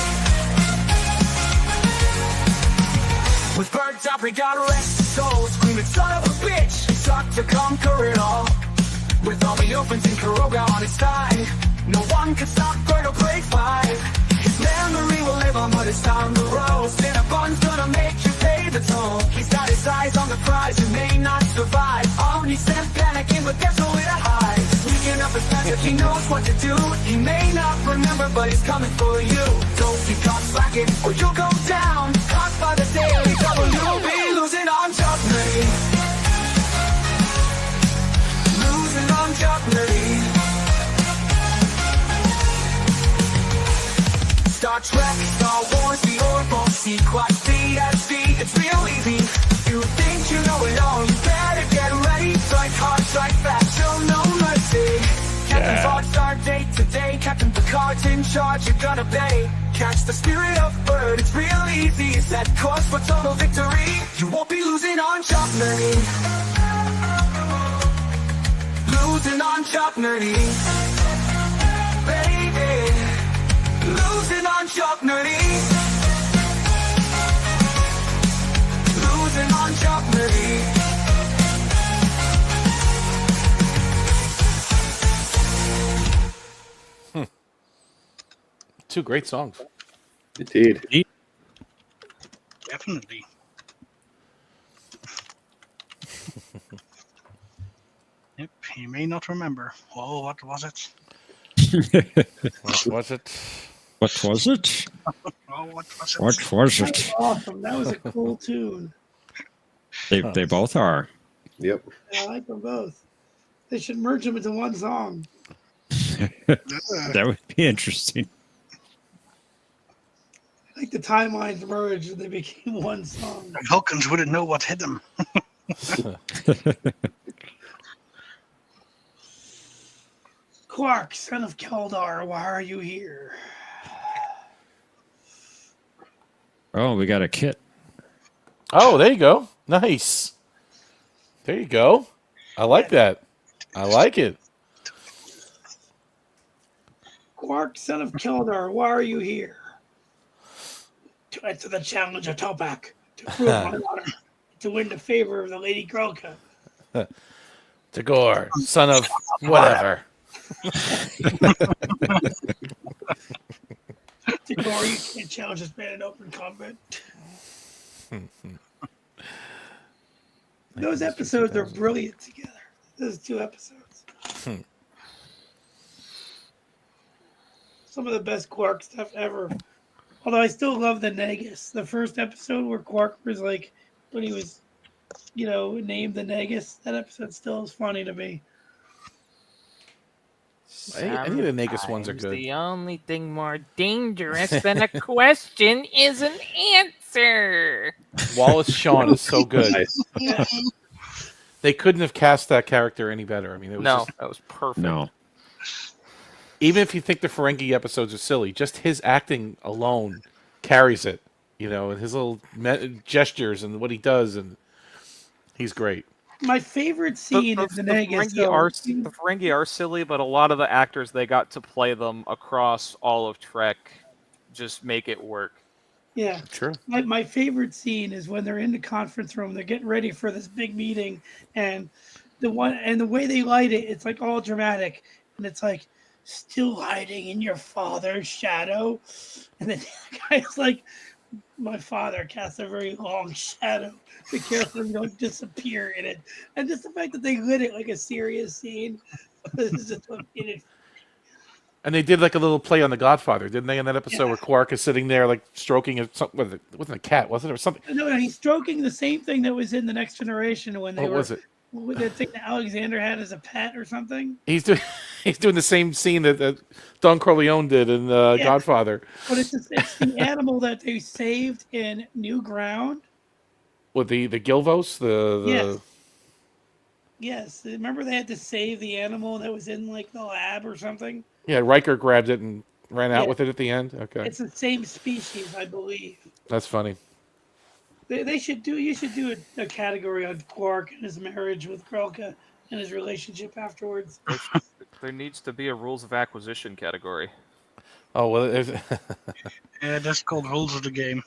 With birds up, we gotta rest his soul. Screaming, son of a bitch, he sought to conquer it all. With all the orphans in Kuroga on his side, no one can stop Bird or Break 5. His memory will live on, but it's time to roll. Cinnabon's gonna make you pay the toll. He's got his eyes on the prize, you may not survive. Omni sent panicking, but there's nowhere to hide. Sneaking up his path, he knows what to do. He may not remember, but he's coming for you. Don't be caught slacking, or you'll go down. Caught by the daily double, you'll be losing on Jeopnerdy. Losing on Jeopnerdy. Star Trek, Star Wars, the Orville, Sequat, CSV, it's real easy. You think you know it all, you better get ready. Strike hard, strike fast, show no mercy. Captain Fog, start date today. Captain Picard's in charge, you're gonna pay. Catch the spirit of Bird, it's real easy. Set course for total victory. You won't be losing on Jeopnerdy. Losing on Jeopnerdy. Baby. Losing on Jeopnerdy. Losing on Jeopnerdy. Two great songs. Indeed. Definitely. Yep, he may not remember. Oh, what was it? What was it? What was it? Oh, what was it? What was it? That's awesome. That was a cool tune. They both are. Yep. I like them both. They should merge them into one song. That would be interesting. Like the timelines merged and they became one song. Hawkins wouldn't know what hit him. Quark, son of Keldar, why are you here? Oh, we got a kit. Oh, there you go. Nice. There you go. I like that. I like it. Quark, son of Keldar, why are you here? To answer the challenge of Topak, to prove my honor, to win the favor of the Lady Grolka. Tagore, son of whatever. Tagore, you can't challenge this man in open combat. Those episodes are brilliant together. Those 2 episodes. Some of the best Quark stuff ever. Although I still love the Negus. The first episode where Quark was like, when he was, named the Negus, that episode still is funny to me. I think the Negus ones are good. The only thing more dangerous than a question is an answer. Wallace Shawn is so good. They couldn't have cast that character any better. I mean, it was that was perfect. No. Even if you think the Ferengi episodes are silly, just his acting alone carries it. And his little gestures and what he does, and he's great. My favorite scene is the Negus. The Ferengi are silly, but a lot of the actors they got to play them across all of Trek just make it work. Yeah, true. My favorite scene is when they're in the conference room. They're getting ready for this big meeting, and the way they light it, it's like all dramatic, and it's like still hiding in your father's shadow, and then the guy's like, "My father casts a very long shadow. Be careful you don't disappear in it." And just the fact that they lit it like a serious scene is just what made it. And they did like a little play on The Godfather, didn't they? In that episode where Quark is sitting there like stroking something. It wasn't a cat, was it, or something? No, he's stroking the same thing that was in The Next Generation when they what was it? The thing that Alexander had as a pet or something. He's doing the same scene that Don Corleone did in Godfather. But it's the animal that they saved in New Ground. With the Gilvos, Yes. Remember they had to save the animal that was in like the lab or something? Yeah, Riker grabbed it and ran out with it at the end. Okay. It's the same species, I believe. That's funny. You should do a category on Quark and his marriage with Grolka and his relationship afterwards. There needs to be a rules of acquisition category. Oh, well, yeah, that's called rules of the game.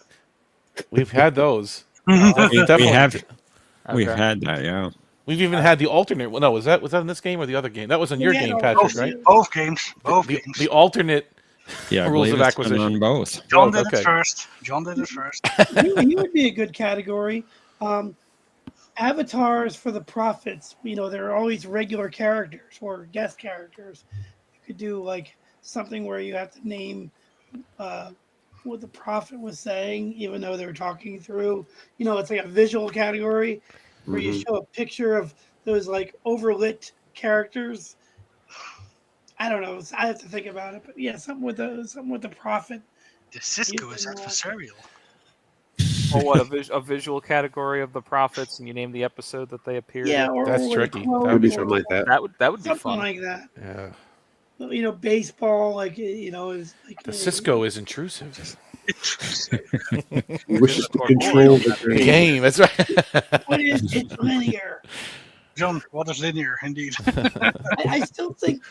We've had those. We have had that, yeah. We've even had the alternate. Well, no, was that in this game or the other game? That was in your game, Patrick, right? Both games. The alternate rules of acquisition on both. John did it first. He would be a good category. Avatars for the prophets. They're always regular characters or guest characters. You could do like something where you have to name what the prophet was saying, even though they were talking through. It's like a visual category where you show a picture of those like overlit characters. I don't know. I have to think about it, but yeah, something with the prophet. The Cisco is adversarial. Or what, a visual category of the prophets, and you name the episode that they appeared. Yeah, that's tricky. That would be something like that. That would be something fun. like that. Yeah. Baseball, is like the Cisco is intrusive. Wishes to control the game. That's right. What is it? Linear. John, what is linear? Indeed. I still think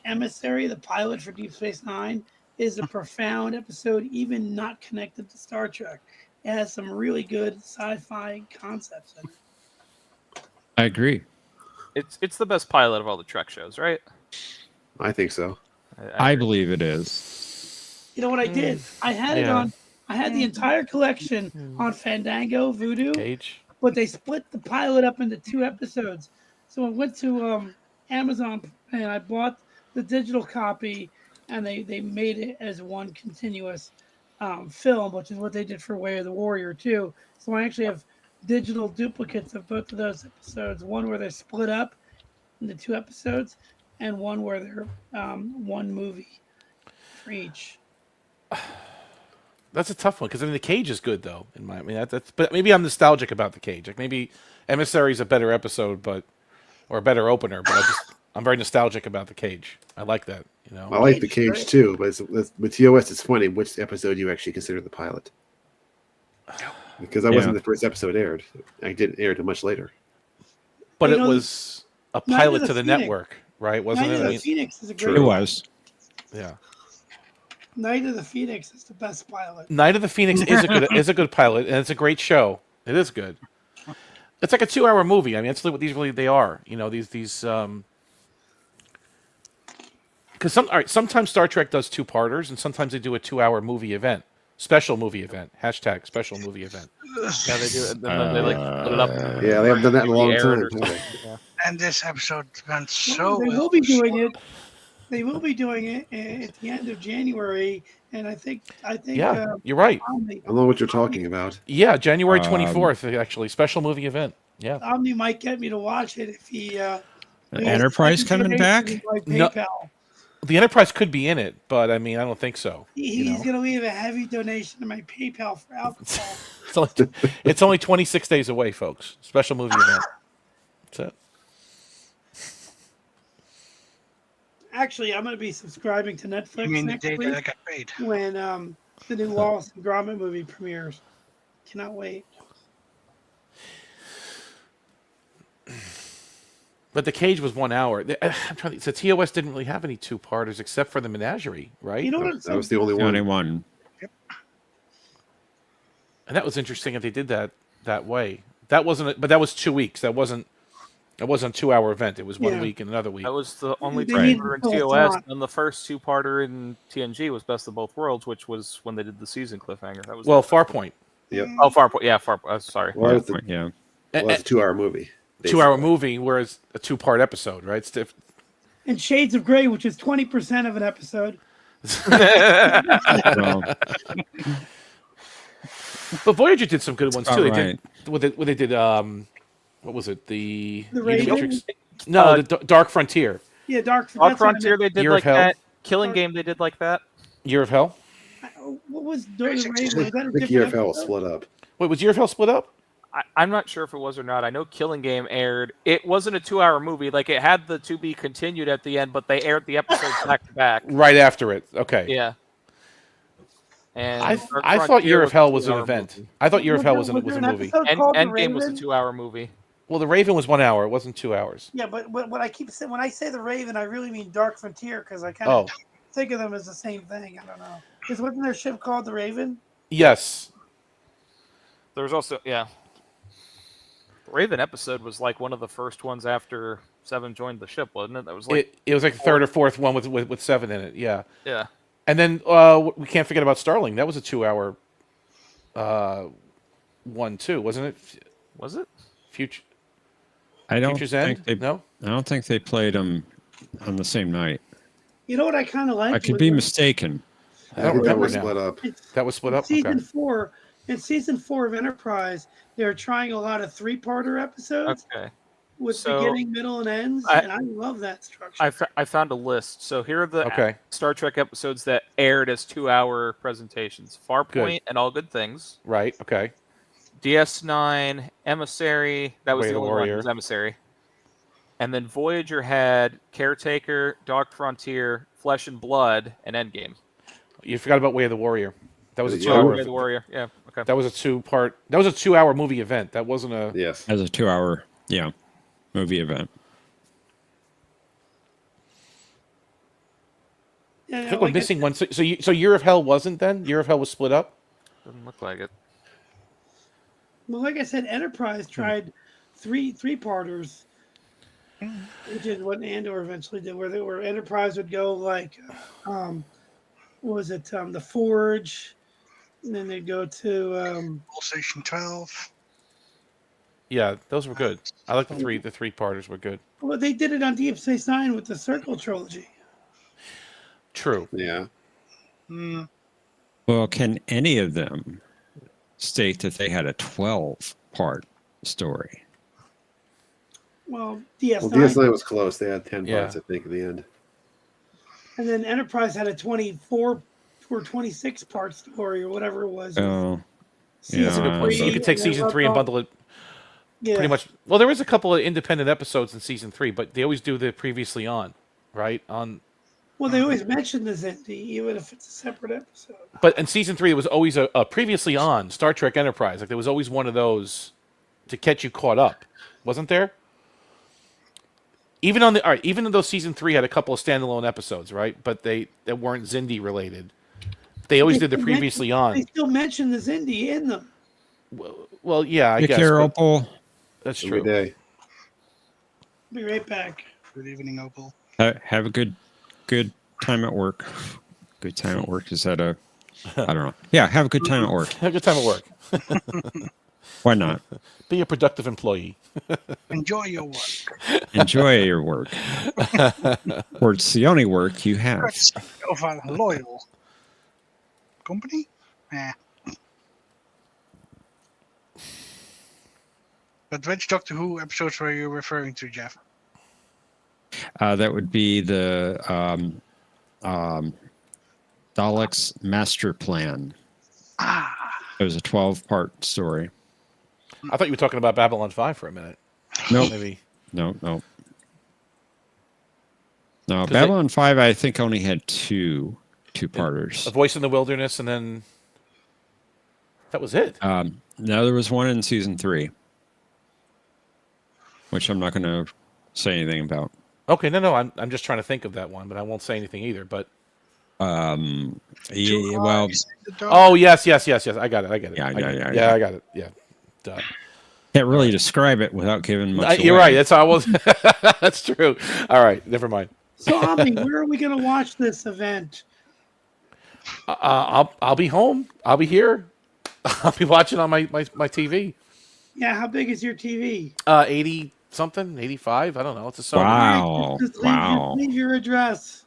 Emissary, the pilot for Deep Space Nine, is a profound episode, even not connected to Star Trek. It has some really good sci-fi concepts in it. I agree. It's the best pilot of all the Trek shows, right? I think so. I believe it is. You know what I did? I had it on. I had the entire collection on Fandango, Voodoo. Cage. But they split the pilot up into 2 episodes. So I went to Amazon and I bought the digital copy, and they made it as one continuous film, which is what they did for Way of the Warrior too. So I actually have digital duplicates of both of those episodes. One where they're split up into 2 episodes, and one where they're one movie for each. That's a tough one because the Cage is good though. But maybe I'm nostalgic about the Cage. Like maybe Emissary is a better episode, or a better opener. But I'm very nostalgic about the Cage. I like that. I like the Cage too, but with TOS, it's funny which episode you actually consider the pilot. Because I wasn't the first episode aired. I didn't air it much later. But it was a pilot to the network, right? Wasn't it? Phoenix is a great. It was. Yeah. Night of the Phoenix is the best pilot. Night of the Phoenix is a good pilot, and it's a great show. It is good. It's like a 2-hour movie. I mean, that's what they are. You know, these because sometimes Star Trek does 2-parters, and sometimes they do a 2-hour movie event, special movie event. # special movie event. Yeah, they do. And then they like put it up. Yeah, they haven't done that in a long time. Yeah. And this episode went so They well. will be doing it. They will be doing it at the end of January, and I think. Yeah, you're right. I don't know what you're talking about. Yeah, January 24th, actually, special movie event. Yeah. Omni might get me to watch it if he. Enterprise coming back? No, the Enterprise could be in it, but I mean, I don't think so. He's going to leave a heavy donation to my PayPal for alcohol. It's only 26 days away, folks. Special movie event. That's it. Actually, I'm going to be subscribing to Netflix You mean the next day week that I got paid? when the new Wallace and Gromit movie premieres. Cannot wait. But the Cage was 1 hour. I'm trying to think. So TOS didn't really have any 2-parters except for the Menagerie, right? You know what? That was the only one. And that was interesting if they did that way. That wasn't, but that was 2 weeks. That wasn't a 2-hour event. It was 1 week and another week. That was the only They 2-parter in need TOS, both. and the first 2-parter in TNG was Best of Both Worlds, which was when they did the season cliffhanger. That was Farpoint. Yep. Oh, Farpoint. Yeah, Farpoint. Sorry. Well, Yeah. well, it's a 2-hour movie. 2-hour movie, whereas a 2-part episode, right? It's And Shades of Grey, which is 20% of an episode. But Voyager did some good ones too. They right. did what they did. What was it? The Raven? Matrix? No, the Dark Frontier. Yeah, Dark Frontier, they did Year like of Hell. that. Killing Game, they did like that. Year of Hell. What was Dark Raven? Was that a I think different Year of Hell episode? split up. Wait, was Year of Hell split up? I'm not sure if it was or not. I know Killing Game aired. It wasn't a 2-hour movie. Like, it had the to be continued at the end, but they aired the episodes back to back. Right after it. Okay. Yeah. And I Dark thought Frontier Year of Hell was a an 2-hour event. movie. I thought Year of Hell was a Was there an movie. episode called The Endgame was a Raven? 2-hour movie. Well, the Raven was 1 hour. It wasn't 2 hours. Yeah, but what I keep saying when I say The Raven, I really mean Dark Frontier because I kind of think of them as the same thing. I don't know. Because wasn't their ship called The Raven? Yes. There was also, yeah. The Raven episode was like one of the first ones after Seven joined the ship, wasn't it? That was like It was like the third or fourth one with Seven in it. Yeah. Yeah. And then we can't forget about Starling. That was a 2-hour one too, wasn't it? Was it? Future. I don't Future's think End? they. No? I don't think they played them on the same night. You know what I kind of like? I could be mistaken. I don't That remember was now. split up. That was split up. Season Okay. 4. In season 4 of Enterprise, they were trying a lot of 3-parter episodes Okay. with So, beginning, middle, and ends, and I love that structure. I found a list. So here are the Okay. Star Trek episodes that aired as 2-hour presentations. Farpoint and All Good Things. Right. Okay. DS9, Emissary. That was Way the of the only one. Warrior. It was Emissary. And then Voyager had Caretaker, Dark Frontier, Flesh and Blood, and Endgame. You forgot about Way of the Warrior. That was a Yeah. 2-hour. Way of the Warrior. Yeah. Okay. That was a 2-part. That was a 2-hour movie event. That wasn't a. Yes. As a 2-hour, movie event. Yeah, I think we're missing one. So Year of Hell wasn't then? Year of Hell was split up. Doesn't look like it. Well, like I said, Enterprise tried three-parters, which is what Andor eventually did, where Enterprise would go like, what was it, the Forge, and then they'd go to Station 12. Yeah, those were good. I like the three-parters were good. well, they did it on Deep Space Nine with the Circle trilogy. True. Yeah. Well, can any of them state that they had a 12-part story? Well, DS9, Well, DS9 was close. They had 10 Yeah. parts, I think, at the end. and then Enterprise had a 24 or 26-part story or whatever it was. Oh, Season That's a good point. So you could take and then season 3 and bundle it Yeah. pretty much. Well, there is a couple of independent episodes in season 3, but they always do the previously on, right? Well, they always mention the Zindi, even if it's a separate episode. But in season 3, there was always a previously on Star Trek Enterprise. Like there was always one of those to catch you caught up, wasn't there? even though season 3 had a couple of standalone episodes, right? But they weren't Zindi related. They always did the previously on. They still mention the Zindi in them. Well, yeah, I Take guess. care, Opal. That's Every true. day. Be right back. Good evening, Opal. Have a good time at work. Good time at work. Is that a? I don't know. Yeah, have a good time at work. Have a good time at work. Why not? Be a productive employee. Enjoy your work. Enjoy your work. Or it's the only work you have. Of a loyal company? But which Doctor Who episodes were you referring to, Jeff? That would be the Daleks Master Plan. It was a 12-part story. I thought you were talking about Babylon 5 for a minute. Nope. Maybe. No. No, Babylon 5, I think, only had two-parters. A Voice in the Wilderness, and then that was it. No, there was one in season 3, which I'm not going to say anything about. Okay, no, I'm just trying to think of that one, but I won't say anything either. But yeah, well, oh yes, I got it. Yeah, I got it. Yeah, duh. Can't really describe it without giving much You're away. right. That's how I was. That's true. All right, never mind. So, Omni, where are we going to watch this event? I'll be home. I'll be here. I'll be watching on my TV. Yeah, how big is your TV? 80 something, 85. I don't know. It's a Sony. Wow. Just Wow. leave your address.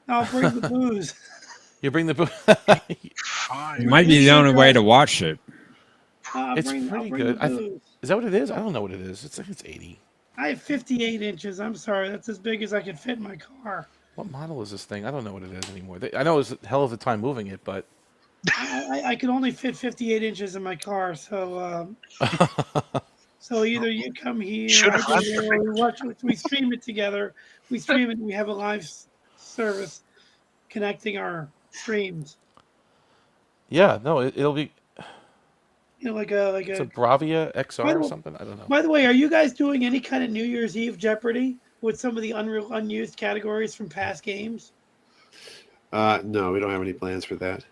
I'll bring the booze. You bring the booze. It might be the only way to watch it. It's pretty good. Is that what it is? I don't know what it is. It's like it's 80. I have 58 inches. I'm sorry. That's as big as I could fit in my car. What model is this thing? I don't know what it is anymore. I know it was a hell of a time moving it, but I could only fit 58 inches in my car. So so either you come here, I go there, or we watch it, we stream it together. We stream it. We have a live service connecting our streams. yeah, no, it'll be. You know, It's a Bravia XR or something. I don't know. By the way, are you guys doing any kind of New Year's Eve Jeopardy with some of the unused categories from past games? No, we don't have any plans for that.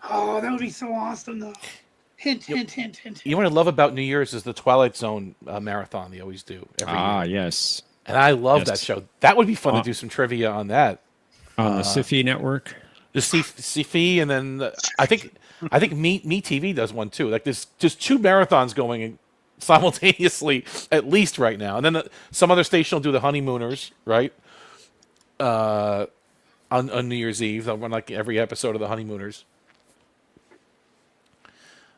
Oh, that would be so awesome, though. Hint. You know what I love about New Year's is the Twilight Zone marathon they always do every year. Yes. And I love that show. That would be fun to do some trivia on that. On the Sci-Fi network? The Sci-Fi, and then I think Me TV does one too. Like there's just 2 marathons going simultaneously at least right now. And then some other station will do the Honeymooners, right? On New Year's Eve. They'll run like every episode of the Honeymooners.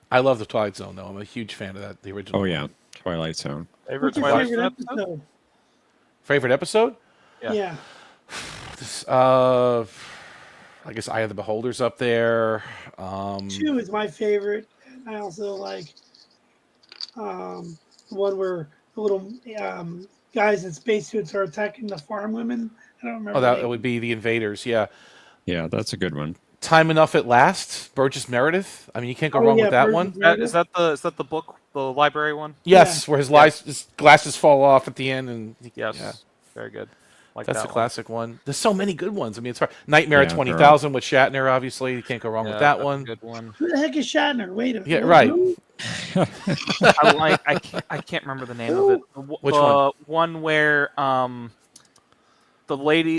I love the Twilight Zone, though. I'm a huge fan of that, the original. Oh, yeah. Twilight Zone. Favorite What's your Twilight favorite Zone episode? Favorite episode? Yeah. I guess Eye of the Beholder's up there. 2 is my favorite. And I also like the one where the little guys in spacesuits are attacking the farm women. I don't remember. Oh, that would be The Invaders, yeah. Yeah, that's a good one. Time Enough at Last, Burgess Meredith. I mean, you can't go wrong with that one. Is that the book, the library one? Yes, where his glasses fall off at the end, and very good. Like that's that a classic one. There's so many good ones. I mean, it's hard. Nightmare at 20,000 with Shatner, obviously. You can't go wrong with that one. Good one. Who the heck is Shatner? Wait a minute. Yeah, right. I can't remember the name of it. Which one? One where the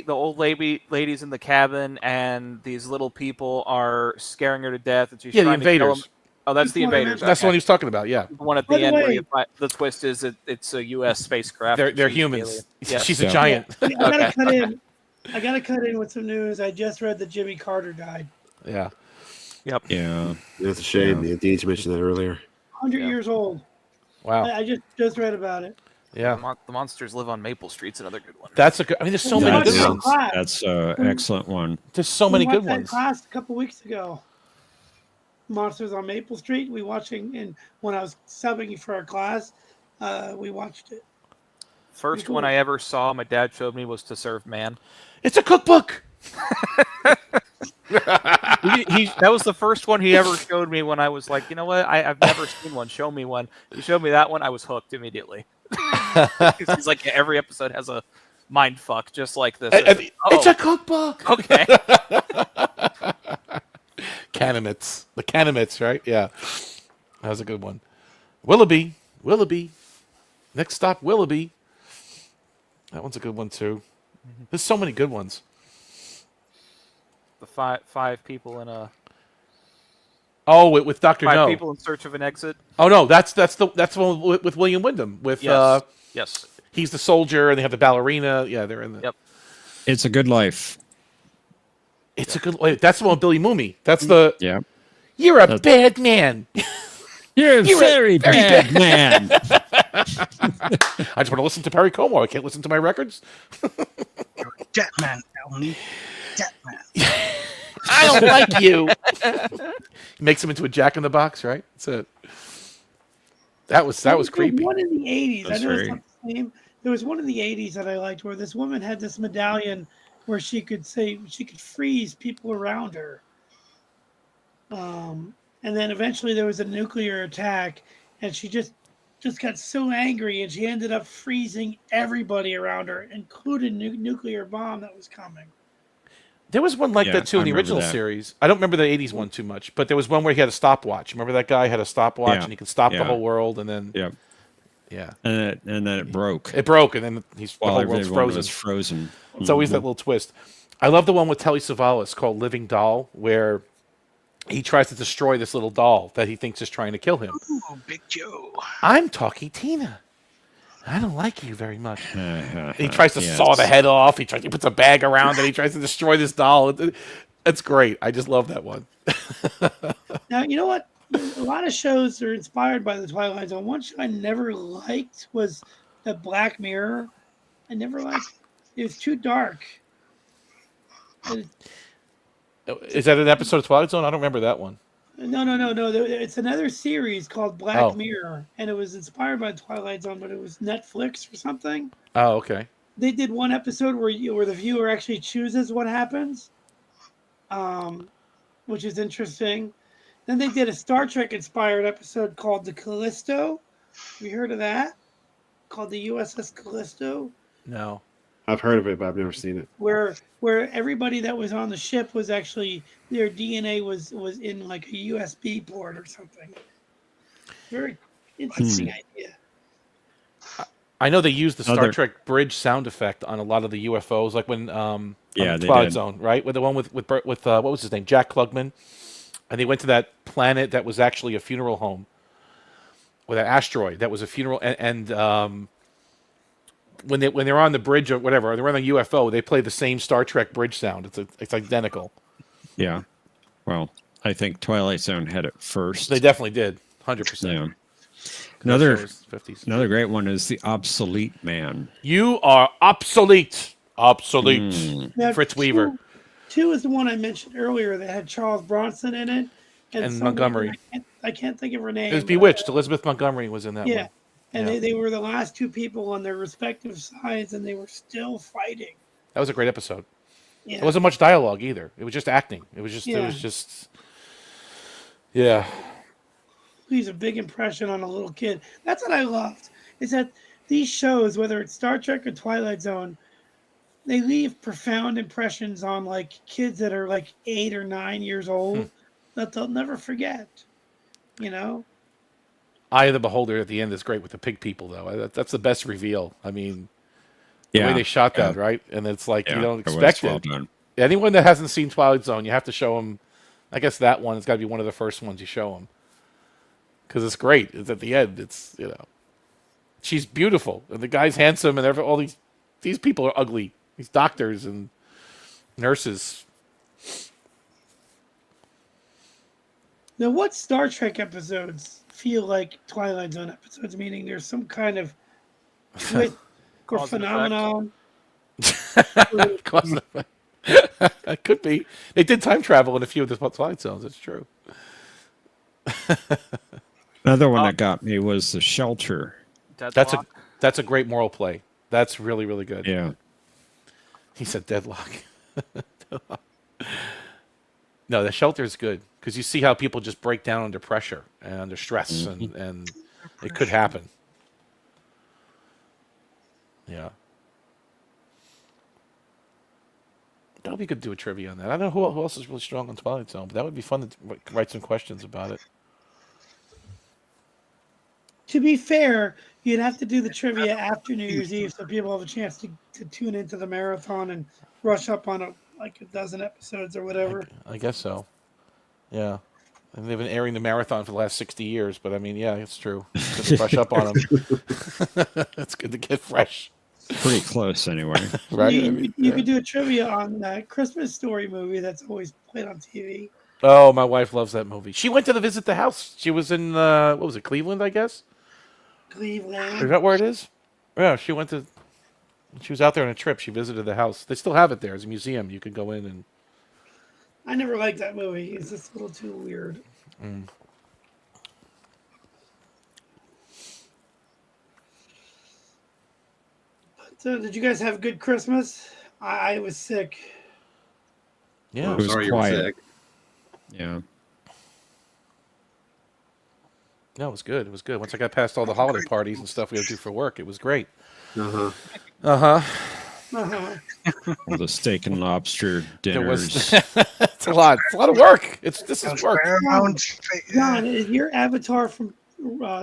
old ladies in the cabin, and these little people are scaring her to death, and she's The trying to kill Invaders. them. Oh, that's The Invaders. That's the one he was talking about. Yeah. The one at the end where the twist is it's a U.S. spacecraft. They're humans. Yes. She's a giant. I gotta cut in. I gotta cut in with some news. I just read that Jimmy Carter died. Yeah. Yep. Yeah. That's a shame. Yeah. Deej mentioned that earlier. 100 years old. Wow. I just read about it. Yeah. The Monsters Live on Maple Street's another good one. That's a good. I mean, there's so many good ones. That's an excellent one. There's so many good We watched ones. that class a couple weeks ago. Monsters on Maple Street. We watching, and when I was subbing for our class, we watched it. First one I ever saw, my dad showed me, was To Serve Man. It's a cookbook. That was the first one he ever showed me when I was like, you know what? I've never seen one. Show me one. He showed me that one. I was hooked immediately. He's like, every episode has a mind fuck, just like this. It's a cookbook. Okay. Canimits. The Canimits, right? Yeah. That was a good one. Willoughby. Next stop, Willoughby. That one's a good one, too. There's so many good ones. The five people in a... Oh, with Dr. No. 5 people in search of an exit. Oh, no, that's the one with William Wyndham. With Yes. Yes. He's the soldier, and they have the ballerina. Yeah, they're in the... Yep. It's a Good Life. It's a good... Wait, that's the one with Billy Mooney. That's the... Yeah. You're a bad man. You're a very bad man. I just want to listen to Perry Como. I can't listen to my records. You're a jet man, Tony. Jet man. I don't like you. He makes him into a Jack in the Box, right? That's it. That was creepy. One in the 80s. That's I know it's very... not the same. There was one in the 80s that I liked where this woman had this medallion where she could freeze people around her. And then eventually there was a nuclear attack, and she just got so angry, and she ended up freezing everybody around her, including nuclear bomb that was coming. There was one like that too in the original series. I don't remember the 80s one too much, but there was one where he had a stopwatch. Remember that guy had a stopwatch and he could stop the whole world, and then yeah, and then it broke. It broke, and then the whole world's frozen. Frozen. It's always that little twist. I love the one with Telly Savalas called Living Doll, where he tries to destroy this little doll that he thinks is trying to kill him. Ooh, Big Joe. I'm talking Tina. I don't like you very much. He tries to saw the head off. He puts a bag around it. He tries to destroy this doll. It's great. I just love that one. Now, you know what? A lot of shows are inspired by the Twilight Zone. One show I never liked was the Black Mirror. I never liked it. It was too dark. Is that an episode of Twilight Zone? I don't remember that one. No. It's another series called Black Mirror, and it was inspired by Twilight Zone, but it was Netflix or something. Oh, okay. They did one episode where the viewer actually chooses what happens, which is interesting. Then they did a Star Trek inspired episode called the Callisto. Have you heard of that? Called the USS Callisto. No. I've heard of it, but I've never seen it. Where everybody that was on the ship was actually, their DNA was in like a USB port or something. Very interesting idea. I know they used the Star Trek bridge sound effect on a lot of the UFOs, like when they Twilight did. Zone, right? With the one with what was his name, Jack Klugman, and they went to that planet that was actually a funeral home, with that asteroid that was a funeral, and when they're on the bridge or whatever, or they're on a UFO, they play the same Star Trek bridge sound. It's identical. Yeah. Well, I think Twilight Zone had it first. They definitely did, 100%. Yeah. Another great one is the Obsolete Man. You are obsolete. Obsolete. Now, Fritz Weaver. 2 is the one I mentioned earlier that had Charles Bronson in it. And Montgomery. I can't think of her name. It was Bewitched. Elizabeth Montgomery was in that one. And they were the last 2 people on their respective sides, and they were still fighting. That was a great episode. Yeah. There wasn't much dialogue either. It was just acting. It was just. Yeah. Leaves a big impression on a little kid. That's what I loved. Is that these shows, whether it's Star Trek or Twilight Zone, they leave profound impressions on like kids that are like 8 or 9 years old that they'll never forget. You know. Eye of the Beholder at the end is great with the pig people, though. That's the best reveal. I mean, the way they shot that, right? And it's like you don't expect it. Anyone that hasn't seen Twilight Zone, you have to show them. I guess that one has got to be one of the first ones you show them. Because it's great. It's at the end. It's, she's beautiful. And the guy's handsome, and all these people are ugly. These doctors and nurses. Now, what Star Trek episodes feel like Twilight Zone episodes? Meaning there's some kind of twist or phenomenon. It could be. They did time travel in a few of the Twilight Zones. It's true. Another one that got me was The Shelter. That's a great moral play. That's really, really good. Yeah. He said Deadlock. No, The Shelter is good because you see how people just break down under pressure and under stress, and it could happen. Yeah. Hope you could do a trivia on that. I don't know who else is really strong on Twilight Zone, but that would be fun to write some questions about it. To be fair, you'd have to do the trivia after New Year's Eve so people have a chance to tune into the marathon and rush up on a dozen episodes or whatever. I guess so. Yeah. And they've been airing the marathon for the last 60 years, but I mean, yeah, it's true. It's good to brush up on them. It's good to get fresh. Pretty close, anyway. Right? You could do a trivia on that Christmas Story movie that's always played on TV. Oh, my wife loves that movie. She went to visit the house. She was in, what was it, Cleveland, I guess? Cleveland. Is that where it is? Yeah, she was out there on a trip. She visited the house. They still have it there as a museum. You could go in and... I never liked that movie. It's just a little too weird. Mm. So, did you guys have a good Christmas? I was sick. Yeah, it was sorry quiet. you were sick. Yeah. No, it was good. It was good. Once I got past all the holiday parties and stuff we had to do for work, it was great. Uh-huh. Uh-huh. All the steak and lobster dinners. It's a lot. It's a lot of work. This is work. John, is your avatar from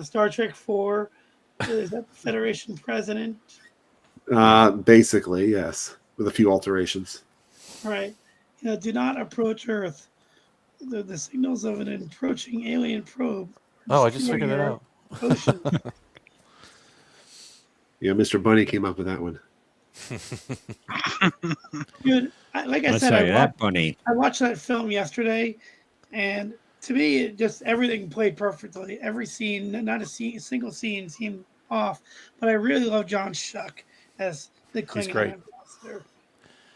Star Trek 4? Is that the Federation president? Basically, yes, with a few alterations. Right. Do not approach Earth. The signals of an approaching alien probe. Oh, I just figured it out. Ocean. Yeah, Mr. Bunny came up with that one. Dude, like I said, Bunny. I watched that film yesterday, and to me, it just everything played perfectly. Every scene, not a single scene seemed off. But I really love John Schuck as the Klingon ambassador.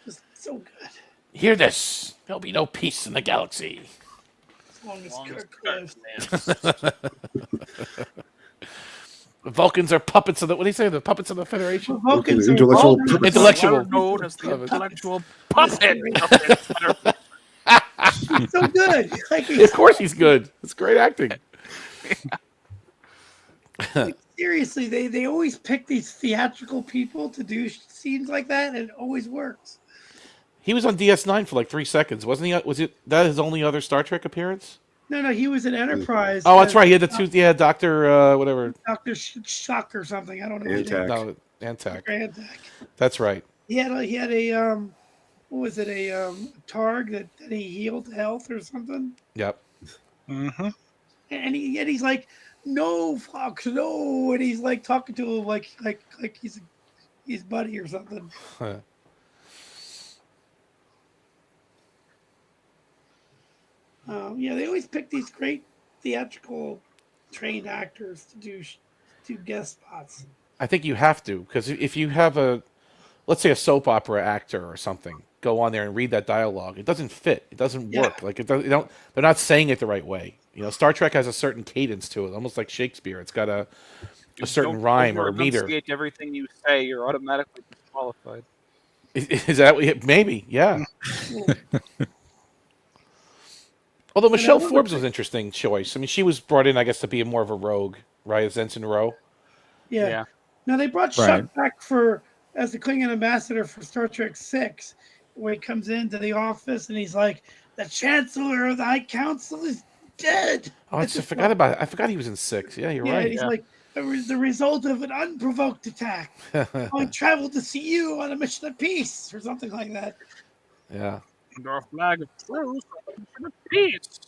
Just so good. Hear this. There'll be no peace in the galaxy. As long as Kirk lives. The Vulcans are puppets of the... What do you say? The puppets of the Federation? The Vulcans are intellectual intellectual. Known as the intellectual puppet. He's so good. Of course he's good. It's great acting. Seriously, they always pick these theatrical people to do scenes like that, and it always works. He was on DS9 for like 3 seconds, wasn't he? Was it that his only other Star Trek appearance? No, he was in Enterprise. Oh, that's right. He had the two. Yeah, Doctor whatever. Dr. Shock or something. I don't know. Antac. Antac. Antac. That's right. He had a what was it? A targ that he healed to health or something. Yep. Mm-hmm. And he's like, no, Fox, no, and he's like talking to him like he's his buddy or something. Huh. Yeah, they always pick these great theatrical trained actors to do guest spots. I think you have to, because if you have let's say a soap opera actor or something, go on there and read that dialogue, it doesn't fit. It doesn't work. Like they're not saying it the right way. Star Trek has a certain cadence to it, almost like Shakespeare. It's got a certain rhyme or a meter. If you enunciate everything you say, you're automatically disqualified. Is that maybe? Yeah. Although Michelle Forbes was an interesting choice. I mean, she was brought in, I guess, to be more of a rogue, right? As Ensign Rowe. Yeah. Now they brought Schuck back as the Klingon ambassador for Star Trek 6, where he comes into the office and he's like, "The Chancellor of the High Council is dead." Oh, I forgot about it. I forgot he was in 6. Yeah, you're right. He's like, "It was the result of an unprovoked attack. I traveled to see you on a mission of peace," or something like that. Yeah. Our flag of truce and peace.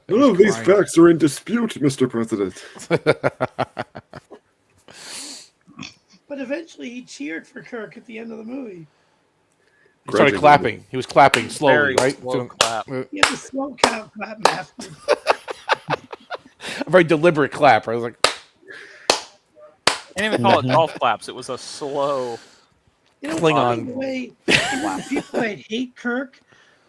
None of these facts are in dispute, Mr. President. But eventually he cheered for Kirk at the end of the movie. He started clapping. He was clapping slowly, right? Slow clap. He had a slow clap after. A very deliberate clap. I was like... I didn't even call it golf claps. It was a slow... Klingon. The way, even the people that hate Kirk,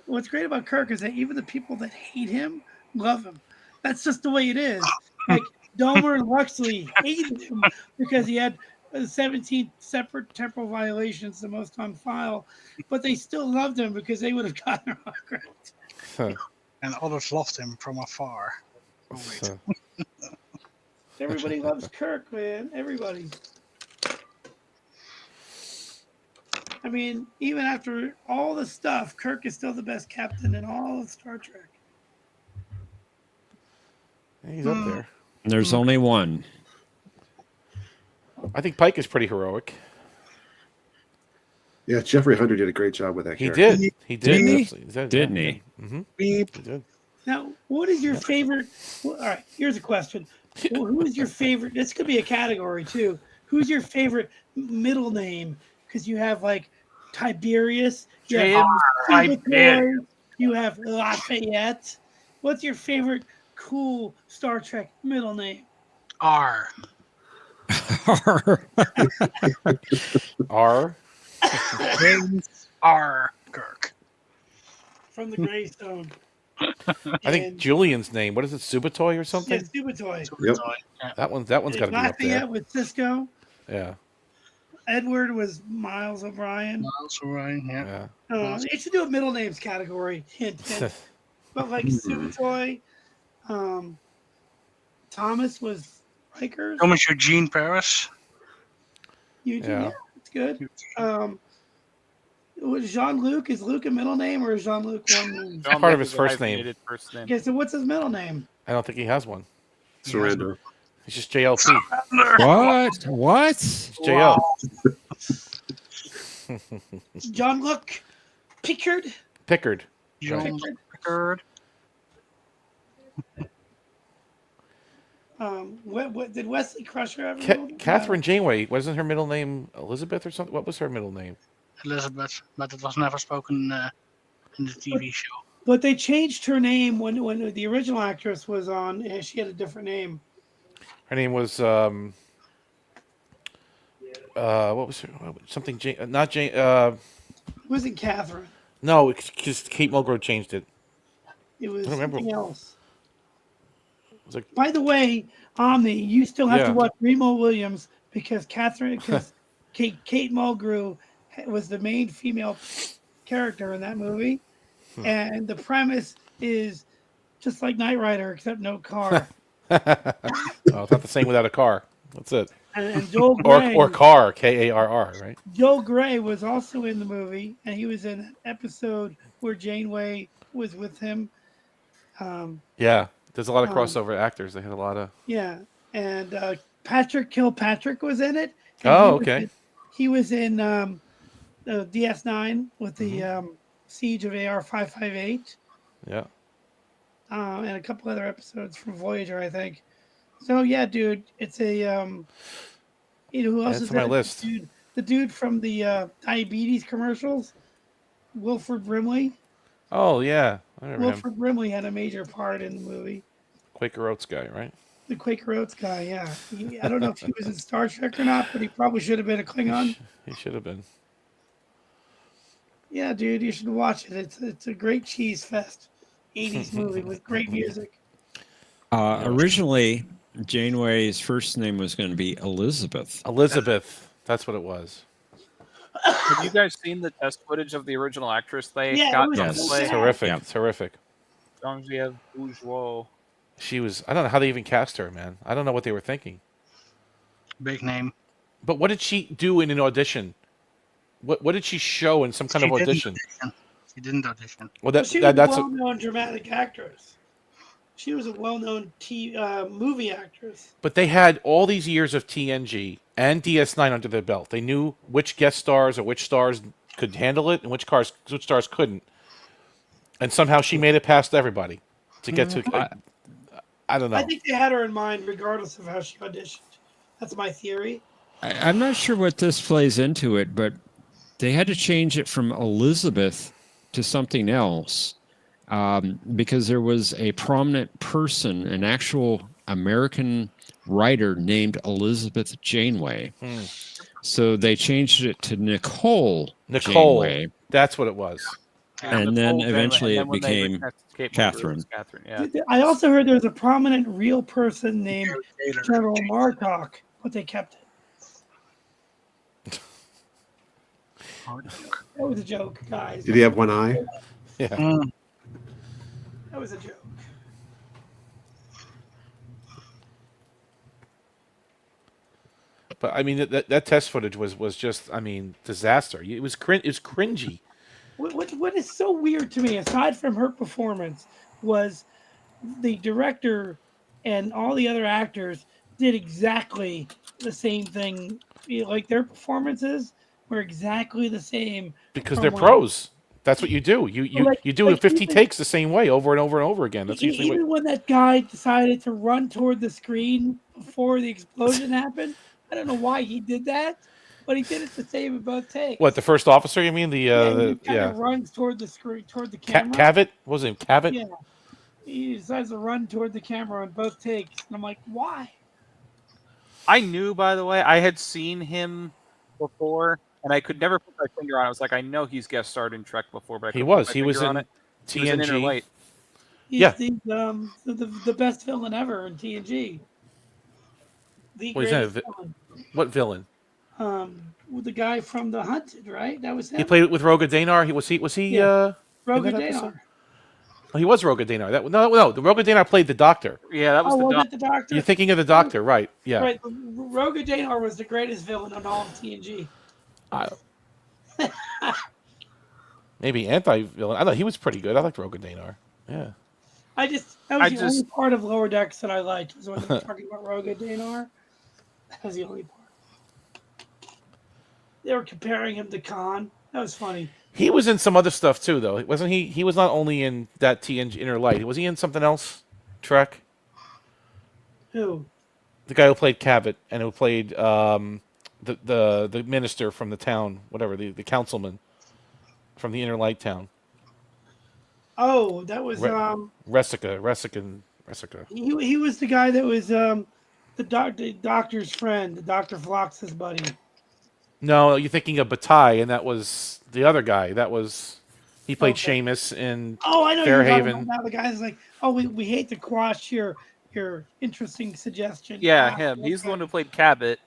what's great about Kirk is that even the people that hate him love him. That's just the way it is. Like Domer and Luxley hated him because he had 17 separate temporal violations, the most on file, but they still loved him because they would have gotten her autographed. And others loved him from afar. Oh, wait. Everybody loves Kirk, man. Everybody. I mean, even after all the stuff, Kirk is still the best captain in all of Star Trek. He's up there. There's only one. I think Pike is pretty heroic. Yeah, Jeffrey Hunter did a great job with that He character. did. He did. Didn't he? Absolutely. Didn't he? Mm-hmm. Beep. He did. Now, what is your favorite? Well, all right, here's a question. Well, who is your favorite? This could be a category too. Who's your favorite middle name? Because you have like Tiberius, you have Superboy, you have Lafayette. What's your favorite cool Star Trek middle name? R. R. James R. Kirk. From the Greystone. I think Julian's name. What is it? Subatoy or something? Yeah, Supertoy. Yep. That one's got to be up Lafayette there. with Cisco. Yeah. Edward was Miles O'Brien. Miles O'Brien. Yeah. They should do a middle names category. Hint, hint. But like Subatoy, Thomas was Rikers. Thomas Eugene Paris. Yeah, it's good. Jean-Luc, is Luke a middle name or is Jean-Luc one name? It's part of his first name. Okay, so what's his middle name? I don't think he has one. Surrender. He's just JLP. What? It's JL. Jean-Luc Pickard. Pickard. Jean Pickard. What did Wesley Crusher ever? Catherine Janeway, wasn't her middle name Elizabeth or something? What was her middle name? Elizabeth, but it was never spoken in the TV show. But they changed her name when the original actress was on, and she had a different name. Her name was what was her something? Not Jane. It wasn't Catherine. No, because Kate Mulgrew changed it. It was I don't remember. something else. It was like, By the way, Omni, you still have Yeah. to watch Remo Williams because Kate Mulgrew was the main female character in that movie, and the premise is just like Knight Rider except no car. it's not the same without a car. That's it. And Joel Grey, or car, Karr, right? Joel Grey was also in the movie, and he was in an episode where Janeway was with him. Yeah, there's a lot of crossover actors. They had a lot of. Yeah, and Patrick Kilpatrick was in it. He was in the DS9 with the Siege of AR-558. Yeah. And a couple other episodes from Voyager, I think. So yeah, dude, it's a who else is on my in it? list. The dude from the diabetes commercials, Wilford Brimley. Oh yeah, I remember him. Wilford Brimley had a major part in the movie. Quaker Oats guy, right? The Quaker Oats guy, yeah. I don't know if he was in Star Trek or not, but he probably should have been a Klingon. He should have been. Yeah, dude, you should watch it. It's a great cheese fest, 80s movie with great music. Originally, Janeway's first name was going to be Elizabeth. Elizabeth, that's what it was. Have you guys seen the test footage of the original actress they Yeah, got it was to It's play? horrific. Yeah. It's horrific. Genevieve Bourgeois. She was. I don't know how they even cast her, man. I don't know what they were thinking. Big name. But what did she do in an audition? What did she show in some kind of audition? She didn't audition. Well, She was that's a well-known dramatic actress. She was a well-known movie actress. But they had all these years of TNG and DS9 under their belt. They knew which guest stars or which stars could handle it and which stars couldn't. And somehow she made it past everybody to get to. I don't know. I think they had her in mind regardless of how she auditioned. That's my theory. I'm not sure what this plays into it, but they had to change it from Elizabeth to something else because there was a prominent person, an actual American writer named Elizabeth Janeway. So they changed it to Nicole Janeway. That's what it was. And then eventually it became Catherine. Yeah. I also heard there was a prominent real person named General Martok, but they kept it. That was a joke, guys. Did he have one eye? Yeah. That was a joke. But I mean, that test footage was just, I mean, disaster. It was cringy. What is so weird to me, aside from her performance, was the director and all the other actors did exactly the same thing. Like their performances were exactly the same Because they're pros. That's what you do. You do 50 takes the same way over and over and over again. That's usually even when that guy decided to run toward the screen before the explosion happened. I don't know why he did that, but he did it the same in both takes. What, the first officer? You mean he kind of runs toward the screen, toward the camera. Cavett? What was it, Cavett? Yeah, he decides to run toward the camera on both takes, and I'm like, why? I knew, by the way, I had seen him before, and I could never put my finger on it. I was like, I know he's guest starred in Trek before, but I couldn't put my finger on it. TNG. He was in Inner Light. He's the best villain ever in TNG. The greatest villain. What villain? The guy from The Hunted, right? That was him. He played it with Roga Danar. Was he? Roga Danar. Oh, he was Roga Danar. No. The Roga Danar played the Doctor. Yeah, that was the Doctor. You're thinking of the Doctor, right? Yeah. Right. Roga Danar was the greatest villain on all of TNG. Maybe anti-villain. I thought he was pretty good. I liked Roga Danar. Yeah. That was the only part of Lower Decks that I liked, was when they were talking about Roga Danar. That was the only part. They were comparing him to Khan. That was funny. He was in some other stuff too, though, wasn't he? He was not only in that TNG Inner Light. Was he in something else? Trek? Who? The guy who played Cavett and who played the minister from the town, whatever, the councilman from the Inner Light town. Oh, that was Resica. He was the guy that was the doctor's friend, Dr. Phlox's buddy. No, you're thinking of Bataille, and that was the other guy. He played Seamus in I know Fairhaven. Now the guy's like, we hate to quash your interesting suggestion. Yeah, him. He's the one who played Cabot.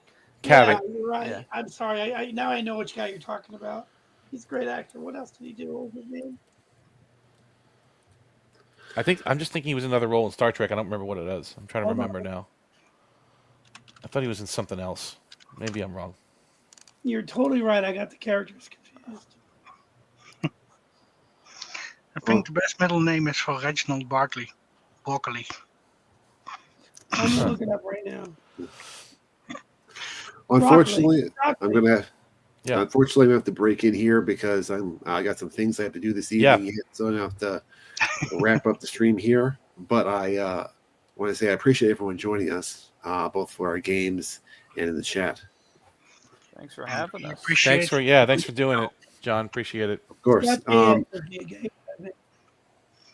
Yeah, you're right. Yeah. I'm sorry. Now I know which guy you're talking about. He's a great actor. What else did he do? What was his name? I'm just thinking he was in another role in Star Trek. I don't remember what it is. I'm trying to remember now. I thought he was in something else. Maybe I'm wrong. You're totally right. I got the characters confused. I think the best middle name is for Reginald Barkley. Broccoli. I'm gonna look it up right now. Unfortunately, I'm gonna. Yeah. Unfortunately, I have to break in here because I got some things I have to do this evening. Yeah. So I have to wrap up the stream here. But I want to say I appreciate everyone joining us, both for our games and in the chat. Thanks for having us. Thanks for doing it, John. Appreciate it. Of course.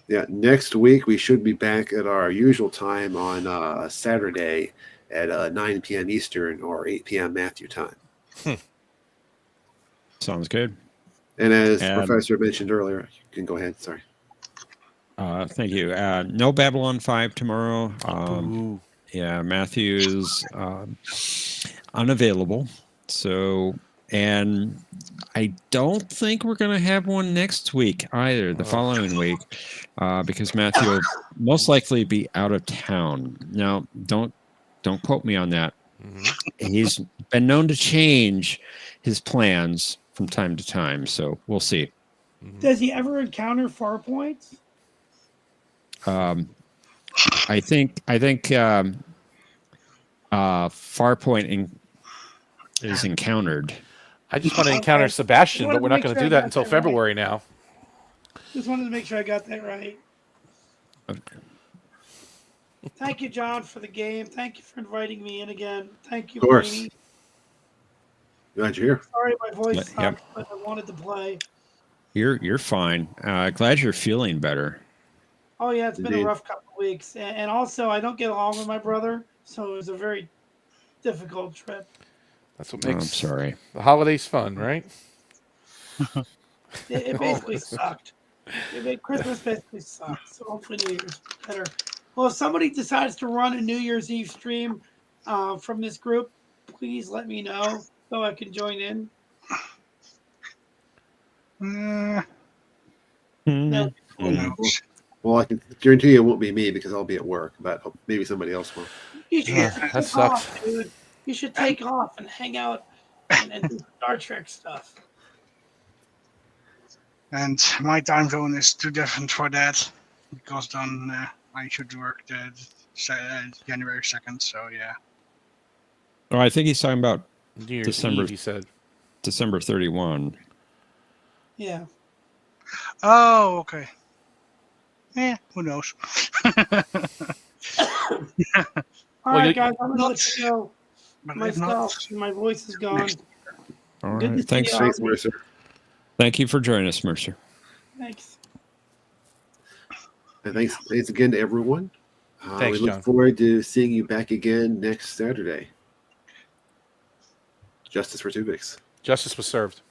Yeah, next week we should be back at our usual time on Saturday at 9 p.m. Eastern or 8 p.m. Matthew time. Sounds good. And as Professor mentioned earlier, you can go ahead. Sorry. Thank you. No Babylon 5 tomorrow. Matthew is unavailable. So, and I don't think we're going to have one next week either, the following week, because Matthew will most likely be out of town. Now, don't quote me on that. Mm-hmm. He's been known to change his plans from time to time, so we'll see. Does he ever encounter Farpoints? I think Farpoint is encountered. I just want to encounter Sebastian, but we're not going to do that until February now. Just wanted to make sure I got that right. Okay. Thank you, John, for the game. Thank you for inviting me in again. Thank you, of course. Brainy. Glad you're here. Sorry my voice sucks, but I wanted to play. You're fine. Glad you're feeling better. Oh, yeah, it's been a rough couple of weeks. And also, I don't get along with my brother, so it was a very difficult trip. That's what makes I'm sorry. The holidays fun, right? It basically sucked. Christmas basically sucked, so hopefully New Year's better. Well, if somebody decides to run a New Year's Eve stream from this group, please let me know so I can join in. No. Well, I can guarantee you it won't be me because I'll be at work, but maybe somebody else will. You should that sucks. Dude. You should take off and hang out and do Star Trek stuff. And my time zone is too different for that because then I should work the January 2nd. So yeah. Oh, I think he's talking about New Year's December. Eve, he said. December 31. Yeah. Oh, okay. Yeah, who knows? All right, guys, I'm gonna let you go. My voice is gone. All Good right. to Thanks, see you. Mercer. Thank you for joining us, Mercer. Thanks. And thanks again to everyone. Thanks, we look John. forward to seeing you back again next Saturday. Justice for Tuvix. Justice was served.